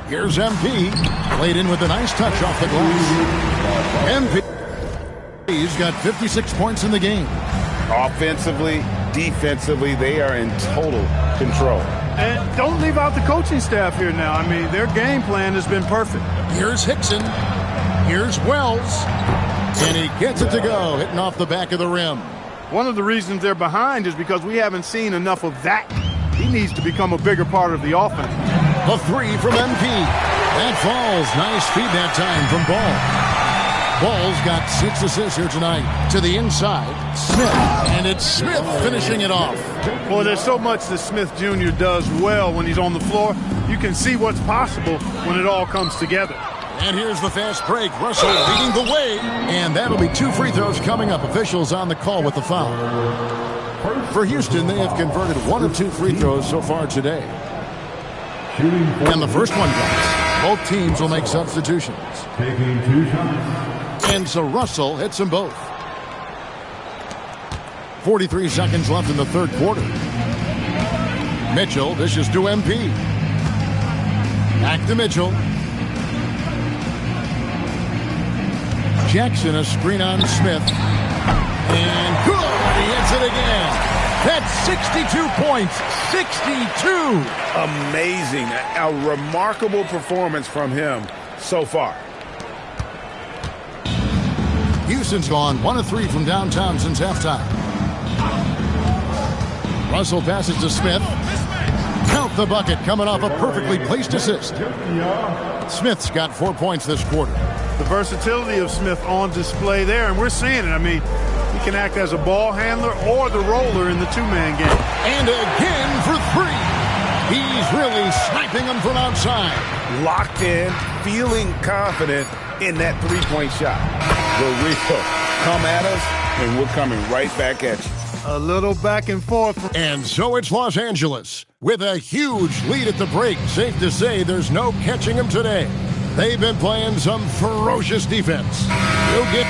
Here's MP. Played in with a nice touch off the glass. MP's got 56 points in the game. Offensively, defensively, they are in total control. And don't leave out the coaching staff here now. I mean, their game plan has been perfect. Here's Hickson. Here's Wells. And he gets it to go, hitting off the back of the rim. One of the reasons they're behind is because we haven't seen enough of that. He needs to become a bigger part of the offense. A three from MP. That falls. Nice feed that time from Ball. Ball's got 6 assists here tonight. To the inside, Smith. And it's Smith finishing it off. Boy, there's so much that Smith Jr. does well when he's on the floor. You can see what's possible when it all comes together. And here's the fast break. Russell leading the way. And that'll be 2 free throws coming up. Officials on the call with the foul. For Houston, they have converted 1 of 2 free throws so far today. And the first one comes. Both teams will make substitutions. Taking 2 shots. And so Russell hits them both. 43 seconds left in the third quarter. Mitchell dishes to MP. Back to Mitchell. Jackson a screen on Smith. And good! He hits it again. That's 62 points. 62! Amazing. A remarkable performance from him so far. Houston's gone 1 of 3 from downtown since halftime. Russell passes to Smith. Count the bucket coming off a perfectly placed assist. Smith's got 4 points this quarter. The versatility of Smith on display there, and we're seeing it. I mean, he can act as a ball handler or the roller in the 2-man game. And again for 3. He's really sniping them from outside. Locked in, feeling confident in that 3-point shot. The real come at us, and we're coming right back at you. A little back and forth. And so it's Los Angeles with a huge lead at the break. Safe to say there's no catching them today. They've been playing some ferocious defense. He'll get...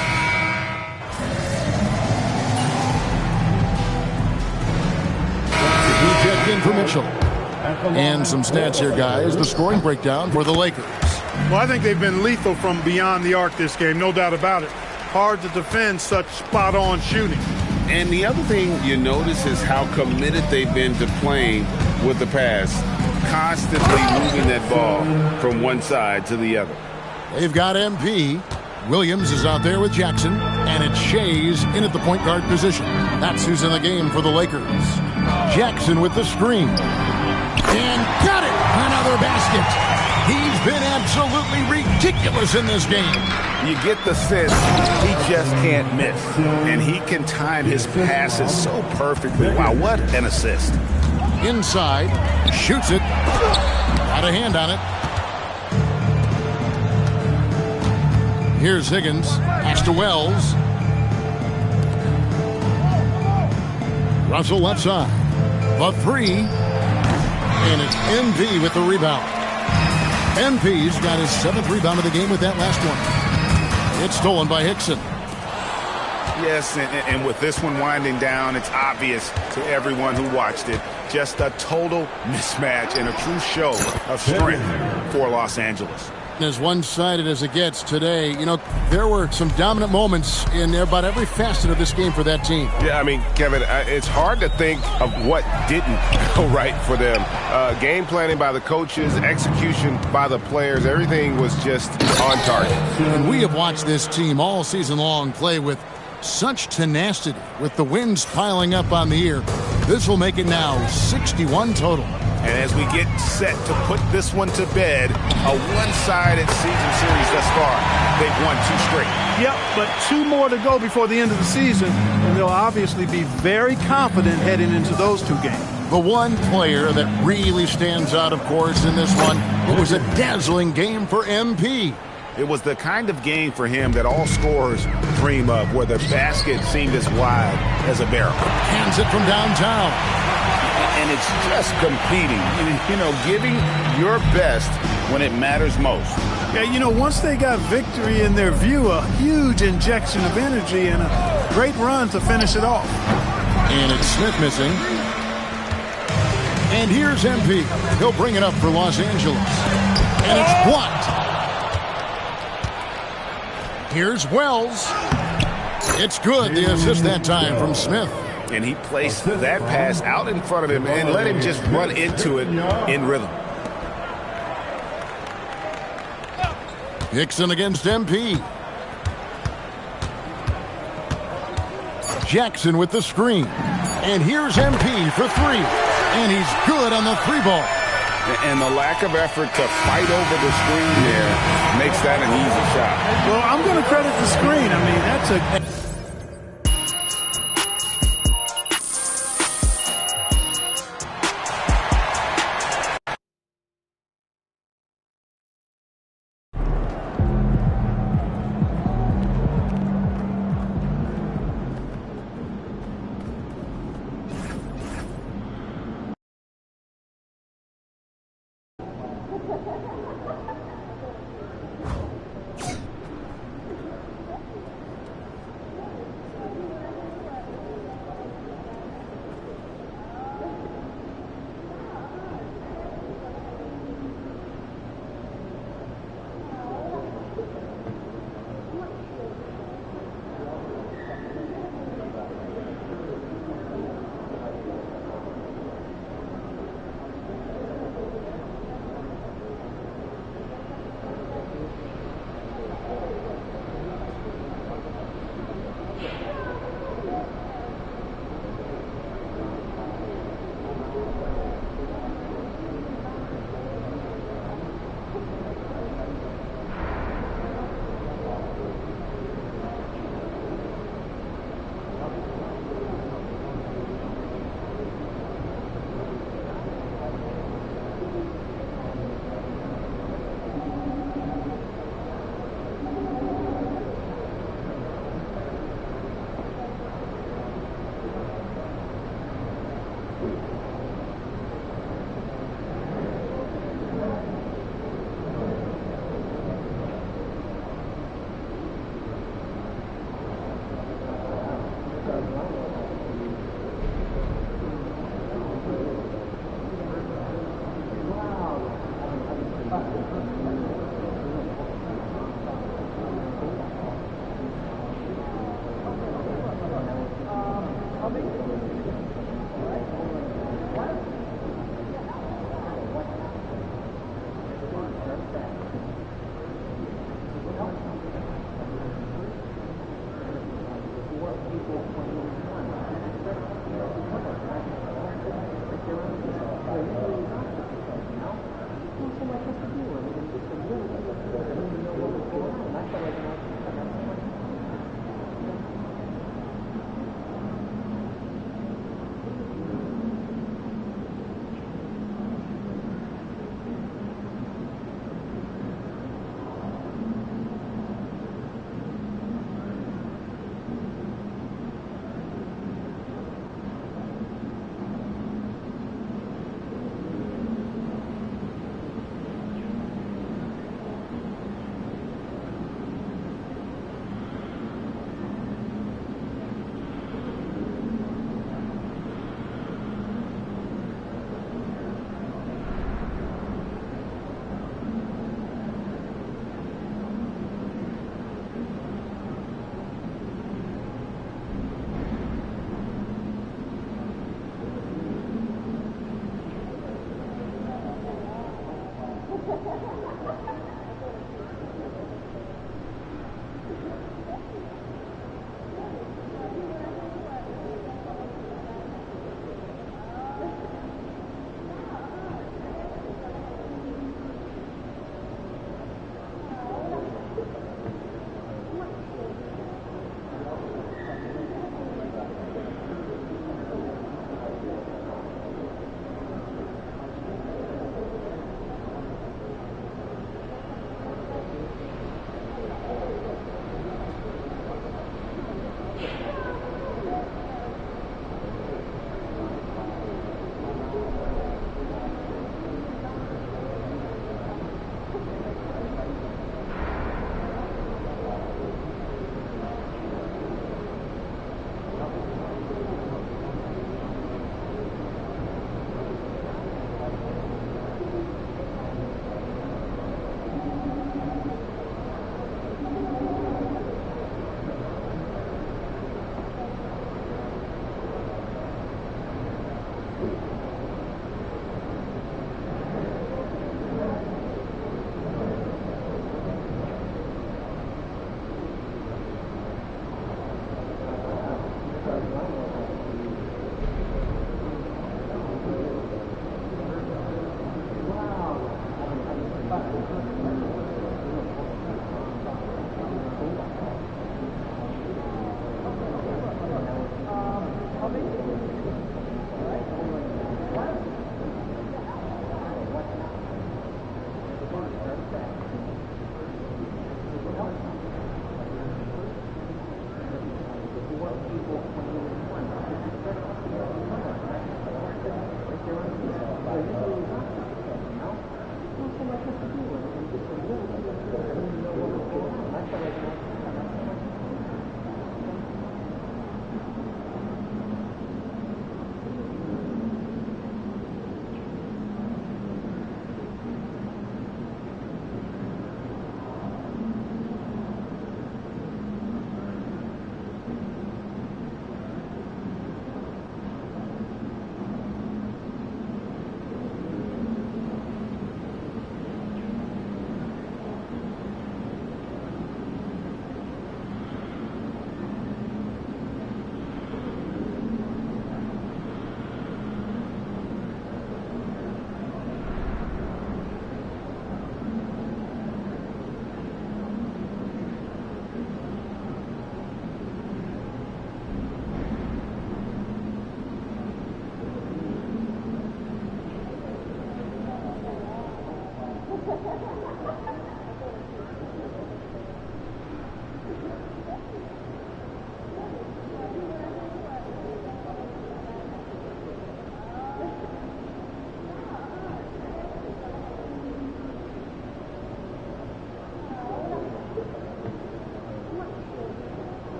He checked in for Mitchell. And some stats here, guys. The scoring breakdown for the Lakers. Well, I think they've been lethal from beyond the arc this game, no doubt about it. Hard to defend such spot-on shooting. And the other thing you notice is how committed they've been to playing with the pass, constantly moving that ball from one side to the other. They've got MP. Williams is out there with Jackson, and it's Shays in at the point guard position. That's who's in the game for the Lakers. Jackson with the screen. And got it! Another basket. He's been absolutely ridiculous in this game. You get the sense he just can't miss. And he can time his passes so perfectly. Wow, what an assist. Inside, shoots it. Got a hand on it. Here's Higgins. Pass to Wells. Russell left side. The three. And it's MP with the rebound. MP's got his 7th rebound of the game with that last one. It's stolen by Hickson. Yes, and with this one winding down, it's obvious to everyone who watched it. Just a total mismatch and a true show of strength for Los Angeles. As one-sided as it gets today, you know, there were some dominant moments in about every facet of this game for that team. Yeah, I mean, Kevin, it's hard to think of what didn't go right for them. Game planning by the coaches, execution by the players, everything was just on target. And we have watched this team all season long play with such tenacity, with the wins piling up on the year. This will make it now 61 total. And as we get set to put this one to bed, a one-sided season series thus far. They've won 2 straight. Yep, but 2 more to go before the end of the season, and they'll obviously be very confident heading into those 2 games. The one player that really stands out, of course, in this one, it was a dazzling game for MP. It was the kind of game for him that all scorers dream of, where the basket seemed as wide as a barrel. Hands it from downtown. And it's just competing, you know, giving your best when it matters most. Yeah, you know, once they got victory in their view, a huge injection of energy and a great run to finish it off. And it's Smith missing. And here's MP. He'll bring it up for Los Angeles. And it's blocked. Here's Wells. It's good. The assist that time from Smith. And he placed that pass out in front of him and let him just run into it in rhythm. Hickson against MP. Jackson with the screen. And here's MP for 3. And he's good on the 3-ball. And the lack of effort to fight over the screen there makes that an easy shot. Well, I'm going to credit the screen. I mean, that's a...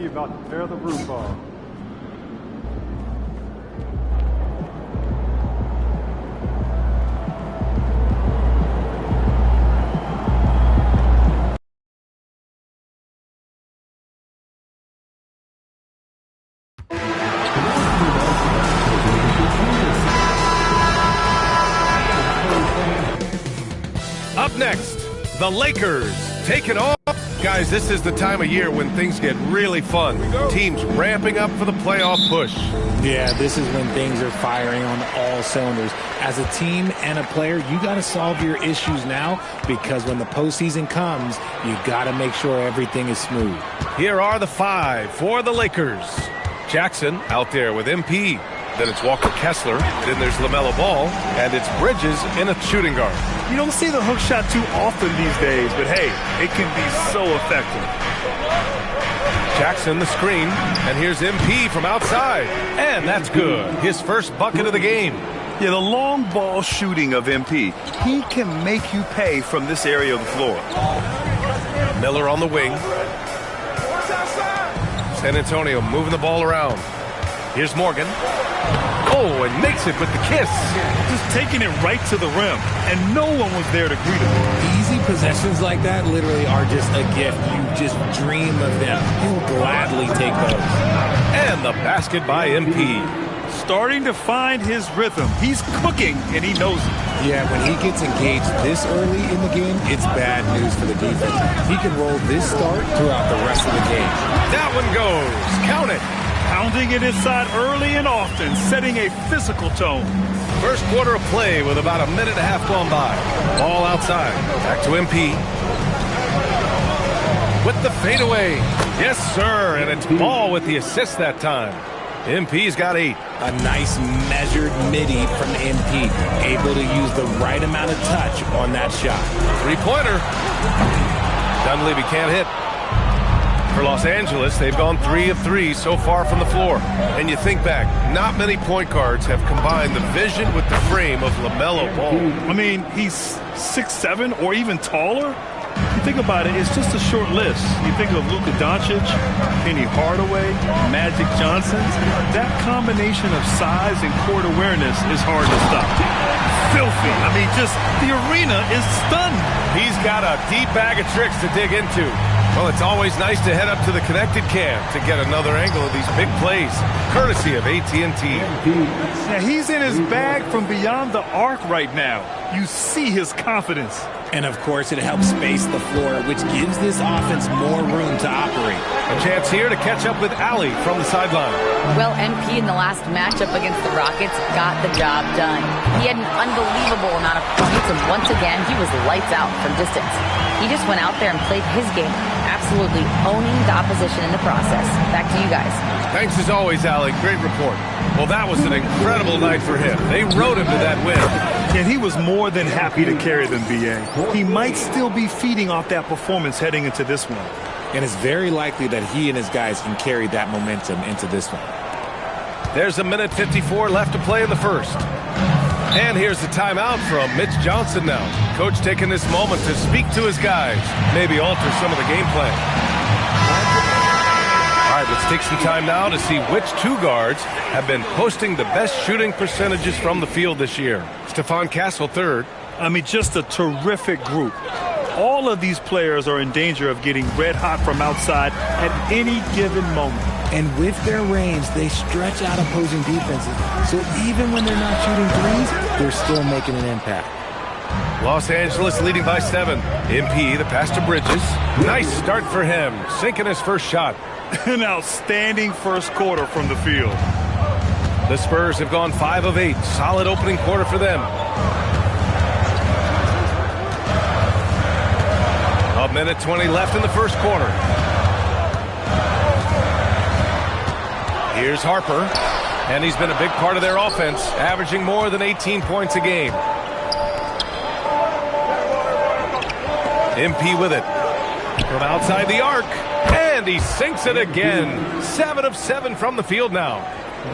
About to tear the roof off. Up next, the Lakers take it off. Guys, this is the time of year when things get really fun. Teams ramping up for the playoff push. Yeah, this is when things are firing on all cylinders. As a team and a player, you got to solve your issues now, because when the postseason comes, you got to make sure everything is smooth. Here are the five for the Lakers. Jackson out there with MP. Then it's Walker Kessler. Then there's LaMelo Ball. And it's Bridges in a shooting guard. You don't see the hook shot too often these days, but hey, it can be so effective. Jackson the screen. And here's MP from outside. And that's good. His first bucket of the game. Yeah, the long ball shooting of MP. He can make you pay from this area of the floor. Miller on the wing. San Antonio moving the ball around. Here's Morgan. Oh, and makes it with the kiss. Just taking it right to the rim, and no one was there to greet him. Easy possessions like that literally are just a gift. You just dream of them. He'll gladly take those. And the basket by MP. Starting to find his rhythm. He's cooking, and he knows it. Yeah, when he gets engaged this early in the game, it's bad news for the defense. He can roll this start throughout the rest of the game. That one goes. Count it. Pounding it inside early and often, setting a physical tone. First quarter of play with about a minute and a half gone by. Ball outside. Back to MP. With the fadeaway. Yes, sir. And it's Ball with the assist that time. MP's got 8. A nice measured midi from MP. Able to use the right amount of touch on that shot. 3-pointer. Dunleavy can't hit. For Los Angeles, they've gone 3 of 3 so far from the floor. And you think back, not many point guards have combined the vision with the frame of LaMelo Ball. I mean, he's 6'7" or even taller. You think about it, it's just a short list. You think of Luka Doncic, Penny Hardaway, Magic Johnson. That combination of size and court awareness is hard to stop. Filthy. I mean, just the arena is stunned. He's got a deep bag of tricks to dig into. Well, it's always nice to head up to the connected cam to get another angle of these big plays, courtesy of AT&T. Now, he's in his bag from beyond the arc right now. You see his confidence. And, of course, it helps space the floor, which gives this offense more room to operate. A chance here to catch up with Allie from the sideline. Well, MP in the last matchup against the Rockets got the job done. He had an unbelievable amount of points, and once again, he was lights out from distance. He just went out there and played his game, absolutely owning the opposition in the process. Back to you guys. Thanks as always, Allie. Great report. Well, that was an incredible night for him. They rode him to that win. And he was more than happy to carry them, B.A. He might still be feeding off that performance heading into this one. And it's very likely that he and his guys can carry that momentum into this one. There's a minute 54 left to play in the first. And here's the timeout from Mitch Johnson now. Coach taking this moment to speak to his guys, maybe alter some of the game plan. All right, let's take some time now to see which 2 guards have been posting the best shooting percentages from the field this year. Stephon Castle third. I mean, just a terrific group. All of these players are in danger of getting red hot from outside at any given moment. And with their range, they stretch out opposing defenses. So even when they're not shooting threes, they're still making an impact. Los Angeles leading by 7. MP, the pass to Bridges. Nice start for him, sinking his first shot. An outstanding first quarter from the field. The Spurs have gone 5 of 8. Solid opening quarter for them. A minute 20 left in the first quarter. Here's Harper, and he's been a big part of their offense, averaging more than 18 points a game. MP with it. From outside the arc, and he sinks it again. 7 of 7 from the field now.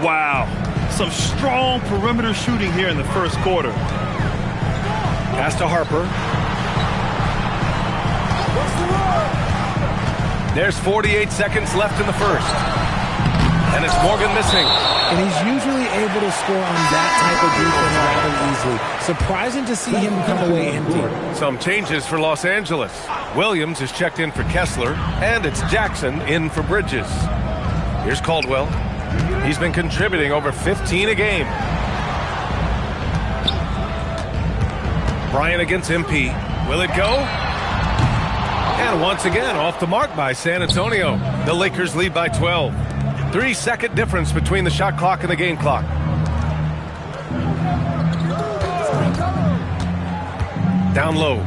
Wow. Some strong perimeter shooting here in the first quarter. Pass to Harper. There's 48 seconds left in the first. And it's Morgan missing. And he's usually able to score on that type of defense rather easily. Surprising to see him come away empty. Some changes for Los Angeles. Williams is checked in for Kessler, and it's Jackson in for Bridges. Here's Caldwell. He's been contributing over 15 a game. Bryant against MP. Will it go? And once again, off the mark by San Antonio. The Lakers lead by 12. 3-second difference between the shot clock and the game clock. Down low.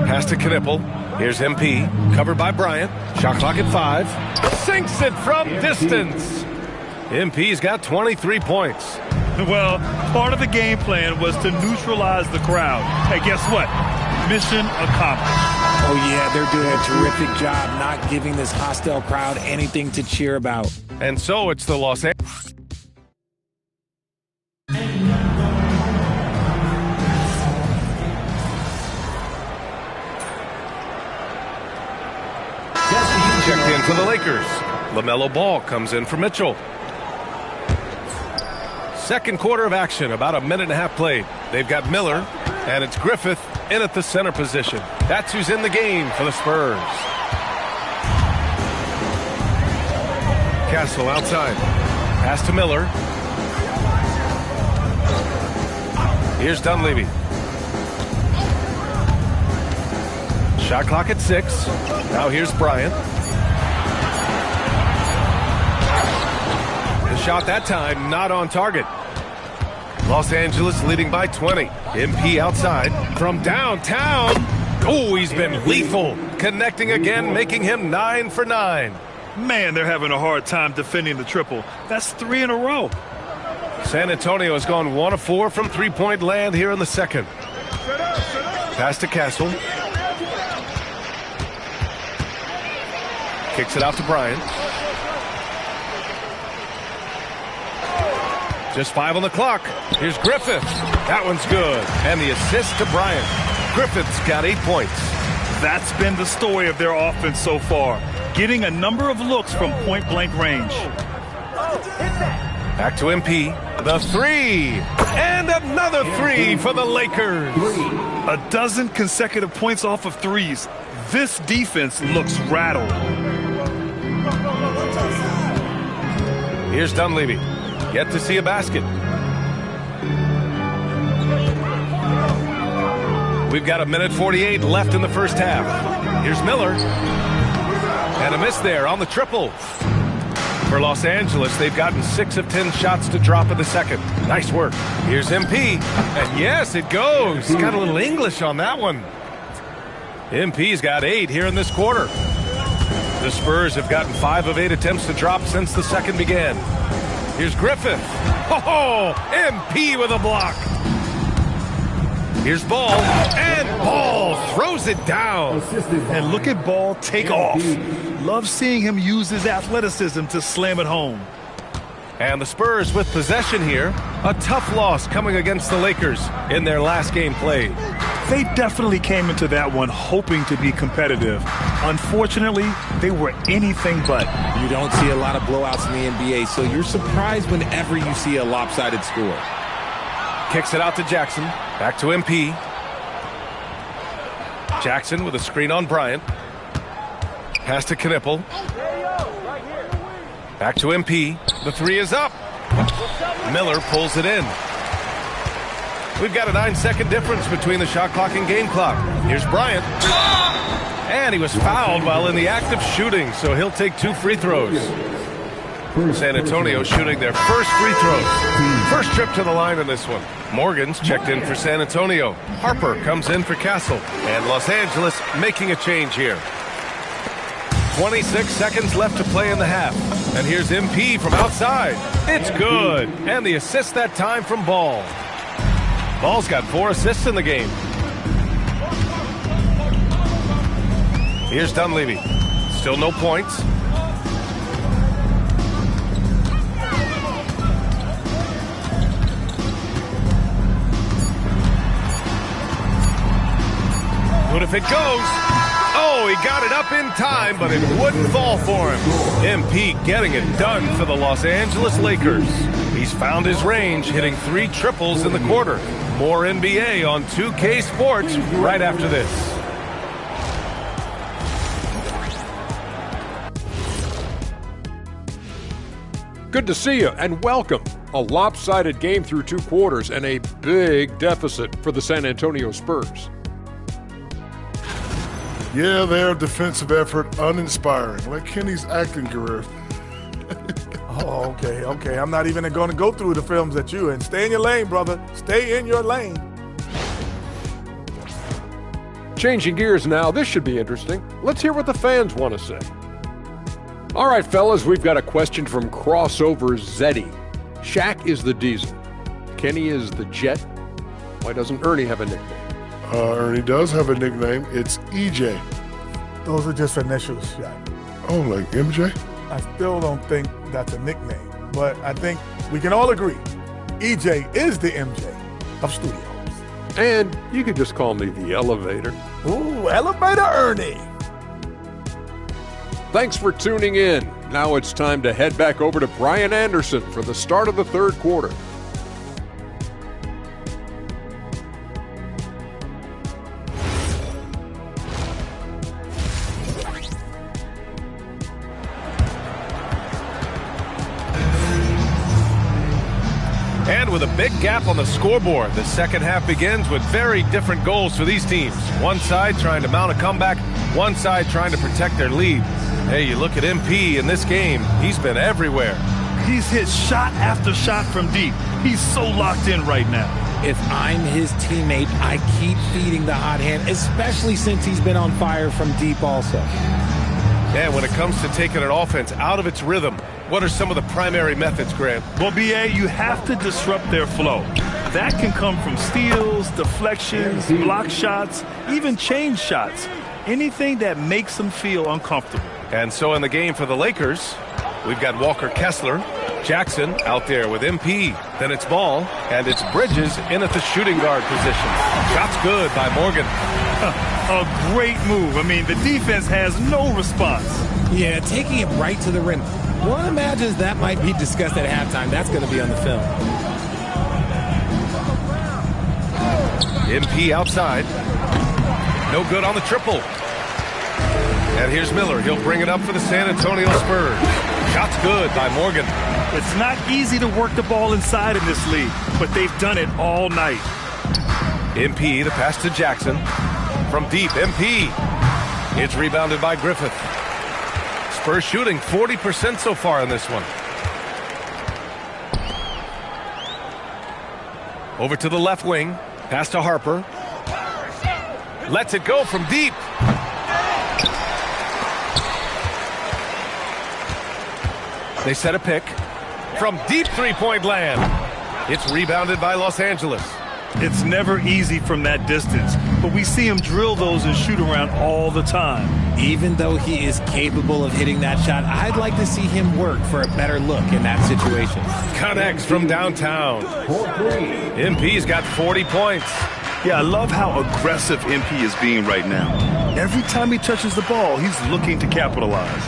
Pass to Knipple. Here's MP. Covered by Bryant. Shot clock at 5. Sinks it from distance. MP's got 23 points. Well, part of the game plan was to neutralize the crowd. Hey, guess what? Mission accomplished. Oh, yeah, they're doing a terrific job not giving this hostile crowd anything to cheer about. And so it's the Los Angeles. Checked in for the Lakers. LaMelo Ball comes in for Mitchell. Second quarter of action, about a minute and a half played. They've got Miller, and it's Griffith in at the center position. That's who's in the game for the Spurs. Castle outside. Pass to Miller. Here's Dunleavy. Shot clock at 6. Now here's Bryant. The shot that time not on target. Los Angeles leading by 20. MP outside from downtown. Oh, he's been lethal. Connecting again, making him 9 for 9. Man, they're having a hard time defending the triple. That's 3 in a row. San Antonio has gone 1 of 4 from three-point land here in the second. Pass to Castle. Kicks it out to Bryant. Just 5 on the clock. Here's Griffith. That one's good. And the assist to Bryant. Griffith's got 8 points. That's been the story of their offense so far. Getting a number of looks from point-blank range. Back to MP. The 3. And another 3 for the Lakers. A dozen consecutive points off of threes. This defense looks rattled. Here's Dunleavy. Yet to see a basket. We've got a minute 48 left in the first half. Here's Miller. And a miss there on the triple. For Los Angeles, they've gotten 6 of 10 shots to drop in the second. Nice work. Here's MP. And yes, it goes. Got a little English on that one. MP's got 8 here in this quarter. The Spurs have gotten 5 of 8 attempts to drop since the second began. Here's Griffith. Oh, MP with a block. Here's Ball. And Ball throws it down. And look at Ball take off. Love seeing him use his athleticism to slam it home. And the Spurs with possession here. A tough loss coming against the Lakers in their last game played. They definitely came into that one hoping to be competitive. Unfortunately, they were anything but. You don't see a lot of blowouts in the NBA, so you're surprised whenever you see a lopsided score. Kicks it out to Jackson. Back to MP. Jackson with a screen on Bryant. Pass to Knipple. Back to MP. The 3 is up. Miller pulls it in. We've got a 9-second difference between the shot clock and game clock. Here's Bryant. And he was fouled while in the act of shooting, so he'll take 2 free throws. San Antonio shooting their first free throws. First trip to the line in this one. Morgan's checked in for San Antonio. Harper comes in for Castle. And Los Angeles making a change here. 26 seconds left to play in the half. And here's MP from outside. It's good. And the assist that time from Ball. Ball's got 4 assists in the game. Here's Dunleavy. Still no points. What if it goes? Oh, he got it up in time, but it wouldn't fall for him. MP getting it done for the Los Angeles Lakers. He's found his range, hitting 3 triples in the quarter. More NBA on 2K Sports right after this. Good to see you and welcome. A lopsided game through 2 quarters and a big deficit for the San Antonio Spurs. Yeah, their defensive effort uninspiring, like Kenny's acting career. Oh, okay. I'm not even going to go through the films at you. And stay in your lane, brother. Stay in your lane. Changing gears now, this should be interesting. Let's hear what the fans want to say. All right, fellas, we've got a question from Crossover Zeddy. Shaq is the Diesel. Kenny is the Jet. Why doesn't Ernie have a nickname? Ernie does have a nickname. It's EJ. Those are just initials, Shaq. Oh, like MJ? I still don't think that's a nickname, but I think we can all agree EJ is the MJ of studios. And you could just call me the Elevator. Ooh, Elevator Ernie. Thanks for tuning in. Now it's time to head back over to Brian Anderson for the start of the third quarter. And with a big gap on the scoreboard, the second half begins with very different goals for these teams. One side trying to mount a comeback, one side trying to protect their lead. Hey, you look at MP in this game, he's been everywhere. He's hit shot after shot from deep. He's so locked in right now. If I'm his teammate, I keep feeding the hot hand, especially since he's been on fire from deep also. And when it comes to taking an offense out of its rhythm, what are some of the primary methods, Grant? Well, B.A., you have to disrupt their flow. That can come from steals, deflections, block shots, even change shots. Anything that makes them feel uncomfortable. And so in the game for the Lakers, we've got Walker Kessler, Jackson out there with MP. Then it's Ball, and it's Bridges in at the shooting guard position. Shots good by Morgan. A great move. I mean, the defense has no response. Yeah, taking it right to the rim. One imagines that might be discussed at halftime. That's going to be on the film. MP outside. No good on the triple. And here's Miller. He'll bring it up for the San Antonio Spurs. Shots good by Morgan. It's not easy to work the ball inside in this league, but they've done it all night. MP, the pass to Jackson. From deep, MP. It's rebounded by Griffith. Spurs shooting 40% so far in this one. Over to the left wing. Pass to Harper. Lets it go from deep. They set a pick. From deep three-point land. It's rebounded by Los Angeles. It's never easy from that distance, but we see him drill those and shoot around all the time. Even though he is capable of hitting that shot, I'd like to see him work for a better look in that situation. Connects from downtown. MP's got 40 points. Yeah, I love how aggressive MP is being right now. Every time he touches the ball, he's looking to capitalize.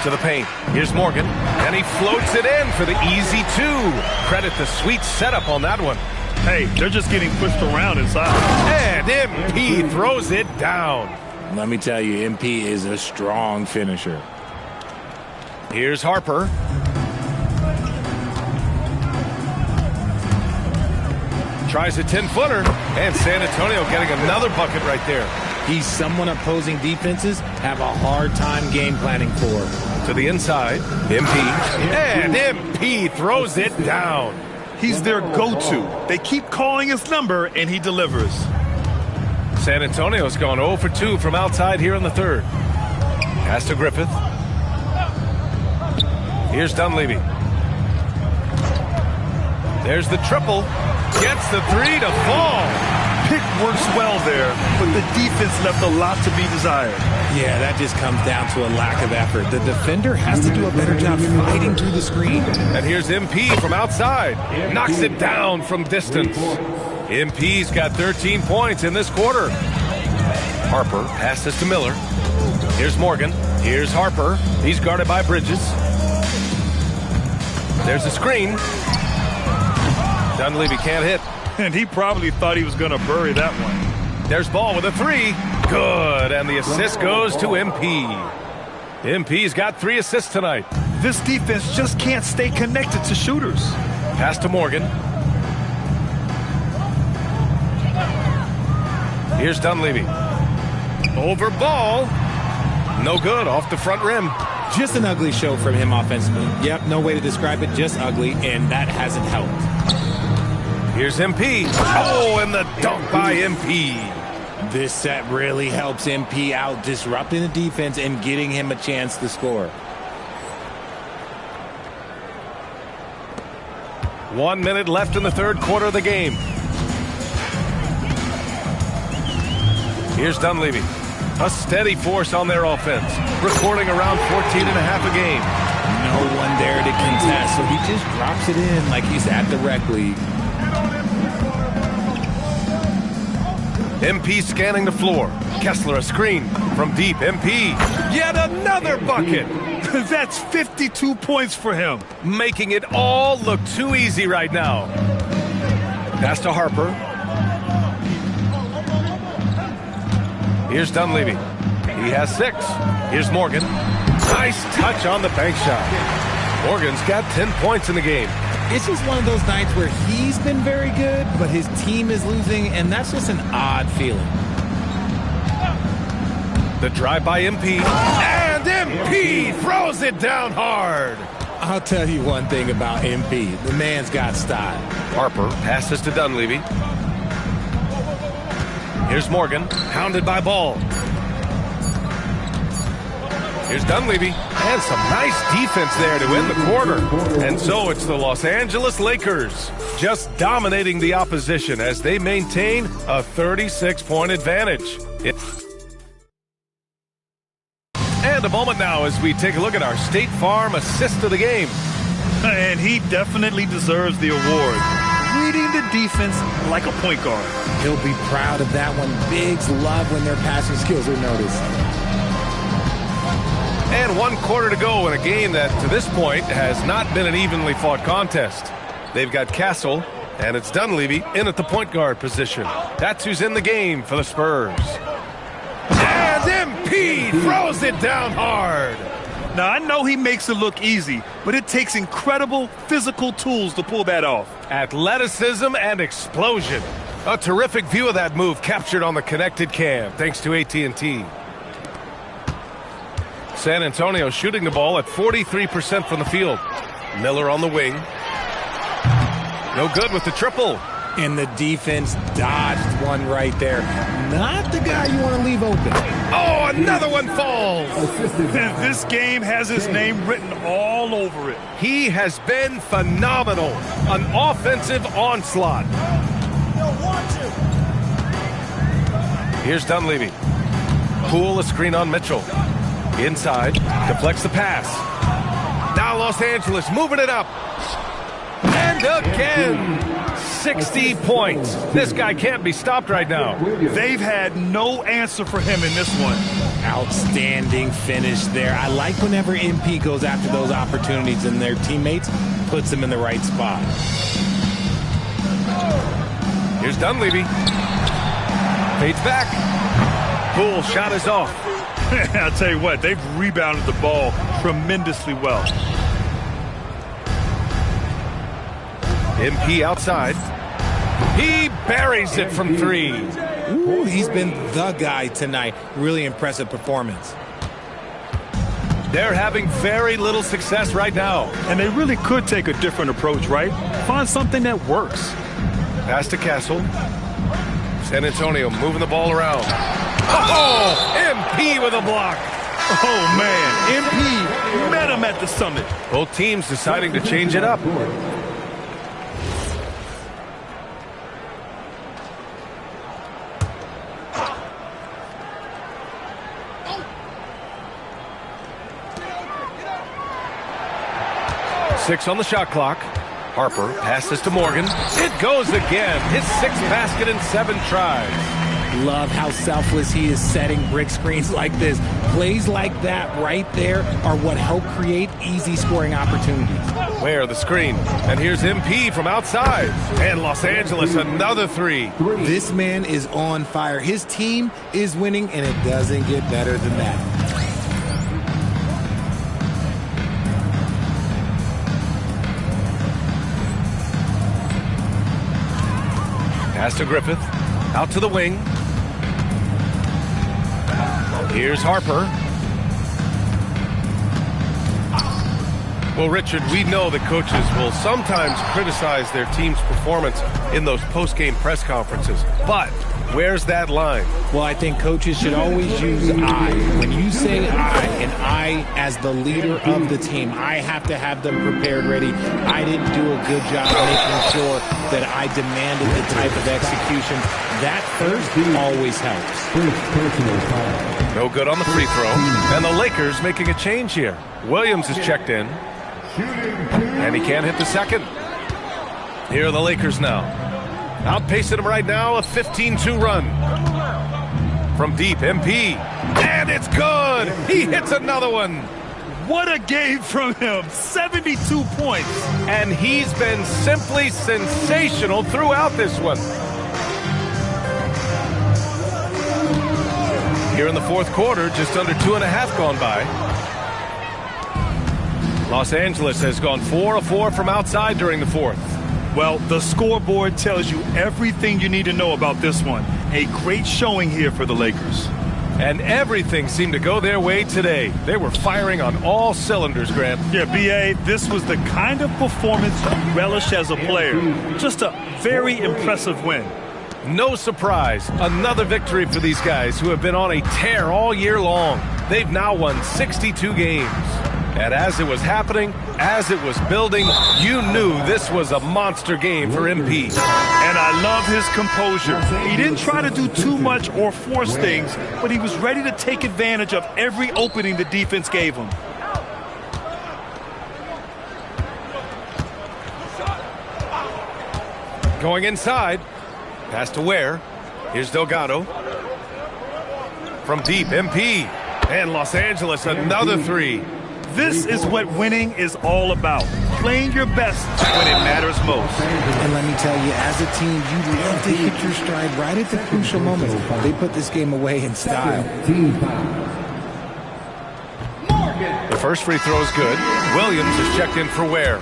To the paint. Here's Morgan. And he floats it in for the easy two. Credit the sweet setup on that one. Hey, they're just getting pushed around inside. And MP throws it down. Let me tell you, MP is a strong finisher. Here's Harper. Tries a 10-footer. And San Antonio getting another bucket right there. He's someone opposing defenses have a hard time game planning for. To the inside, MP. And MP throws it down. He's their go-to. They keep calling his number, and he delivers. San Antonio's gone 0 for 2 from outside here in the third. Pass to Griffith. Here's Dunleavy. There's the triple. Gets the three to fall. Pick works well there, but the defense left a lot to be desired. Yeah, that just comes down to a lack of effort. The defender has to do a better job fighting through the screen. And here's MP from outside. Knocks it down from distance. MP's got 13 points in this quarter. Harper passes to Miller. Here's Morgan. Here's Harper. He's guarded by Bridges. There's a screen. Dunleavy can't hit. And he probably thought he was going to bury that one. There's Ball with a three. Good. And the assist goes to MP. MP's got 3 assists tonight. This defense just can't stay connected to shooters. Pass to Morgan. Here's Dunleavy. Over Ball. No good. Off the front rim. Just an ugly show from him offensively. Yep, no way to describe it. Just ugly, and that hasn't helped. Here's MP. Oh, and the dunk by MP. This set really helps MP out, disrupting the defense and getting him a chance to score. 1 minute left in the third quarter of the game. Here's Dunleavy. A steady force on their offense, recording around 14 and a half a game. No one there to contest, so he just drops it in like he's at the rec league. MP scanning the floor. Kessler a screen from deep. MP. Yet another bucket. That's 52 points for him. Making it all look too easy right now. Pass to Harper. Here's Dunleavy. He has 6. Here's Morgan. Nice touch on the bank shot. Morgan's got 10 points in the game. It's just one of those nights where he's been very good, but his team is losing, and that's just an odd feeling. The drive by MP. And MP throws it down hard. I'll tell you one thing about MP. The man's got style. Harper passes to Dunleavy. Here's Morgan, hounded by Ball. Here's Dunleavy, and some nice defense there to end the quarter. And so it's the Los Angeles Lakers just dominating the opposition as they maintain a 36-point advantage. And a moment now as we take a look at our State Farm assist of the game. And he definitely deserves the award. Reading the defense like a point guard. He'll be proud of that one. Bigs love when their passing skills are noticed. And 1 quarter to go in a game that, to this point, has not been an evenly fought contest. They've got Castle, and it's Dunleavy in at the point guard position. That's who's in the game for the Spurs. And MP throws it down hard. Now, I know he makes it look easy, but it takes incredible physical tools to pull that off. Athleticism and explosion. A terrific view of that move captured on the connected cam, thanks to AT&T. San Antonio shooting the ball at 43% from the field. Miller on the wing. No good with the triple. And the defense dodged one right there. Not the guy you want to leave open. Oh, another one falls. This game has his name written all over it. He has been phenomenal. An offensive onslaught. Here's Dunleavy. Poole a screen on Mitchell. Inside, deflects the pass. Now Los Angeles moving it up. And again, 60 points. This guy can't be stopped right now. They've had no answer for him in this one. Outstanding finish there. I like whenever MP goes after those opportunities and their teammates puts them in the right spot. Here's Dunleavy. Fades back. Poole shot is off. I'll tell you what, they've rebounded the ball tremendously well. MP outside. He buries it from 3. Ooh, he's been the guy tonight. Really impressive performance. They're having very little success right now. And they really could take a different approach, right? Find something that works. Pass to Castle. San Antonio moving the ball around. Oh, MP with a block. Oh, man, MP met him at the summit. Both teams deciding to change it up. Six on the shot clock. Harper passes to Morgan. It goes again. His 6th basket in 7 tries. Love how selfless he is setting brick screens like this. Plays like that right there are what help create easy scoring opportunities. Where the screen. And here's MP from outside. And Los Angeles another 3. This man is on fire. His team is winning, and it doesn't get better than that. Pass to Griffith. Out to the wing. Here's Harper. Well, Richard, we know that coaches will sometimes criticize their team's performance in those post-game press conferences. But where's that line? Well, I think coaches should always use I. When you say I, and I as the leader of the team, I have to have them prepared, ready. I didn't do a good job making sure that I demanded the type of execution. That first always helps. No good on the free throw. And the Lakers making a change here. Williams is checked in. And he can't hit the second. Here are the Lakers now. Outpacing them right now, a 15-2 run. From deep, MP. And it's good. He hits another one. What a game from him. 72 points. And he's been simply sensational throughout this one. Here in the fourth quarter, just under 2.5 gone by. Los Angeles has gone 4 of 4 from outside during the fourth. Well, the scoreboard tells you everything you need to know about this one. A great showing here for the Lakers. And everything seemed to go their way today. They were firing on all cylinders, Grant. Yeah, B.A., this was the kind of performance you relish as a player. Just a very impressive win. No surprise, another victory for these guys who have been on a tear all year long. They've now won 62 games. And as it was happening, as it was building, you knew this was a monster game for MP. And I love his composure. He didn't try to do too much or force things, but he was ready to take advantage of every opening the defense gave him. Going inside. Pass to Ware. Here's Delgado. From deep, MP. And Los Angeles, another three. This is what winning is all about. Playing your best when it matters most. And let me tell you, as a team, you love to hit your stride right at the crucial moments. They put this game away in style. The first free throw is good. Williams is checked in for Ware.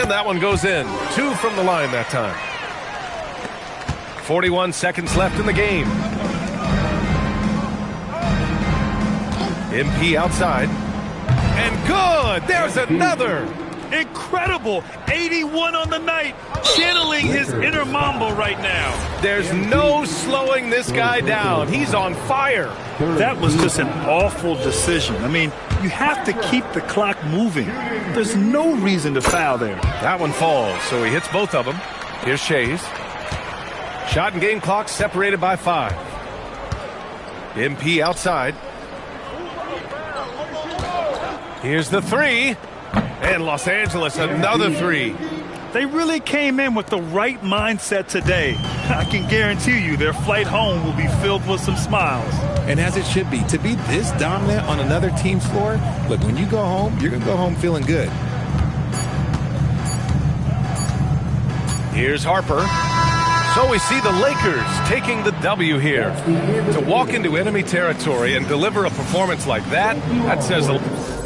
And that one goes in. 2 from the line that time. 41 seconds left in the game. MP outside. And good! There's another! Incredible! 81 on the night, channeling his inner Mamba right now. There's no slowing this guy down. He's on fire. That was just an awful decision. I mean, you have to keep the clock moving. There's no reason to foul there. That one falls, so he hits both of them. Here's Shays. Shot and game clock separated by 5. MP outside. Here's the three. And Los Angeles, another three. They really came in with the right mindset today. I can guarantee you their flight home will be filled with some smiles. And as it should be, to be this dominant on another team's floor, look, when you go home, you're going to go home feeling good. Here's Harper. So we see the Lakers taking the W here. To walk into enemy territory and deliver a performance like that, that says a...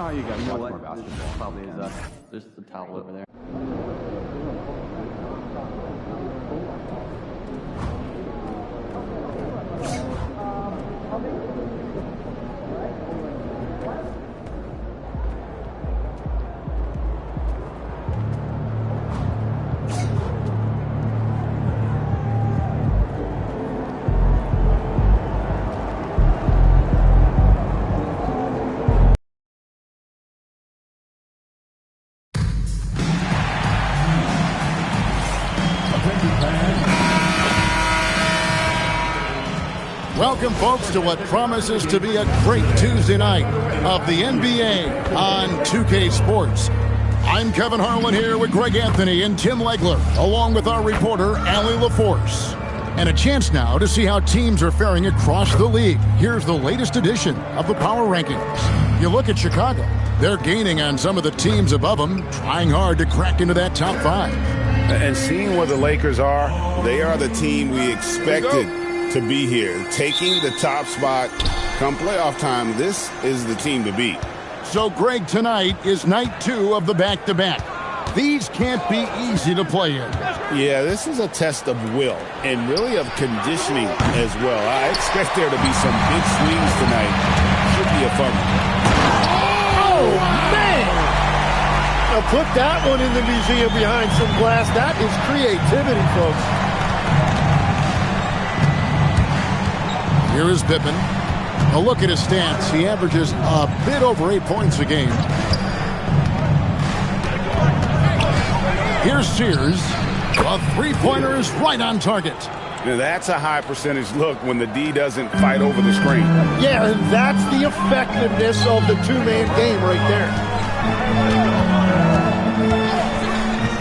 You guys watch more basketball. Probably is there's the towel over there. Welcome, folks, to what promises to be a great Tuesday night of the NBA on 2K Sports. I'm Kevin Harlan here with Greg Anthony and Tim Legler, along with our reporter, Allie LaForce. And a chance now to see how teams are faring across the league. Here's the latest edition of the Power Rankings. You look at Chicago. They're gaining on some of the teams above them, trying hard to crack into that top 5. And seeing where the Lakers are, they are the team we expected to be here, taking the top spot come playoff time. This is the team to beat. So, Greg, tonight is night 2 of the back-to-back. These can't be easy to play in. Yeah, this is a test of will and really of conditioning as well. I expect there to be some big swings tonight. Should be a fun one. Oh, man! Now put that one in the museum behind some glass. That is creativity, folks. Here is Pippen. A look at his stats. He averages a bit over 8 points a game. Here's Sears. A three-pointer is right on target. Now that's a high percentage look when the D doesn't fight over the screen. Yeah, and that's the effectiveness of the two-man game right there.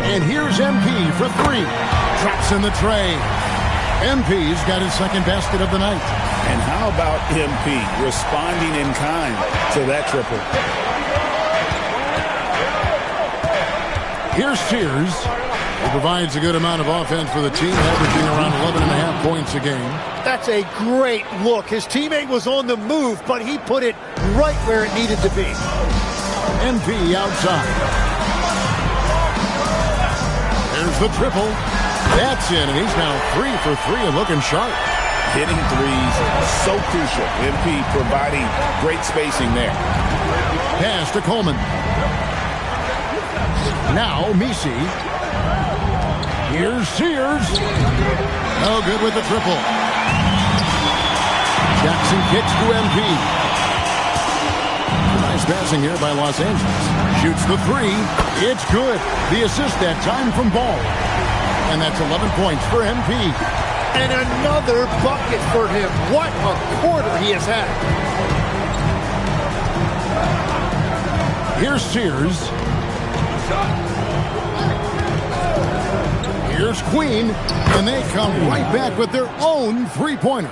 And here's MP for three. Drops in the tray. MP's got his second basket of the night. And how about MP responding in kind to that triple? Here's Sears. He provides a good amount of offense for the team, averaging around 11.5 points a game. That's a great look. His teammate was on the move, but he put it right where it needed to be. MP outside. There's the triple. That's in, and he's now 3 for 3 and looking sharp. Hitting threes, so crucial. MP providing great spacing there. Pass to Coleman. Now Misi. Here's Sears. No good with the triple. Jackson kicks to MP. Nice passing here by Los Angeles. Shoots the three. It's good. The assist that time from Ball. And that's 11 points for MP. And another bucket for him. What a quarter he has had. Here's Sears. Here's Queen. And they come right back with their own three-pointer.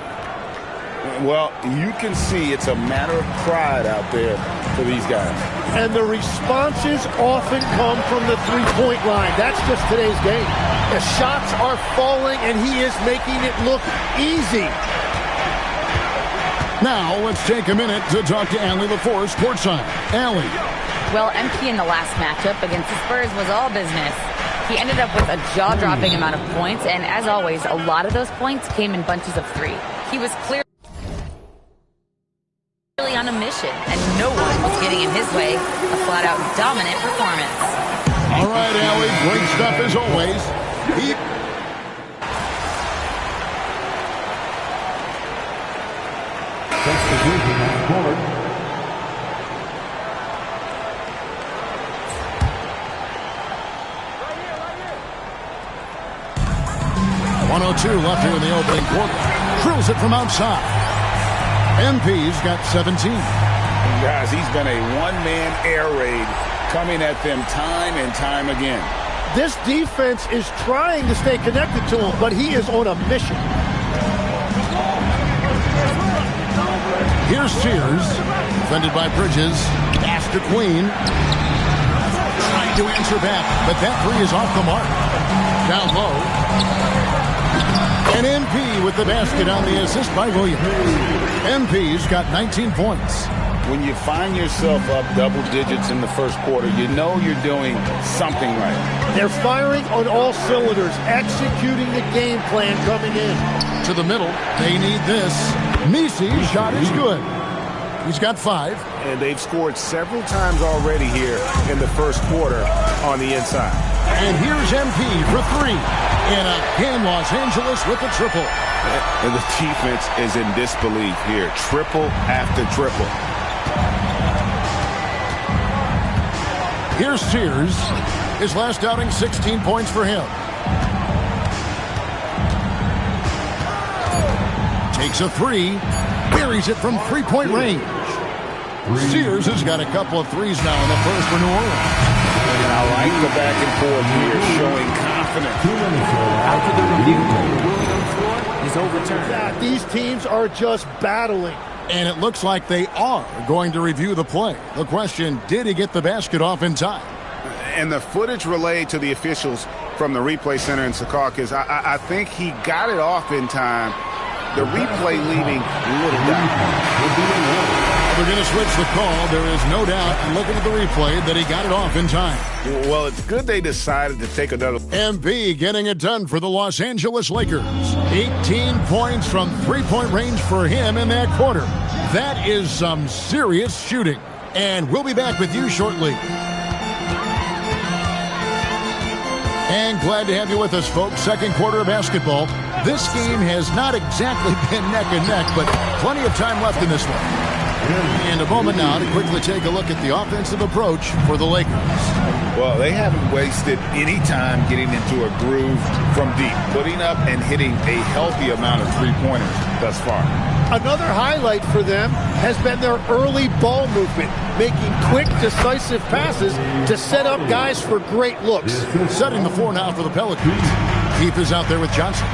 Well, you can see it's a matter of pride out there for these guys. And the responses often come from the three-point line. That's just today's game. The shots are falling, and he is making it look easy. Now, let's take a minute to talk to Allie LaForce courtside. Allie. Well, MP in the last matchup against the Spurs was all business. He ended up with a jaw-dropping amount of points, and as always, a lot of those points came in bunches of three. He was clearly on a mission, and no one was getting in his way. A flat-out dominant performance. All right, Allie, great stuff as always. That's the division on board. .102 left here in the opening quarter. Drills it from outside. MP's got 17. Guys, he's been a one-man air raid coming at them time and time again. This defense is trying to stay connected to him, but he is on a mission. Here's Sears. Defended by Bridges. Pass to Queen. Trying to answer back, but that three is off the mark. Down low. And MP with the basket on the assist by Williams. MP's got 19 points. When you find yourself up double digits in the first quarter, you know you're doing something right. They're firing on all cylinders, executing the game plan coming in. To the middle, they need this. Misi's shot is good. He's got 5. And they've scored several times already here in the first quarter on the inside. And here's MP for 3. And again, Los Angeles with the triple. And the defense is in disbelief here. Triple after triple. Here's Sears. His last outing, 16 points for him. Takes a 3. Buries it from three-point range. Sears has got a couple of threes now in the first for New Orleans. And I like the back and forth here, showing confidence. After the review, Williams' score is overturned. Yeah, these teams are just battling. And it looks like they are going to review the play. The question, did he get the basket off in time? And the footage relayed to the officials from the replay center in Secaucus, I think he got it off in time. The replay leaving little doubt. Well, they're going to switch the call. There is no doubt, looking at the replay, that he got it off in time. Well, it's good they decided to take another. MP getting it done for the Los Angeles Lakers. 18 points from three-point range for him in that quarter. That is some serious shooting. And we'll be back with you shortly. And glad to have you with us, folks. Second quarter of basketball. This game has not exactly been neck and neck, but plenty of time left in this one. And a moment now to quickly take a look at the offensive approach for the Lakers. Well, they haven't wasted any time getting into a groove from deep, putting up and hitting a healthy amount of three-pointers thus far. Another highlight for them has been their early ball movement, making quick, decisive passes to set up guys for great looks. Setting the floor now for the Pelicans. Keith is out there with Johnson.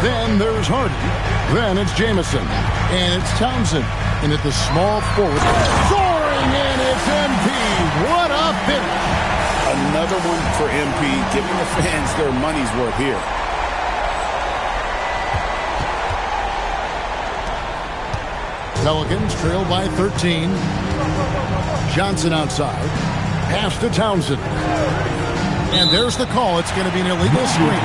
Then there's Hardy. Then it's Jamison. And it's Townsend. And at the small forward, soaring in, it's MP. What a finish. Another one for MP, giving the fans their money's worth here. Pelicans trail by 13. Johnson outside. Pass to Townsend. And there's the call. It's going to be an illegal screen.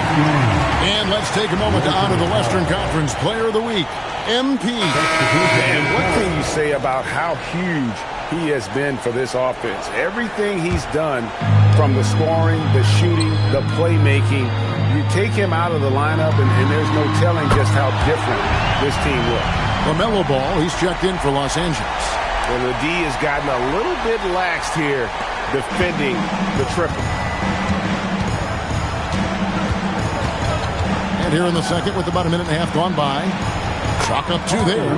And let's take a moment to honor the Western Conference Player of the Week, MP. And what can you say about how huge he has been for this offense? Everything he's done, from the scoring, the shooting, the playmaking, you take him out of the lineup, and there's no telling just how different this team will. LaMelo Ball, he's checked in for Los Angeles. Well, the D has gotten a little bit laxed here defending the triple. And here in the second with about a minute and a half gone by. Chalk up two there.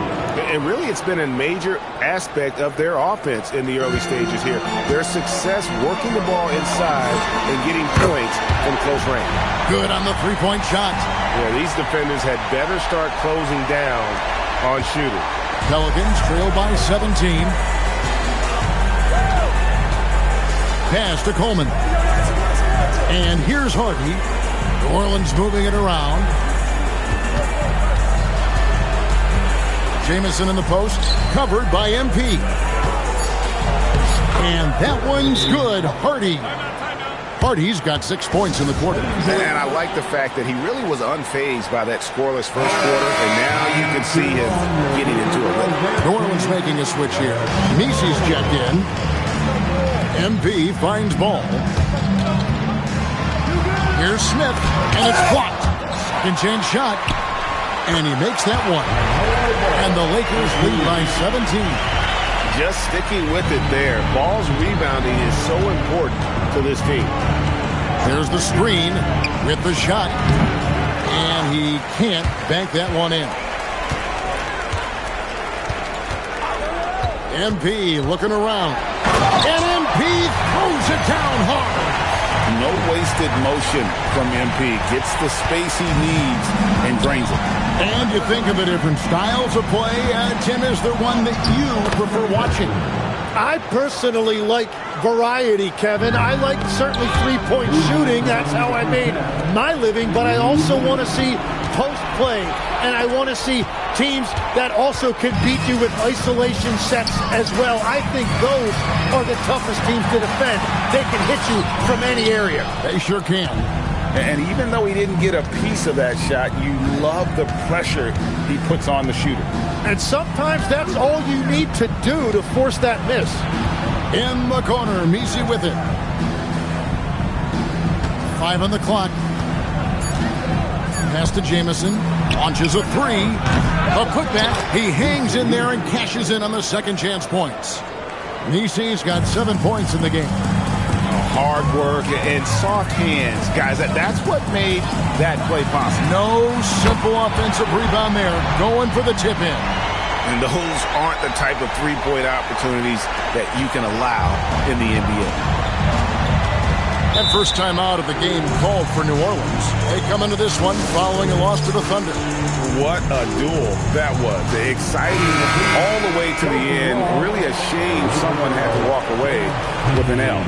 And really, it's been a major aspect of their offense in the early stages here. Their success working the ball inside and getting points from close range. Good on the three-point shot. Yeah, these defenders had better start closing down on shooting. Pelicans trail by 17. Pass to Coleman. And here's Hardy. New Orleans moving it around. Jamison in the post, covered by MP. And that one's good. Hardy's got 6 points in the quarter. And I like the fact that he really was unfazed by that scoreless first quarter, and now you can see him getting into a rhythm. New Orleans making a switch here. Misi's checked in. MP finds ball. Here's Smith, and it's blocked. Second chance shot, and he makes that one. And the Lakers lead by 17. Just sticking with it there. Ball's rebounding is so important to this team. There's the screen with the shot. And he can't bank that one in. MP looking around. And MP throws it down hard. No wasted motion from MP. Gets the space he needs and drains it. And you think of the different styles of play. Tim, is there one that you prefer watching? I personally like variety, Kevin. I like certainly three-point shooting. That's how I made my living. But I also want to see post play. And I want to see teams that also can beat you with isolation sets as well. I think those are the toughest teams to defend. They can hit you from any area. They sure can. And even though he didn't get a piece of that shot, you love the pressure he puts on the shooter. And sometimes that's all you need to do to force that miss. In the corner, Misi with it. 5 on the clock. Pass to Jamison. Launches a three. A putback. He hangs in there and cashes in on the second chance points. Misi's got 7 points in the game. Hard work and soft hands. Guys, that's what made that play possible. No simple offensive rebound there. Going for the tip in. And those aren't the type of three-point opportunities that you can allow in the NBA. And first time out of the game called for New Orleans. They come into this one following a loss to the Thunder. What a duel that was. Exciting all the way to the end. Really a shame someone had to walk away with an L.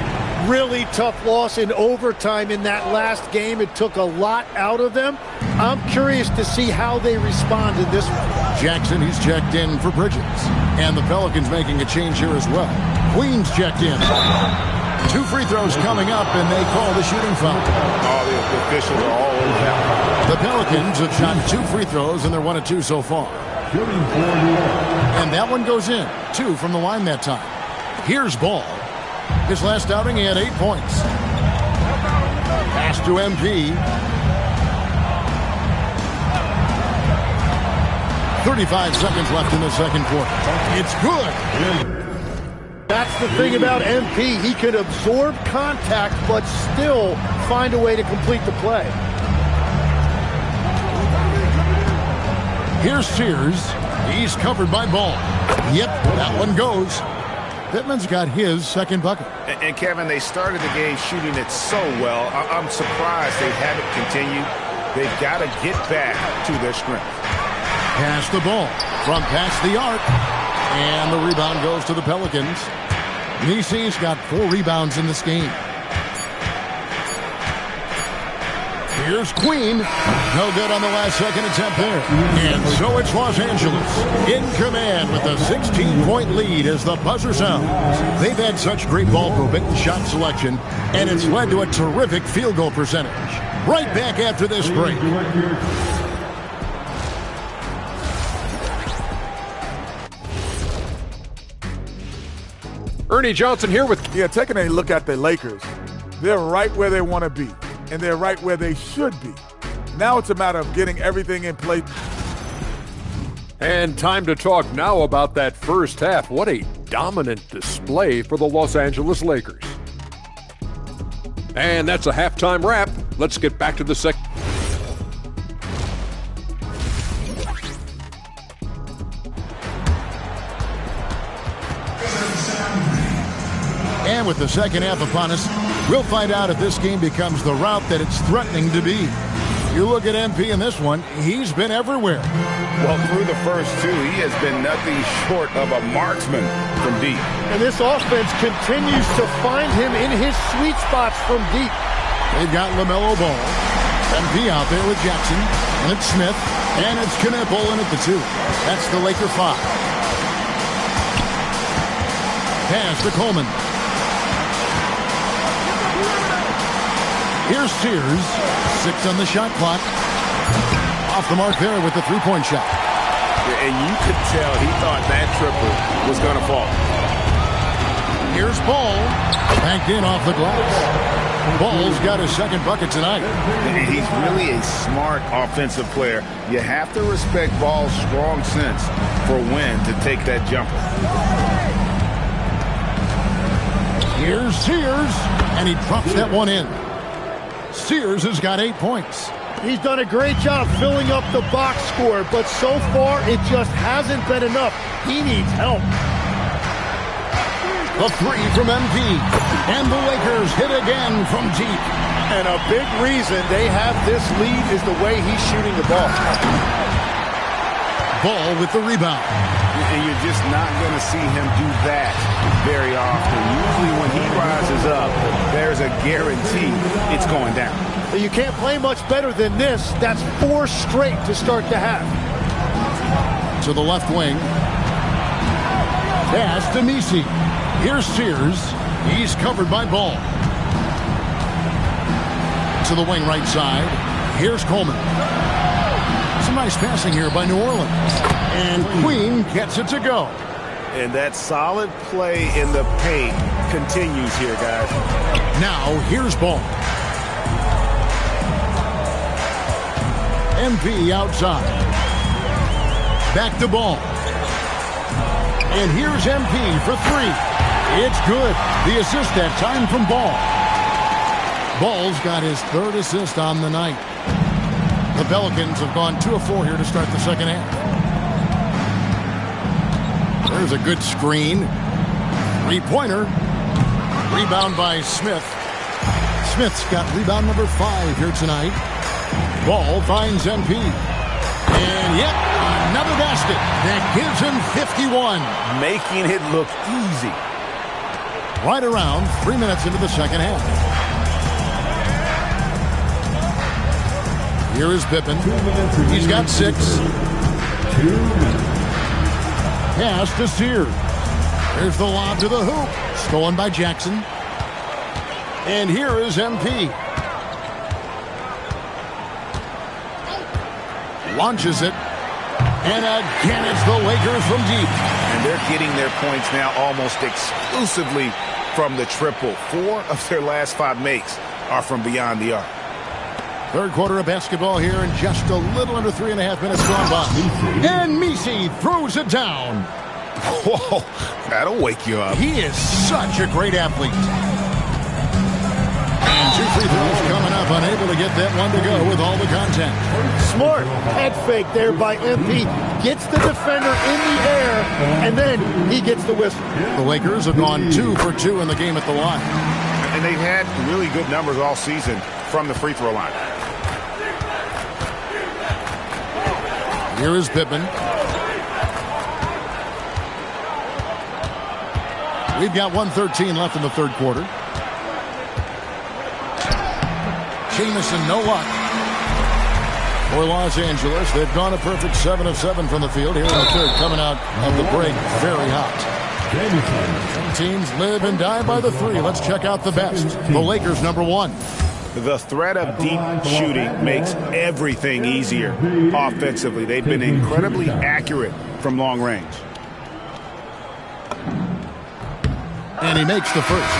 Really tough loss in overtime in that last game. It took a lot out of them. I'm curious to see how they respond in this one. Jackson, he's checked in for Bridges. And the Pelicans making a change here as well. Queen's checked in. 2 free throws coming up, and they call the shooting foul. All the officials are all over that. The Pelicans have shot 2 free throws, and they're 1 of 2 so far. And that one goes in. 2 from the line that time. Here's Ball. His last outing, he had 8 points. Pass to MP. 35 seconds left in the second quarter. It's good. That's the thing about MP. He can absorb contact, but still find a way to complete the play. Here's Sears. He's covered by Ball. Yep, that one goes. Pittman's got his second bucket. And Kevin, they started the game shooting it so well. I'm surprised they haven't continued. They've got to get back to their strength. Pass the ball from past the arc. And the rebound goes to the Pelicans. Nisi's got 4 rebounds in this game. Here's Queen. No good on the last second attempt there. And so it's Los Angeles in command with a 16-point lead as the buzzer sounds. They've had such great ball movement and shot selection, and it's led to a terrific field goal percentage. Right back after this break. Ernie Johnson here with... Yeah, taking a look at the Lakers. They're right where they want to be, and they're right where they should be. Now it's a matter of getting everything in place. And time to talk now about that first half. What a dominant display for the Los Angeles Lakers. And that's a halftime wrap. Let's get back to the second. And with the second half upon us, we'll find out if this game becomes the route that it's threatening to be. You look at MP in this one, he's been everywhere. Well, through the first 2, he has been nothing short of a marksman from deep. And this offense continues to find him in his sweet spots from deep. They've got LaMelo Ball. MP out there with Jackson. And it's Smith. And it's Knipple in at the 2. That's the Laker 5. Pass to Coleman. Here's Sears. 6 on the shot clock. Off the mark there with the 3-point shot. And you could tell he thought that triple was going to fall. Here's Ball. Banked in off the glass. Ball's got his second bucket tonight. And he's really a smart offensive player. You have to respect Ball's strong sense for when to take that jumper. Here's Sears. And he drops that one in. Sears has got 8 points. He's done a great job filling up the box score, but so far it just hasn't been enough. He needs help. The 3 from MP. And the Lakers hit again from deep. And a big reason they have this lead is the way he's shooting the ball. Ball with the rebound. And you're just not going to see him do that very often. Usually when he rises up, there's a guarantee it's going down. You can't play much better than this. That's 4 straight to start the half. To the left wing. Pass to Nisi. Here's Sears. He's covered by Ball. To the wing right side. Here's Coleman. Some nice passing here by New Orleans. And Queen gets it to go. And that solid play in the paint continues here, guys. Now, here's Ball. MP outside. Back to Ball. And here's MP for 3. It's good. The assist that time from Ball. Ball's got his 3rd assist on the night. The Pelicans have gone 2 of 4 here to start the second half. There's a good screen. 3-pointer. Rebound by Smith. Smith's got rebound number 5 here tonight. Ball finds MP. And yet another basket that gives him 51. Making it look easy. Right around 3 minutes into the second half. Here is Pippen. He's got 6. Pass to Sears. Here's the lob to the hoop. Stolen by Jackson. And here is MP. Launches it. And again, it's the Lakers from deep. And they're getting their points now almost exclusively from the triple. 4 of their last 5 makes are from beyond the arc. Third quarter of basketball here, and just a little under 3.5 minutes gone by. And Messi throws it down. Whoa, that'll wake you up. He is such a great athlete. And 2 free throws coming up, unable to get that one to go with all the contact. Smart head fake there by MP. Gets the defender in the air, and then he gets the whistle. The Lakers have gone 2 for 2 in the game at the line. And they've had really good numbers all season from the free throw line. Here is Pippen. We've got 1:13 left in the third quarter. Jamison, no luck for Los Angeles. They've gone a perfect 7 of 7 from the field here in the third, coming out of the break very hot. Some teams live and die by the 3. Let's check out the best. The Lakers, number 1. The threat of deep shooting makes everything easier offensively. They've been incredibly accurate from long range. And he makes the first.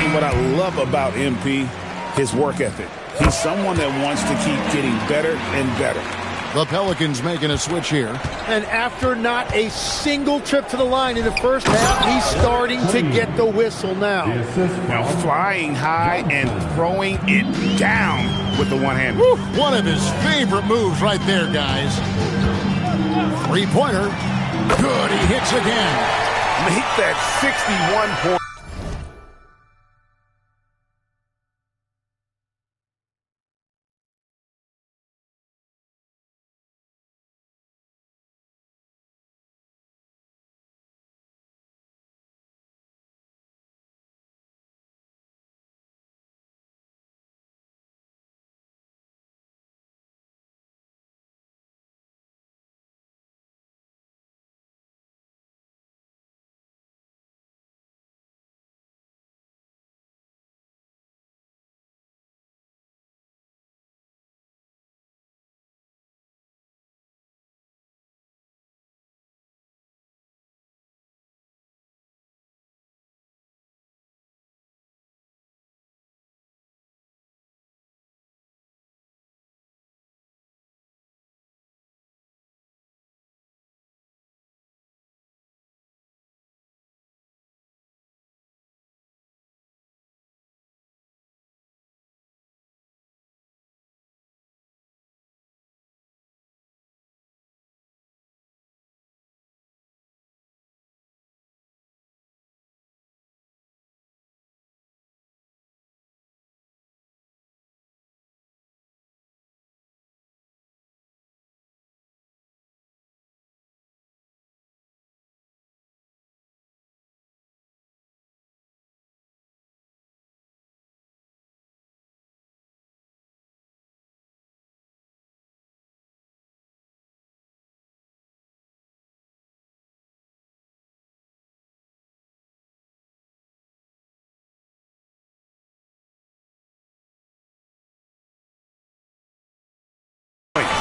And what I love about MP, his work ethic. He's someone that wants to keep getting better and better. The Pelicans making a switch here. And after not a single trip to the line in the first half, he's starting to get the whistle now. Now flying high and throwing it down with the one hand. Woo, one of his favorite moves right there, guys. Three-pointer. Good, he hits again. Make that 61 point.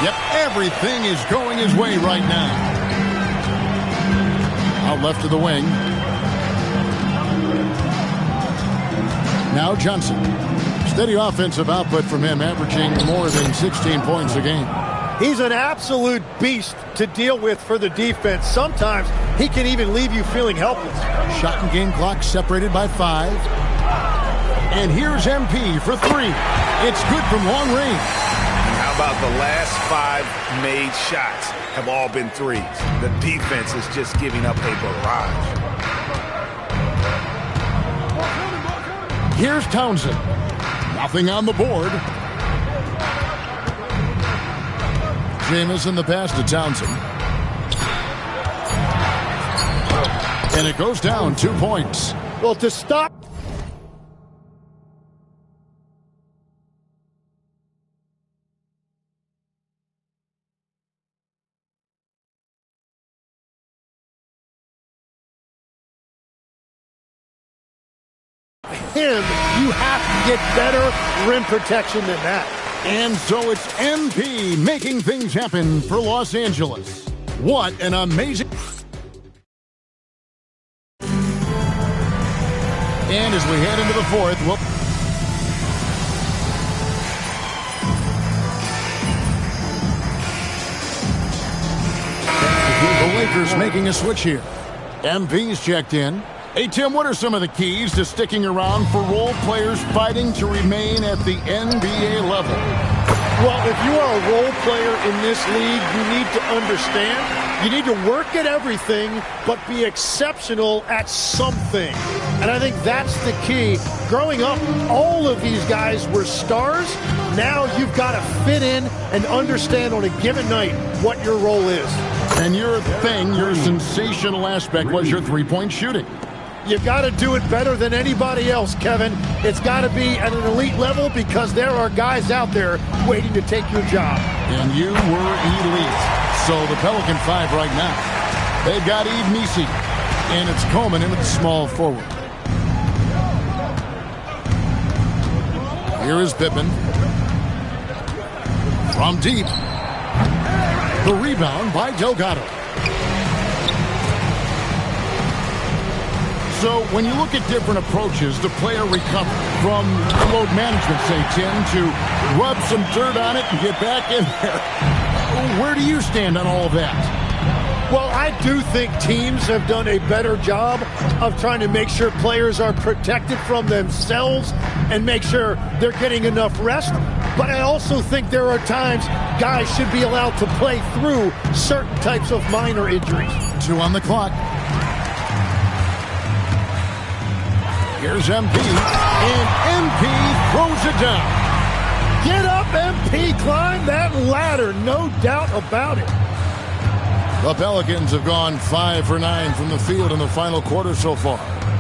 Yep, everything is going his way right now. Out left to the wing. Now Johnson. Steady offensive output from him, averaging more than 16 points a game. He's an absolute beast to deal with for the defense. Sometimes he can even leave you feeling helpless. Shot and game clock separated by 5. And here's MP for 3. It's good from long range. How about the last 5 made shots have all been threes? The defense is just giving up a barrage. Here's Townsend. Nothing on the board. Jamison the pass to Townsend. And it goes down 2 points. Well, to stop him, you have to get better rim protection than that. And so it's MP making things happen for Los Angeles. What an amazing... And as we head into the fourth, well... The Lakers making a switch here. MP's checked in. Hey, Tim, what are some of the keys to sticking around for role players fighting to remain at the NBA level? Well, if you are a role player in this league, you need to understand, you need to work at everything, but be exceptional at something. And I think that's the key. Growing up, all of these guys were stars. Now you've got to fit in and understand on a given night what your role is. And your thing, your sensational aspect was your three-point shooting. You've got to do it better than anybody else, Kevin. It's got to be at an elite level because there are guys out there waiting to take your job. And you were elite. So the Pelican 5 right now. They've got Eve Nisi. And it's Coleman in at the small forward. Here is Pippen. From deep. The rebound by Delgado. So when you look at different approaches to player recovery, from load management, say, Tim, to rub some dirt on it and get back in there, where do you stand on all of that? Well, I do think teams have done a better job of trying to make sure players are protected from themselves and make sure they're getting enough rest. But I also think there are times guys should be allowed to play through certain types of minor injuries. 2 on the clock. Here's MP, and MP throws it down. Get up, MP, climb that ladder, no doubt about it. The Pelicans have gone 5 for 9 from the field in the final quarter so far.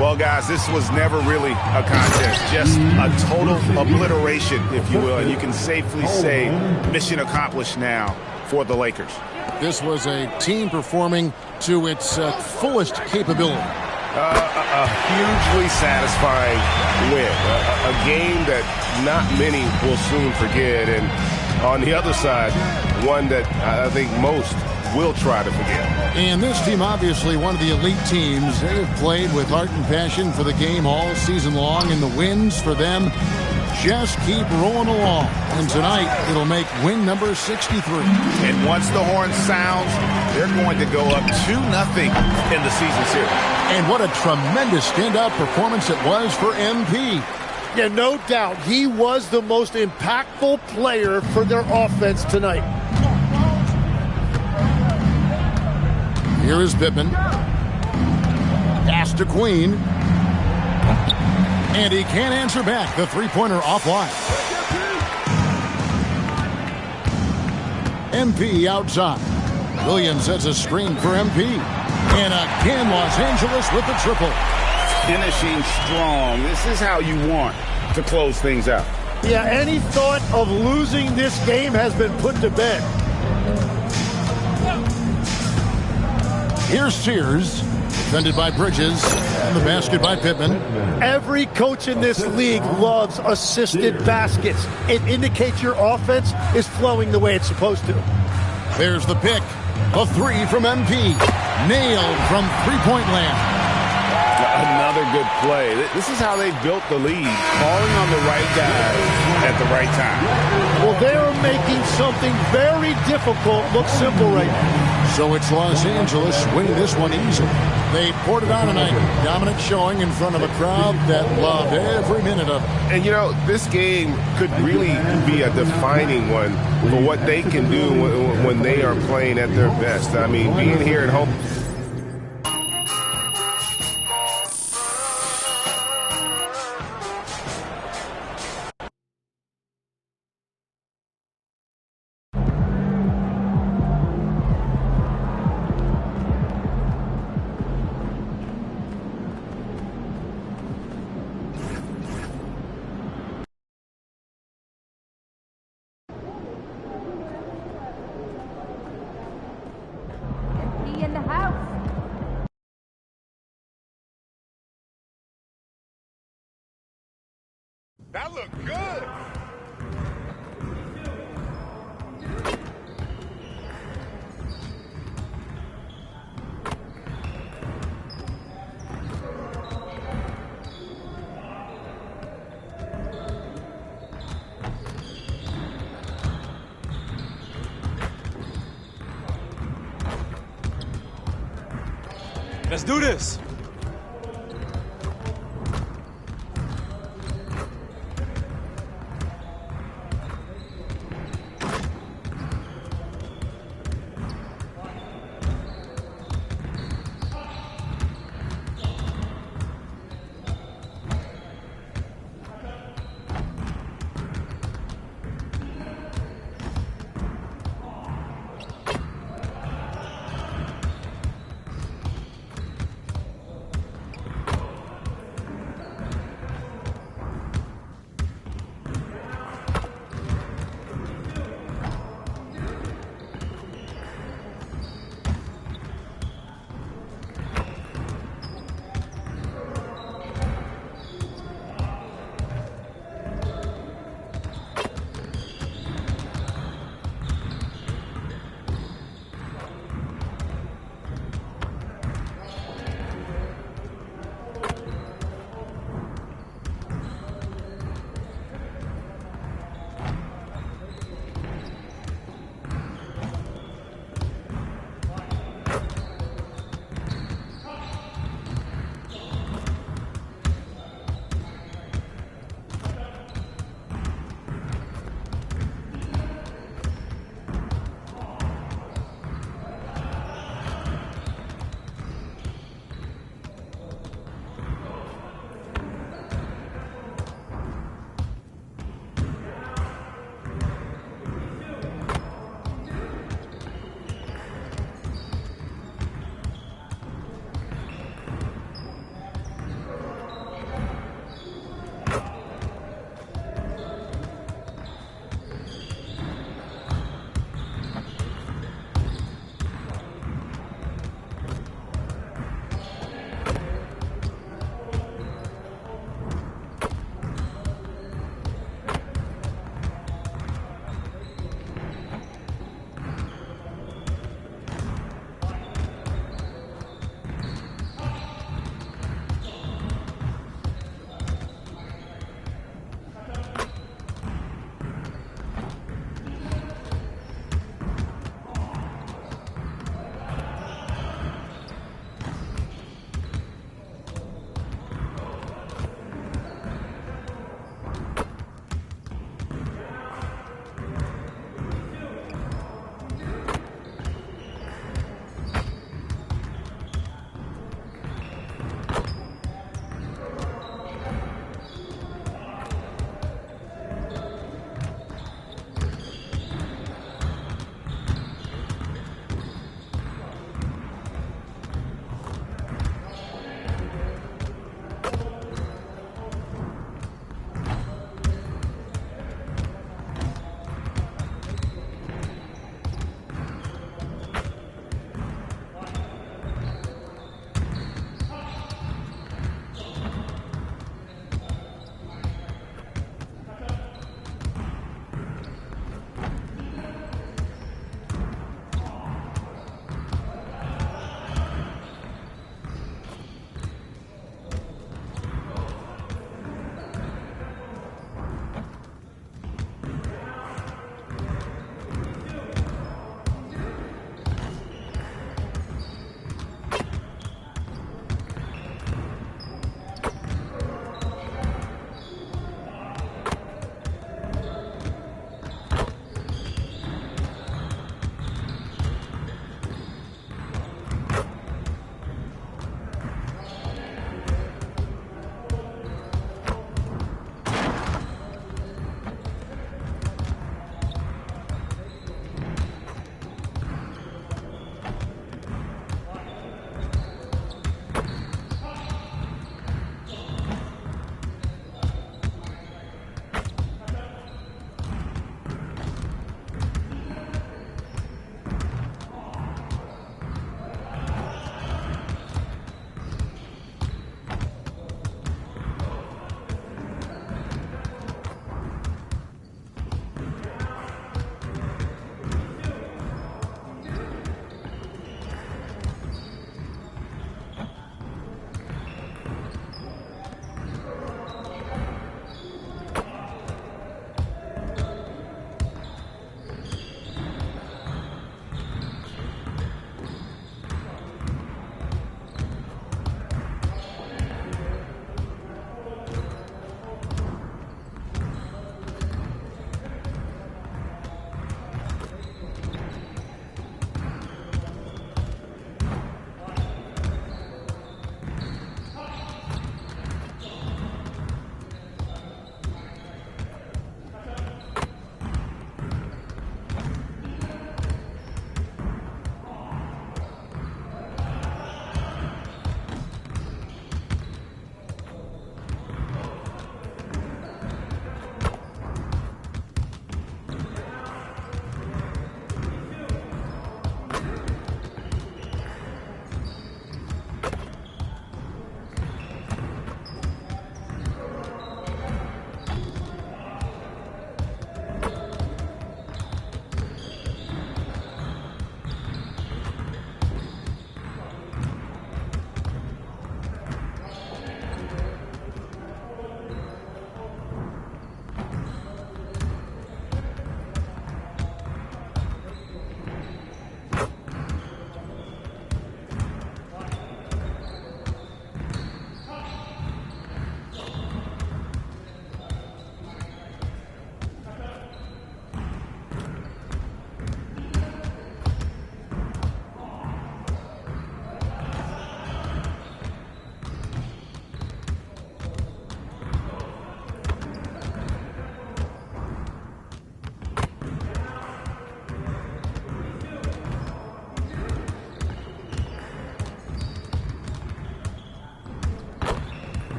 Well, guys, this was never really a contest, just a total obliteration, if you will, and you can safely say mission accomplished now for the Lakers. This was a team performing to its fullest capability. A hugely satisfying win, a game that not many will soon forget, and on the other side, one that I think most will try to forget. And this team, obviously one of the elite teams. They have played with heart and passion for the game all season long, and the wins for them just keep rolling along. And tonight, it'll make win number 63. And once the horn sounds, they're going to go up 2-0 in the season series. And what a tremendous standout performance it was for MP. Yeah, no doubt. He was the most impactful player for their offense tonight. Here is Pippen. Pass to Queen. And he can't answer back. The three-pointer offline. MP outside. Williams sets a screen for MP. And again, Los Angeles with the triple. Finishing strong. This is how you want to close things out. Yeah, any thought of losing this game has been put to bed. Here's Sears, defended by Bridges, and the basket by Pittman. Every coach in this league loves assisted baskets. It indicates your offense is flowing the way it's supposed to. There's the pick. A three from MP. Nailed from three-point land. Another good play. This is how they built the lead, calling on the right guy at the right time. Well, they're making something very difficult look simple right now. So it's Los Angeles winning this one easily. They poured it on tonight. Dominant showing in front of a crowd that loved every minute of it. And, you know, this game could really be a defining one for what they can do when they are playing at their best. I mean, being here at home. In the house. That looked good. Let's do this.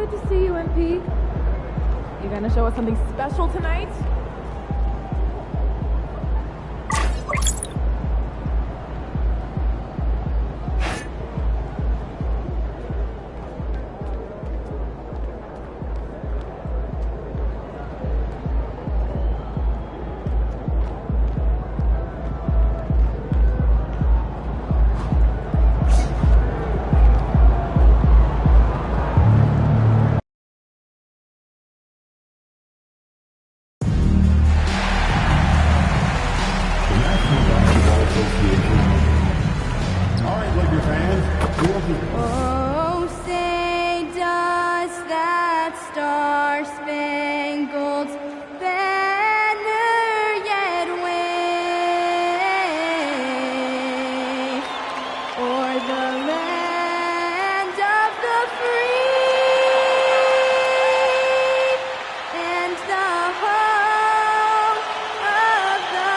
Good to see you, MP. You gonna show us something special tonight? Oh, say does that star-spangled banner yet wave o'er the land of the free and the home of the brave.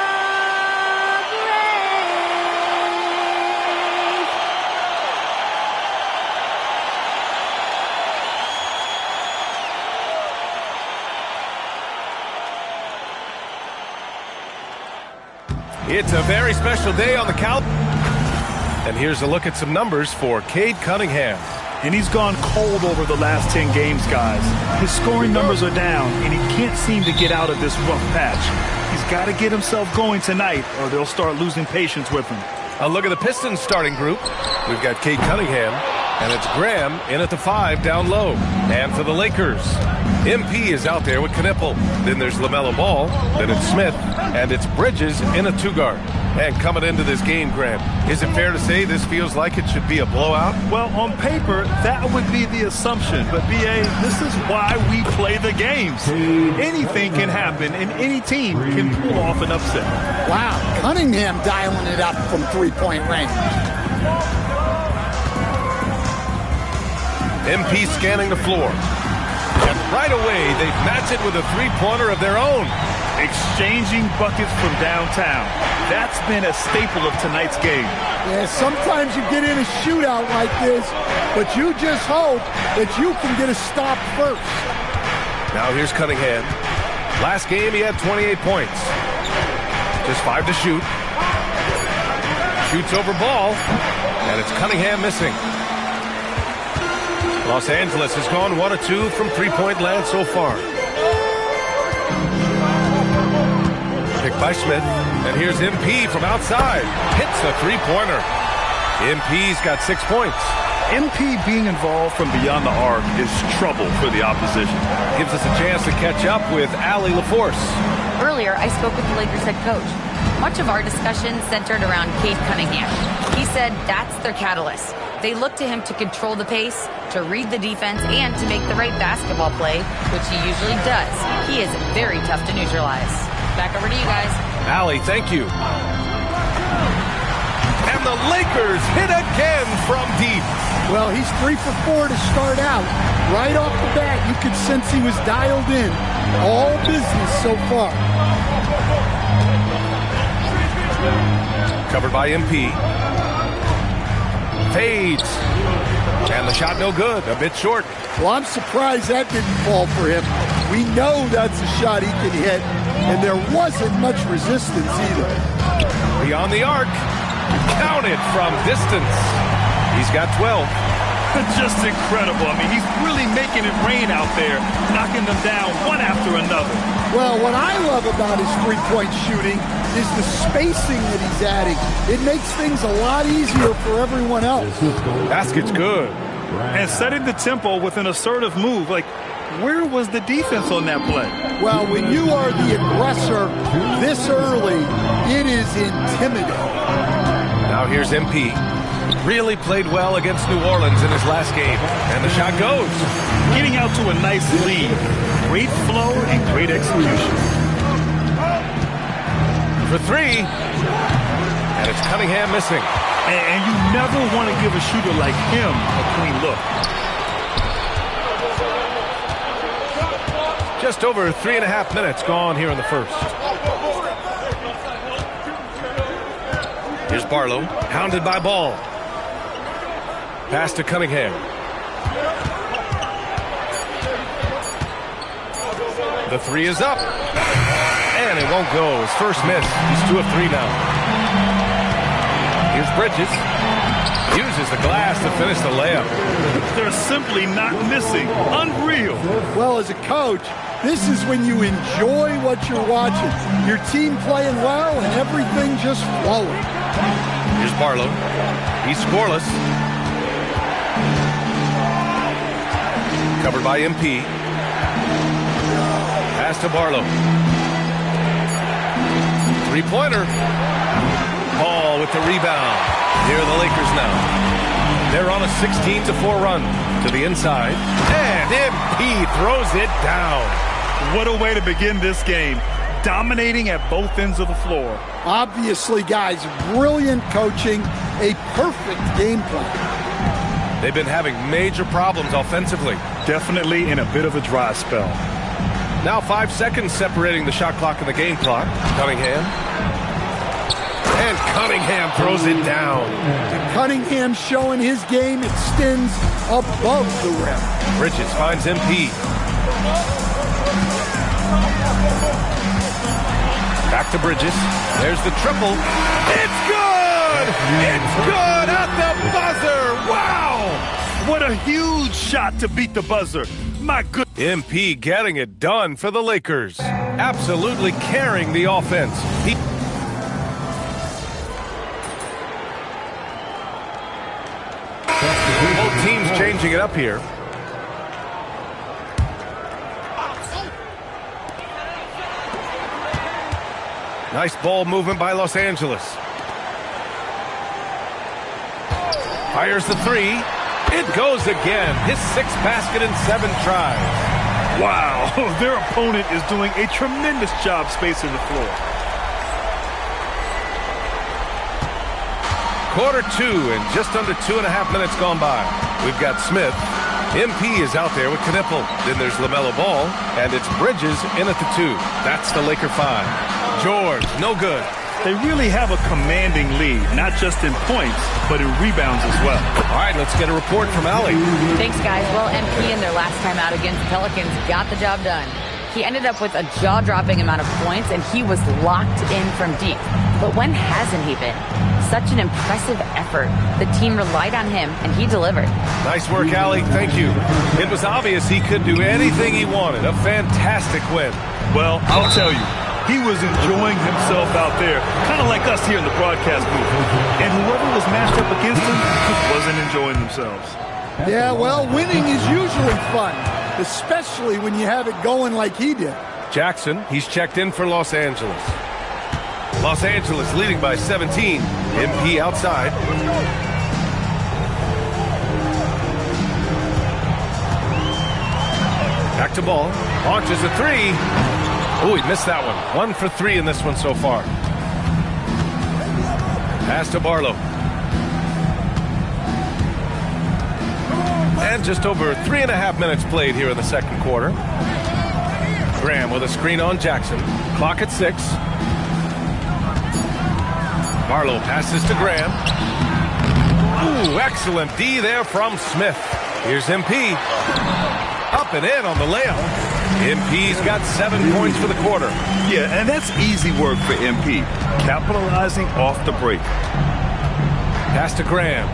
It's a very special day on the Cal. And here's a look at some numbers for Cade Cunningham. And he's gone cold over the last 10 games, guys. His scoring numbers are down, and he can't seem to get out of this rough patch. He's got to get himself going tonight, or they'll start losing patience with him. A look at the Pistons starting group. We've got Cade Cunningham, and it's Graham in at the 5 down low. And for the Lakers, MP is out there with Knipple. Then there's LaMelo Ball. Then it's Smith. And it's Bridges in a 2-guard. And coming into this game, Graham, is it fair to say this feels like it should be a blowout? Well, on paper, that would be the assumption. But, B.A., this is why we play the games. Anything can happen, and any team can pull off an upset. Wow, Cunningham dialing it up from three-point range. MP scanning the floor. And right away, they match it with a three-pointer of their own. Exchanging buckets from downtown. That's been a staple of tonight's game. Yeah, sometimes you get in a shootout like this, but you just hope that you can get a stop first. Now here's Cunningham. Last game, he had 28 points. Just 5 to shoot. Shoots over ball, and it's Cunningham missing. Los Angeles has gone 1 of 2 from three-point land so far. Picked by Smith, and here's MP from outside. Hits a three-pointer. MP's got 6 points. MP being involved from beyond the arc is trouble for the opposition. Gives us a chance to catch up with Allie LaForce. Earlier, I spoke with the Lakers head coach. Much of our discussion centered around Cade Cunningham. He said that's their catalyst. They look to him to control the pace, to read the defense, and to make the right basketball play, which he usually does. He is very tough to neutralize. Back over to you guys. Allie, thank you. And the Lakers hit again from deep. Well, he's 3 for 4 to start out. Right off the bat, you could sense he was dialed in. All business so far. Covered by MP. Fades. And the shot no good, a bit short. Well, I'm surprised that didn't fall for him. We know that's a shot he can hit, and there wasn't much resistance either. Beyond the arc. Counted from distance. He's got 12. Just incredible. I mean, he's really making it rain out there, knocking them down one after another. Well, what I love about his three-point shooting is the spacing that he's adding. It makes things a lot easier for everyone else. Basket's good. And setting the tempo with an assertive move. Like, where was the defense on that play? Well, when you are the aggressor this early, it is intimidating. Now here's MP. Really played well against New Orleans in his last game. And the shot goes. Getting out to a nice lead. Great flow and great execution. For 3. And it's Cunningham missing. And you never want to give a shooter like him a clean look. Just over 3.5 minutes gone here in the first. Here's Barlow, hounded by Ball. Pass to Cunningham. The three is up. And it won't go. His first miss. He's 2 of 3 now. Here's Bridges. Uses the glass to finish the layup. They're simply not missing. Unreal. Well, as a coach, this is when you enjoy what you're watching. Your team playing well and everything just flowing. Here's Barlow. He's scoreless. Covered by MP. Pass to Barlow. Three-pointer. Ball with the rebound. Here are the Lakers now. They're on a 16-4 run to the inside. And MP throws it down. What a way to begin this game. Dominating at both ends of the floor. Obviously, guys, brilliant coaching, a perfect game plan. They've been having major problems offensively. Definitely in a bit of a dry spell. Now 5 seconds separating the shot clock and the game clock. Cunningham. And Cunningham throws it down. Cunningham showing his game extends above the rim. Bridges finds MP. Back to Bridges. There's the triple. It's good! It's good at the buzzer! Wow! What a huge shot to beat the buzzer. My good. MP getting it done for the Lakers. Absolutely carrying the offense. Both teams changing it up here. Nice ball movement by Los Angeles. Fires the three. It goes again. His 6th basket in 7 tries. Wow, their opponent is doing a tremendous job spacing the floor. Quarter 2 and just under 2.5 minutes gone by. We've got Smith. MP is out there with Knippel. Then there's LaMelo Ball, and it's Bridges in at the 2. That's the Laker 5. George, no good. They really have a commanding lead, not just in points, but in rebounds as well. All right, let's get a report from Allie. Thanks, guys. Well, MP in their last time out against the Pelicans got the job done. He ended up with a jaw-dropping amount of points, and he was locked in from deep. But when hasn't he been? Such an impressive effort. The team relied on him, and he delivered. Nice work, Allie. Thank you. It was obvious he could do anything he wanted. A fantastic win. Well, I'll tell you, he was enjoying himself out there, kind of like us here in the broadcast booth. And whoever was matched up against him wasn't enjoying themselves. Yeah, well, winning is usually fun, especially when you have it going like he did. Jackson, he's checked in for Los Angeles. Los Angeles leading by 17. MP outside. Back to Ball. Launches a three. Oh, he missed that one. 1 for 3 in this one so far. Pass to Barlow. And just over 3.5 minutes played here in the second quarter. Graham with a screen on Jackson. Clock at 6. Barlow passes to Graham. Ooh, excellent D there from Smith. Here's MP. Up and in on the layup. MP's got 7 points for the quarter. Yeah, and that's easy work for MP. Capitalizing off the break. Pass to Graham.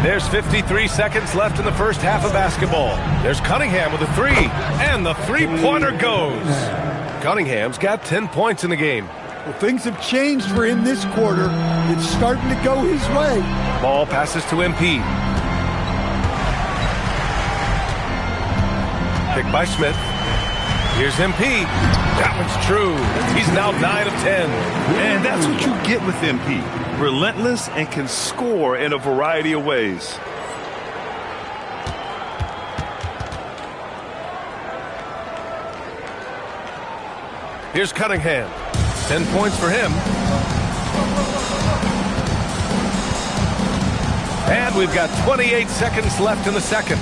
There's 53 seconds left in the first half of basketball. There's Cunningham with a 3. And the three-pointer goes. Cunningham's got 10 points in the game. Well, things have changed for him this quarter. It's starting to go his way. Ball passes to MP. Picked by Smith. Here's MP. That one's true. He's now 9 of 10. And that's what you get with MP. Relentless and can score in a variety of ways. Here's Cunningham. 10 points for him. And we've got 28 seconds left in the second.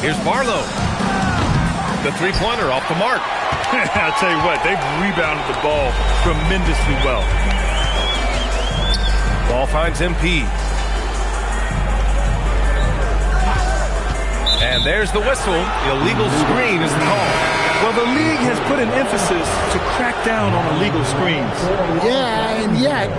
Here's Barlow. The three-pointer off the mark. I'll tell you what, they've rebounded the ball tremendously well. Ball finds MP. And there's the whistle. Illegal screen is the call. Well, the league has put an emphasis to crack down on illegal screens. Yeah, and yet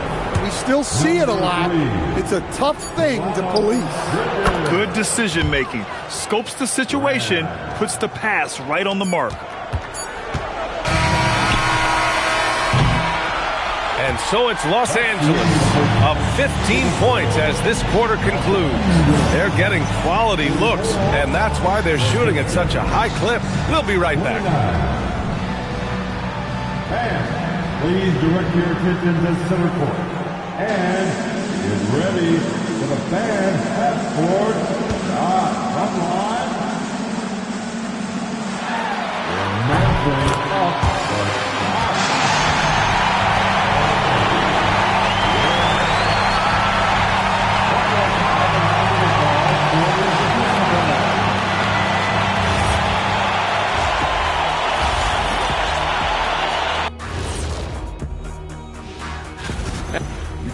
we still see it a lot. It's a tough thing to police. Good decision making. Scopes the situation, puts the pass right on the mark. And so it's Los Angeles up 15 points as this quarter concludes. They're getting quality looks, and that's why they're shooting at such a high clip. We'll be right back. And please direct your attention to center court. And get ready for the fan half-court shot. Come on. Remembering up the shot.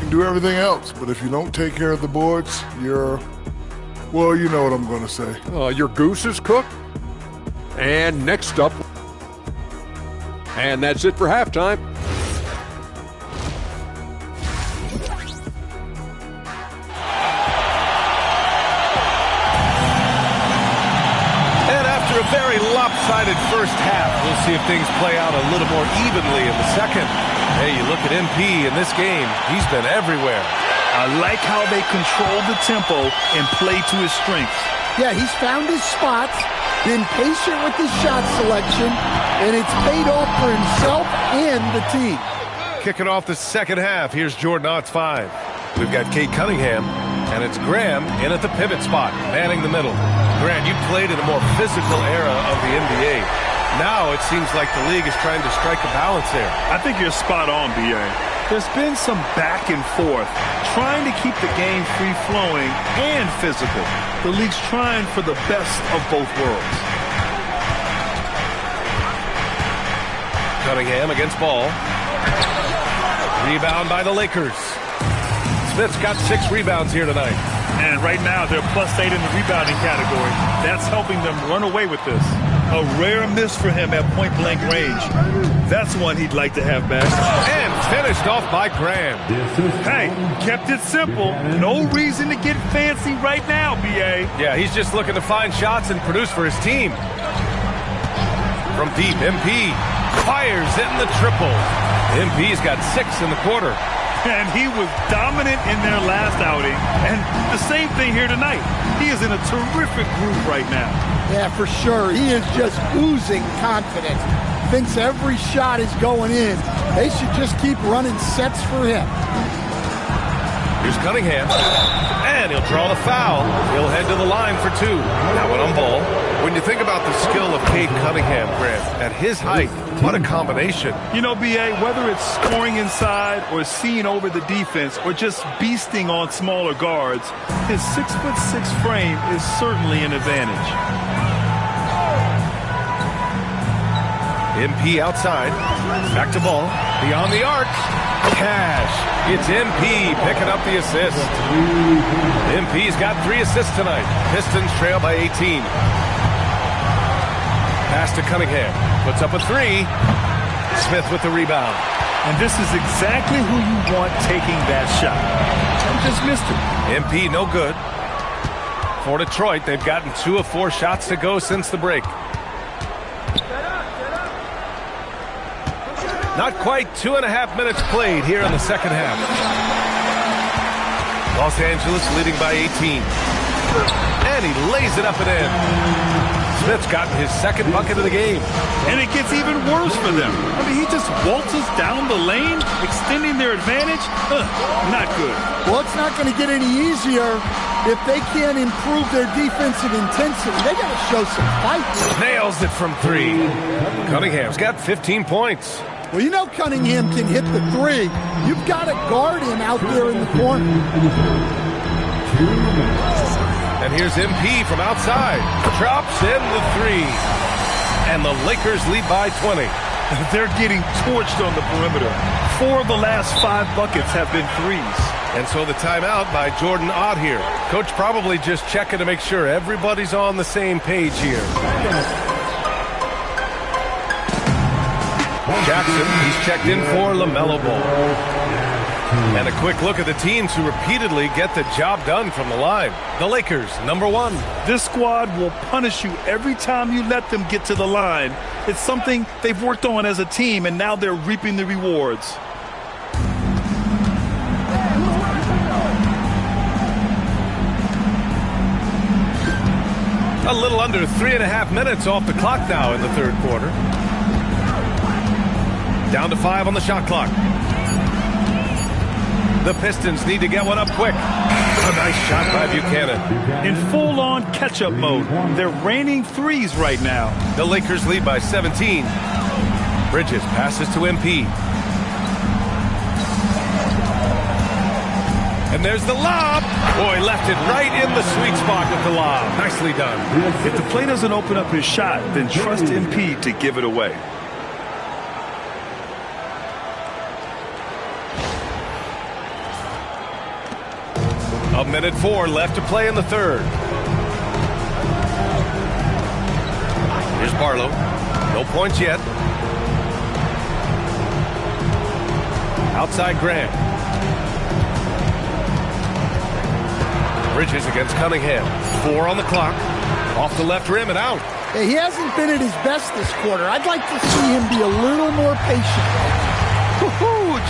Do everything else, but if you don't take care of the boards, well, you know what I'm going to say. Your goose is cooked. And next up, and that's it for halftime. And after a very lopsided first half, we'll see if things play out a little more evenly in the second. Hey, you look at MP in this game, he's been everywhere. I like how they control the tempo and play to his strengths. Yeah, he's found his spots, been patient with his shot selection, and it's paid off for himself and the team. Kicking off the second half, here's Jordan Ott's 5. We've got Kate Cunningham, and it's Graham in at the pivot spot, manning the middle. Grant, you played in a more physical era of the NBA. Now it seems like the league is trying to strike a balance there. I think you're spot on, B.A. There's been some back and forth, trying to keep the game free-flowing and physical. The league's trying for the best of both worlds. Cunningham against Ball. Rebound by the Lakers. Smith's got 6 rebounds here tonight. And right now, they're +8 in the rebounding category. That's helping them run away with this. A rare miss for him at point-blank range. That's one he'd like to have back. And finished off by Graham. Hey, kept it simple. No reason to get fancy right now, B.A. Yeah, he's just looking to find shots and produce for his team. From deep, MP fires in the triple. MP's got 6 in the quarter. And he was dominant in their last outing. And the same thing here tonight. He is in a terrific groove right now. Yeah, for sure. He is just oozing confidence. Thinks every shot is going in. They should just keep running sets for him. Here's Cunningham. And he'll draw the foul. He'll head to the line for 2. That one on Ball. When you think about the skill of Cade Cunningham, Grant, at his height, what a combination. You know, B.A., whether it's scoring inside or seeing over the defense or just beasting on smaller guards, his 6'6" frame is certainly an advantage. MP outside. Back to Ball. Beyond the arc. Cash. It's MP picking up the assist. MP's got 3 assists tonight. Pistons trail by 18. Pass to Cunningham. Puts up a 3. Smith with the rebound. And this is exactly who you want taking that shot. And just missed it. MP no good. For Detroit, they've gotten 2 of 4 shots to go since the break. Not quite 2.5 minutes played here in the second half. Los Angeles leading by 18. And he lays it up and in. Smith's gotten his 2nd bucket of the game. And it gets even worse for them. I mean, he just waltzes down the lane, extending their advantage. Not good. Well, it's not going to get any easier if they can't improve their defensive intensity. They got to show some fight. Nails it from 3. Cunningham's got 15 points. Well, you know Cunningham can hit the 3. You've got to guard him out there in the corner. And here's MP from outside. Drops in the 3. And the Lakers lead by 20. They're getting torched on the perimeter. 4 of the last 5 buckets have been threes. And so the timeout by Jordan Ott here. Coach probably just checking to make sure everybody's on the same page here. Jackson, he's checked in for LaMelo Ball. And a quick look at the teams who repeatedly get the job done from the line. The Lakers, number 1. This squad will punish you every time you let them get to the line. It's something they've worked on as a team, and now they're reaping the rewards. A little under 3.5 minutes off the clock now in the third quarter. Down to 5 on the shot clock. The Pistons need to get one up quick. A nice shot by Buchanan. In full-on catch-up mode. They're raining threes right now. The Lakers lead by 17. Bridges passes to MP. And there's the lob. Boy, left it right in the sweet spot with the lob. Nicely done. If the play doesn't open up his shot, then trust MP to give it away. A minute 4 left to play in the third. Here's Barlow. No points yet. Outside Grant. Bridges against Cunningham. 4 on the clock. Off the left rim and out. He hasn't been at his best this quarter. I'd like to see him be a little more patient.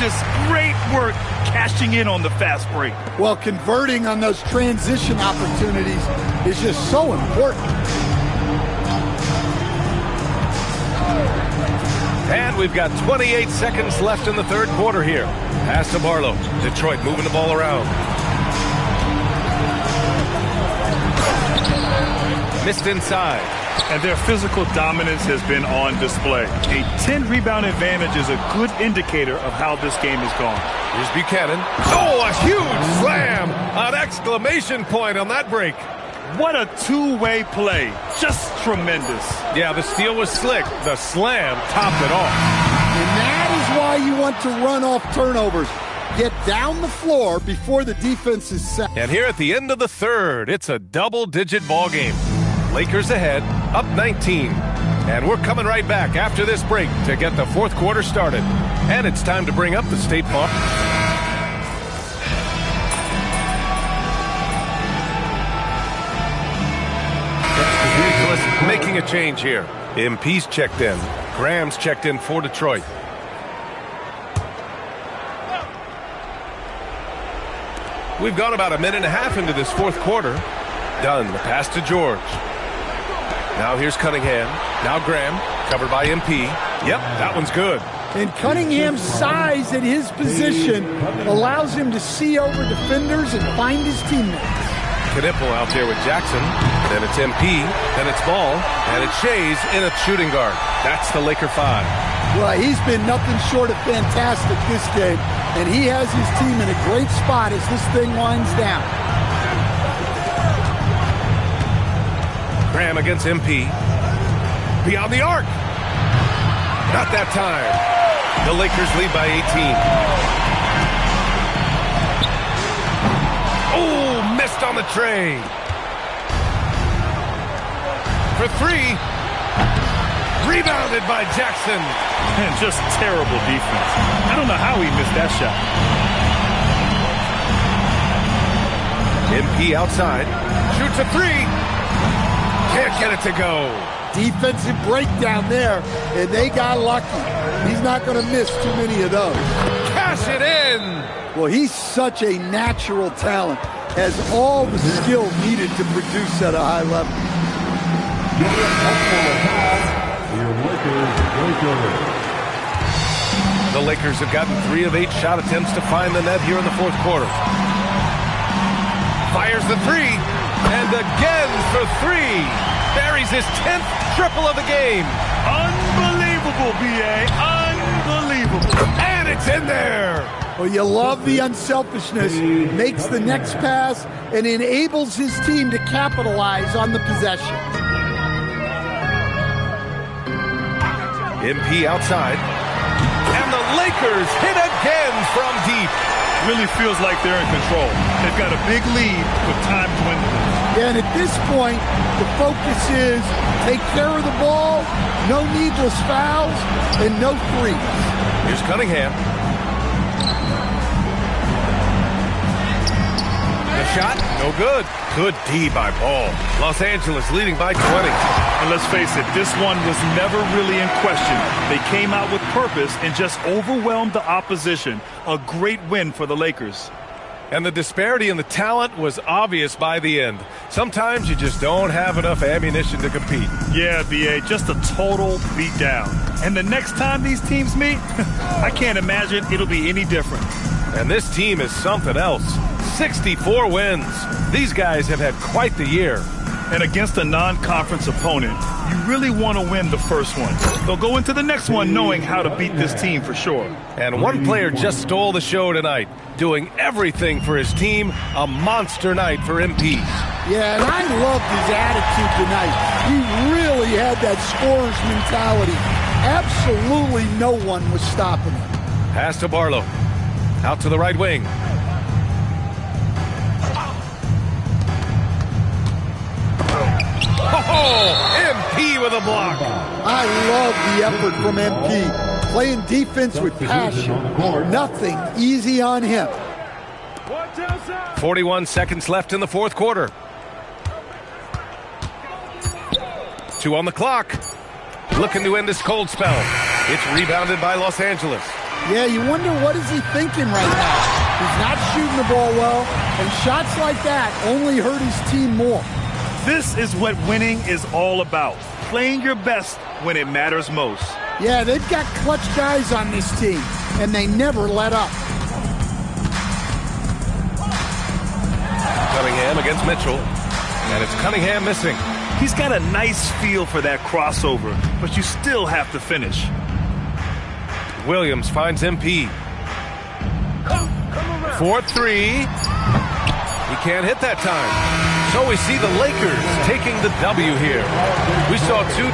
Just great work cashing in on the fast break. Well, converting on those transition opportunities is just so important. And we've got 28 seconds left in the third quarter here. Pass to Barlow. Detroit moving the ball around. Missed inside. And their physical dominance has been on display. A 10-rebound advantage is a good indicator of how this game has gone. Here's Buchanan. Oh, a huge slam! An exclamation point on that break. What a two-way play. Just tremendous. Yeah, the steal was slick. The slam topped it off. And that is why you want to run off turnovers. Get down the floor before the defense is set. And here at the end of the third, it's a double-digit ball game. Lakers ahead, up 19. And we're coming right back after this break to get the fourth quarter started. And it's time to bring up the State Farm. Making a change here. MP's checked in. Graham's checked in for Detroit. We've gone about a minute and a half into this fourth quarter. Dunn, the pass to George. Now here's Cunningham. Now Graham, covered by MP. Yep, that one's good. And Cunningham's size at his position allows him to see over defenders and find his teammates. Knipple out there with Jackson. Then it's MP. Then it's Ball. And it's Shays in a shooting guard. That's the Laker 5. Well, he's been nothing short of fantastic this game. And he has his team in a great spot as this thing winds down. Graham against MP. Beyond the arc. Not that time. The Lakers lead by 18. Oh, missed on the tray. For 3. Rebounded by Jackson. And just terrible defense. I don't know how he missed that shot. MP outside. Shoots a 3. Can't get it to go. Defensive breakdown there, and they got lucky. He's not going to miss too many of those. Cash it in. Well, he's such a natural talent, has all the skill needed to produce at a high level. The Lakers have gotten 3 of 8 shot attempts to find the net here in the fourth quarter. Fires the 3. And again for 3. Buries his 10th triple of the game. Unbelievable, B.A. Unbelievable. And it's in there. Well, you love the unselfishness. Makes the next pass and enables his team to capitalize on the possession. MP outside. And the Lakers hit again from deep. Really feels like they're in control. They've got a big lead with time dwindling. Yeah, and at this point, the focus is take care of the ball, no needless fouls, and no threes. Here's Cunningham. The shot, no good. Good D by Ball. Los Angeles leading by 20. And let's face it, this one was never really in question. They came out with purpose and just overwhelmed the opposition. A great win for the Lakers. And the disparity in the talent was obvious by the end. Sometimes you just don't have enough ammunition to compete. Yeah, B.A., just a total beatdown. And the next time these teams meet, I can't imagine it'll be any different. And this team is something else. 64 wins. These guys have had quite the year. And against a non-conference opponent, you really want to win the first one. They'll go into the next one knowing how to beat this team for sure. And one player just stole the show tonight, doing everything for his team. A monster night for MP. Yeah, and I loved his attitude tonight. He really had that scorer's mentality. Absolutely no one was stopping him. Pass to Barlow. Out to the right wing. Oh, MP with a block. I love the effort from MP. Playing defense with passion. Nothing easy on him. 41 seconds left in the fourth quarter. 2 on the clock. Looking to end this cold spell. It's rebounded by Los Angeles. Yeah, you wonder what is he thinking right now. He's not shooting the ball well, and shots like that only hurt his team more. This is what winning is all about. Playing your best when it matters most. Yeah, they've got clutch guys on this team, and they never let up. Cunningham against Mitchell, and it's Cunningham missing. He's got a nice feel for that crossover, but you still have to finish. Williams finds MP. For 3. He can't hit that time. So we see the Lakers taking the W here. We saw 2.